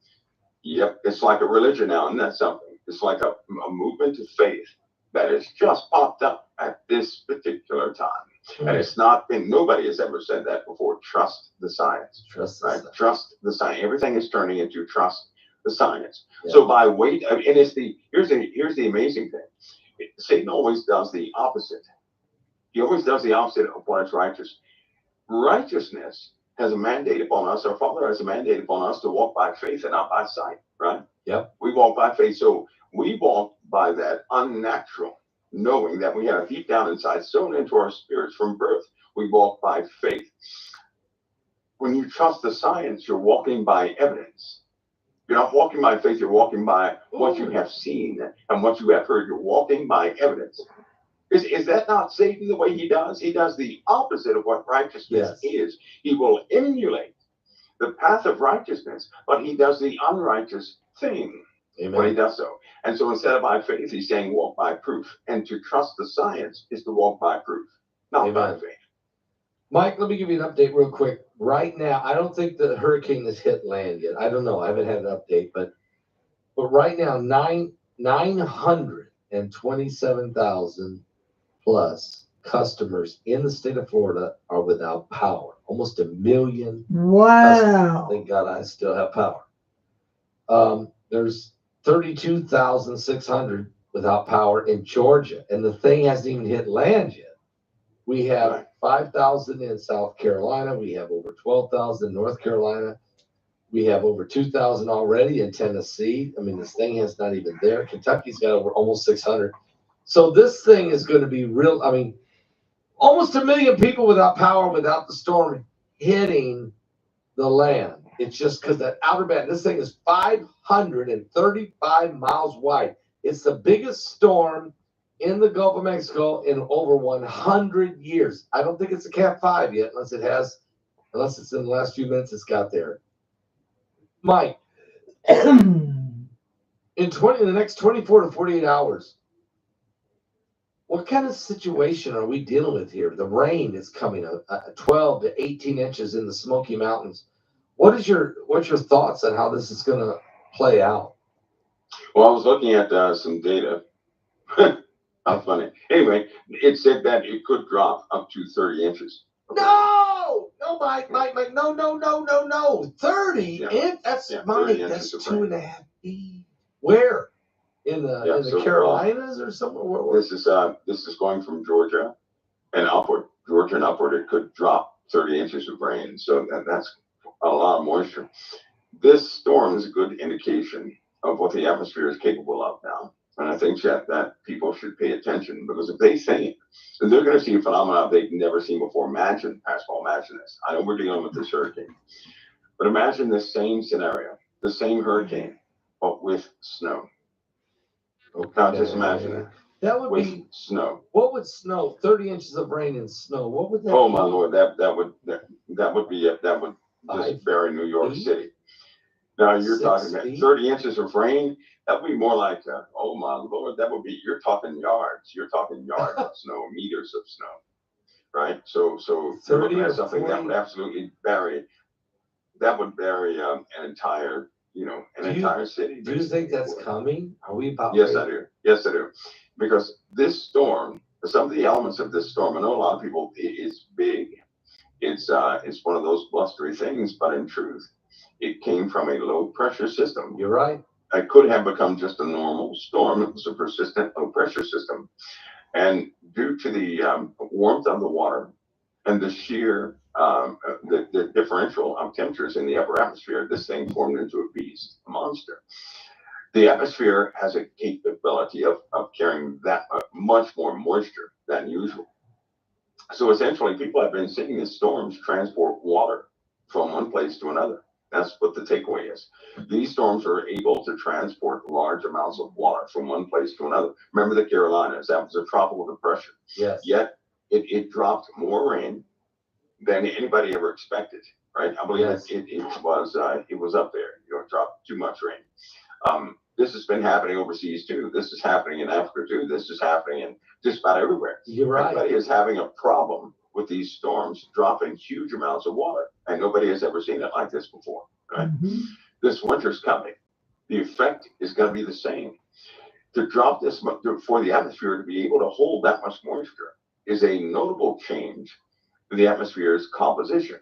E: Yep. It's like a religion now, and that's something. It's like a movement of faith that has just popped up at this particular time. And it's not been, nobody has ever said that before. Trust the science.
D: Trust
E: right?
D: science.
E: Trust the science. Everything is turning into trust the science.
D: Yeah.
E: So by weight, and it's here's the amazing thing. Satan always does the opposite. He always does the opposite of what is righteous. Righteousness has a mandate upon us. Our Father has a mandate upon us to walk by faith and not by sight, right?
D: Yep.
E: We walk by faith. So we walk by that unnatural, knowing that we have deep down inside, sown into our spirits from birth. We walk by faith. When you trust the science, you're walking by evidence. You're not walking by faith, you're walking by what you have seen and what you have heard. You're walking by evidence. Is that not Satan the way he does? He does the opposite of what righteousness is. He will emulate the path of righteousness, but he does the unrighteous thing when he does so. And so instead of by faith, he's saying walk by proof. And to trust the science is to walk by proof, not by faith.
D: Mike, let me give you an update real quick. Right now, I don't think the hurricane has hit land yet. I don't know. I haven't had an update, but right now, 927,000 plus customers in the state of Florida are without power. Almost 1 million.
A: Wow.
D: Thank God I still have power. There's 32,600 without power in Georgia, and the thing hasn't even hit land yet. We have 5,000 in South Carolina. We have over 12,000 in North Carolina. We have over 2,000 already in Tennessee. I mean, this thing has not even there. Kentucky's got over almost 600. So this thing is going to be real. I mean, almost 1 million people without power, without the storm hitting the land. It's just because that outer band, this thing is 535 miles wide. It's the biggest storm in the Gulf of Mexico in over 100 years. I don't think it's a Cat 5 yet, unless it's in the last few minutes it's got there. Mike, in the next 24 to 48 hours, what kind of situation are we dealing with here? The rain is coming, 12 to 18 inches in the Smoky Mountains. What's your thoughts on how this is going to play out?
E: Well, I was looking at some data. How funny. Anyway, it said that it could drop up to 30 inches.
D: No, Mike, no. 30 inches? That's 2.5 feet. Where? In the Carolinas or somewhere?
E: This is going from Georgia and upward. It could drop 30 inches of rain. So that's a lot of moisture. This storm is a good indication of what the atmosphere is capable of now. And I think that people should pay attention, because if they think that they're going to see a phenomenon they've never seen before, imagine this. I know we're dealing with this hurricane, but imagine this same scenario, the same hurricane, but with snow. Okay. Now just imagine it.
D: That would be
E: snow.
D: What would snow? 30 inches of rain and snow. What would that?
E: Oh
D: be?
E: my Lord, that would just bury New York City. Now you're talking about 30 inches of rain. That would be more like, oh my Lord, that would be, you're talking yards of snow, meters of snow, right? So you're looking at something that would absolutely bury, an entire, entire city.
D: Do you think that's coming? Are we about?
E: Yes, I do. Yes, I do. Because this storm, some of the elements of this storm, I know a lot of people, it's big. It's one of those blustery things, but in truth, it came from a low pressure system.
D: You're right.
E: It could have become just a normal storm. It was a persistent low pressure system. And due to the warmth of the water and the sheer, the differential of temperatures in the upper atmosphere, this thing formed into a beast, a monster. The atmosphere has a capability of carrying that much more moisture than usual. So essentially, people have been seeing these storms transport water from one place to another. That's what the takeaway is. These storms are able to transport large amounts of water from one place to another. Remember the Carolinas, that was a tropical depression.
D: Yes.
E: Yet it dropped more rain than anybody ever expected, right? I believe it was up there. It dropped too much rain. This has been happening overseas too. This is happening in Africa too. This is happening in just about everywhere.
D: You're right.
E: Everybody is having a problem with these storms dropping huge amounts of water, and nobody has ever seen it like this before, right?
A: Mm-hmm.
E: This winter's coming. The effect is going to be the same. To drop this, for the atmosphere to be able to hold that much moisture is a notable change in the atmosphere's composition.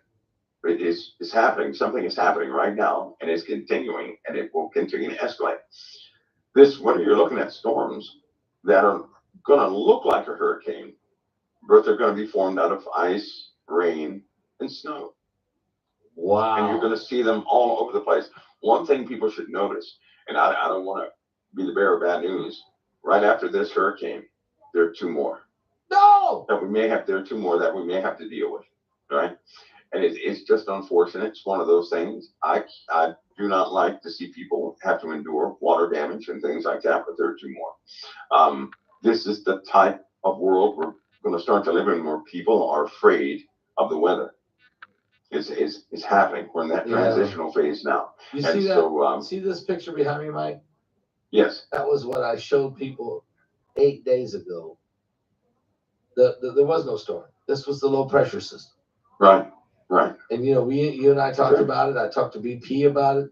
E: It is happening. Something is happening right now, and it's continuing, and it will continue to escalate. This winter, you're looking at storms that are going to look like a hurricane, but they're going to be formed out of ice, rain, and snow.
D: Wow.
E: And you're going to see them all over the place. One thing people should notice, and I don't want to be the bearer of bad news, right after this hurricane, there are two more.
D: No!
E: There are two more that we may have to deal with, right? And it's just unfortunate. It's one of those things. I do not like to see people have to endure water damage and things like that, but there are two more. This is the type of world we're going to start to live in where people are afraid of the weather. It's happening. We're in that transitional phase now.
D: You see that? So, see this picture behind me, Mike?
E: Yes.
D: That was what I showed people 8 days ago. There was no storm. This was the low pressure system.
E: Right. Right.
D: And you and I talked about it. I talked to BP about it.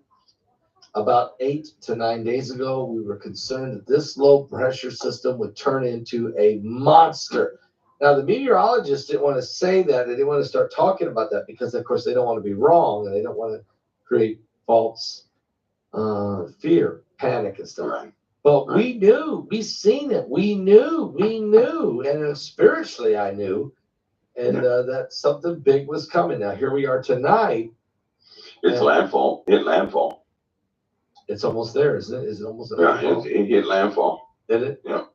D: About 8 to 9 days ago, we were concerned that this low pressure system would turn into a monster. Now, the meteorologists didn't want to say that. They didn't want to start talking about that because, of course, they don't want to be wrong and they don't want to create false fear, panic, and stuff.
E: Right.
D: But we knew. We seen it. We knew. And spiritually, I knew. And that something big was coming. Now, here we are tonight.
E: It's landfall. Hit landfall.
D: It's almost there, isn't it? Is it almost
E: there? Yeah, it hit landfall.
D: Did it?
E: Yeah.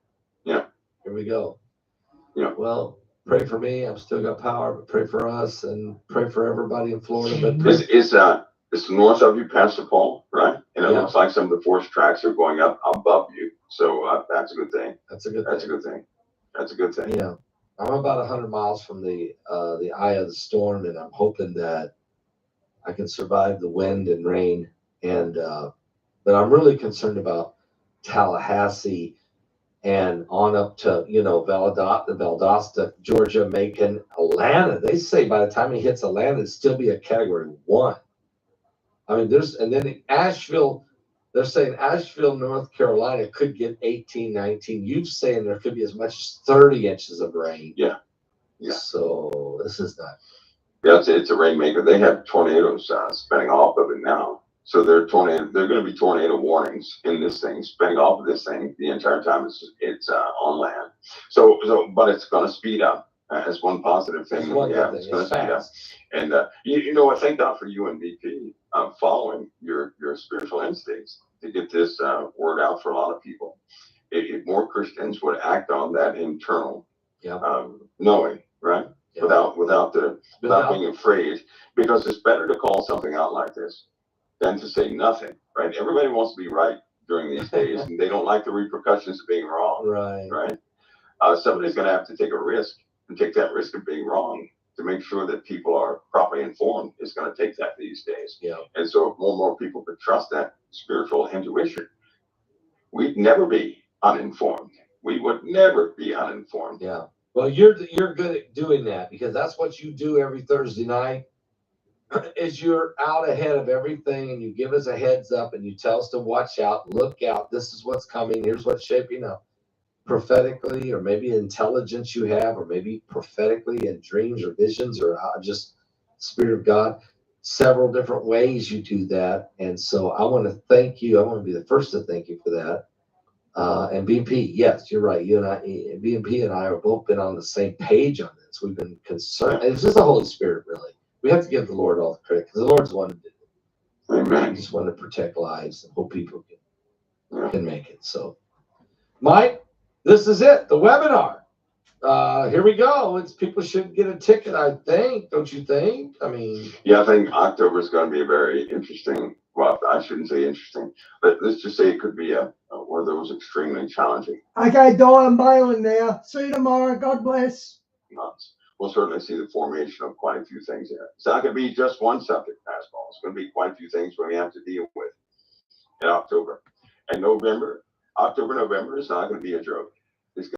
E: Yeah.
D: Here we go.
E: Yeah.
D: Well, pray for me. I've still got power, but pray for us and pray for everybody in Florida. But
E: it's north of you, Pastor Paul, right? And it looks like some of the force tracks are going up above you. So that's a good thing.
D: That's a good thing. Yeah. I'm about 100 miles from the eye of the storm, and I'm hoping that I can survive the wind and rain. And but I'm really concerned about Tallahassee and on up to Valdosta, Georgia, Macon, Atlanta. They say by the time he hits Atlanta, it'd still be a Category 1. I mean, and then Asheville. They're saying Asheville, North Carolina could get 18, 19. You're saying there could be as much as 30 inches of rain.
E: Yeah.
D: So this is not.
E: Yeah, it's a rainmaker. They have tornadoes spinning off of it now. So they're going to be tornado warnings in this thing, spinning off of this thing the entire time it's on land. So, but it's going to speed up. As one positive thing.
D: It's going to
E: speed up. And I thank God for you and BP following your spiritual instincts to get this word out for a lot of people. If more Christians would act on that internal knowing, right? Yeah. Without being afraid, because it's better to call something out like this than to say nothing, right? Everybody wants to be right during these days, and they don't like the repercussions of being wrong. Right. Somebody's going to have to take a risk. And take that risk of being wrong to make sure that people are properly informed is going to take that these days.
D: Yeah.
E: And so if more and more people could trust that spiritual intuition, we'd never be uninformed. We would never be uninformed.
D: Yeah. Well, you're good at doing that because that's what you do every Thursday night. Is you're out ahead of everything and you give us a heads up and you tell us to watch out, look out. This is what's coming. Here's what's shaping up. Prophetically, or maybe intelligence you have, or maybe prophetically in dreams or visions, or just Spirit of God. Several different ways you do that. And so I want to thank you. I want to be the first to thank you for that. And BNP, yes, you're right. You and I, BNP and I have both been on the same page on this. We've been concerned. It's just the Holy Spirit, really. We have to give the Lord all the credit because the Lord's the one who did it.
E: Amen.
D: He just wanted to protect lives and hope people can make it. So, Mike, this is it, the webinar. Here we go. It's people should get a ticket, I think. Don't you think? I mean,
E: yeah, I think October is going to be a very interesting. Well, I shouldn't say interesting, but let's just say it could be one of those extremely challenging
A: Okay, Di, I'm bailing now. See you tomorrow. God bless.
E: months. We'll certainly see the formation of quite a few things here. It's not going to be just one subject, Pascal. It's going to be quite a few things we have to deal with in October. And November, October, November is not going to be a joke.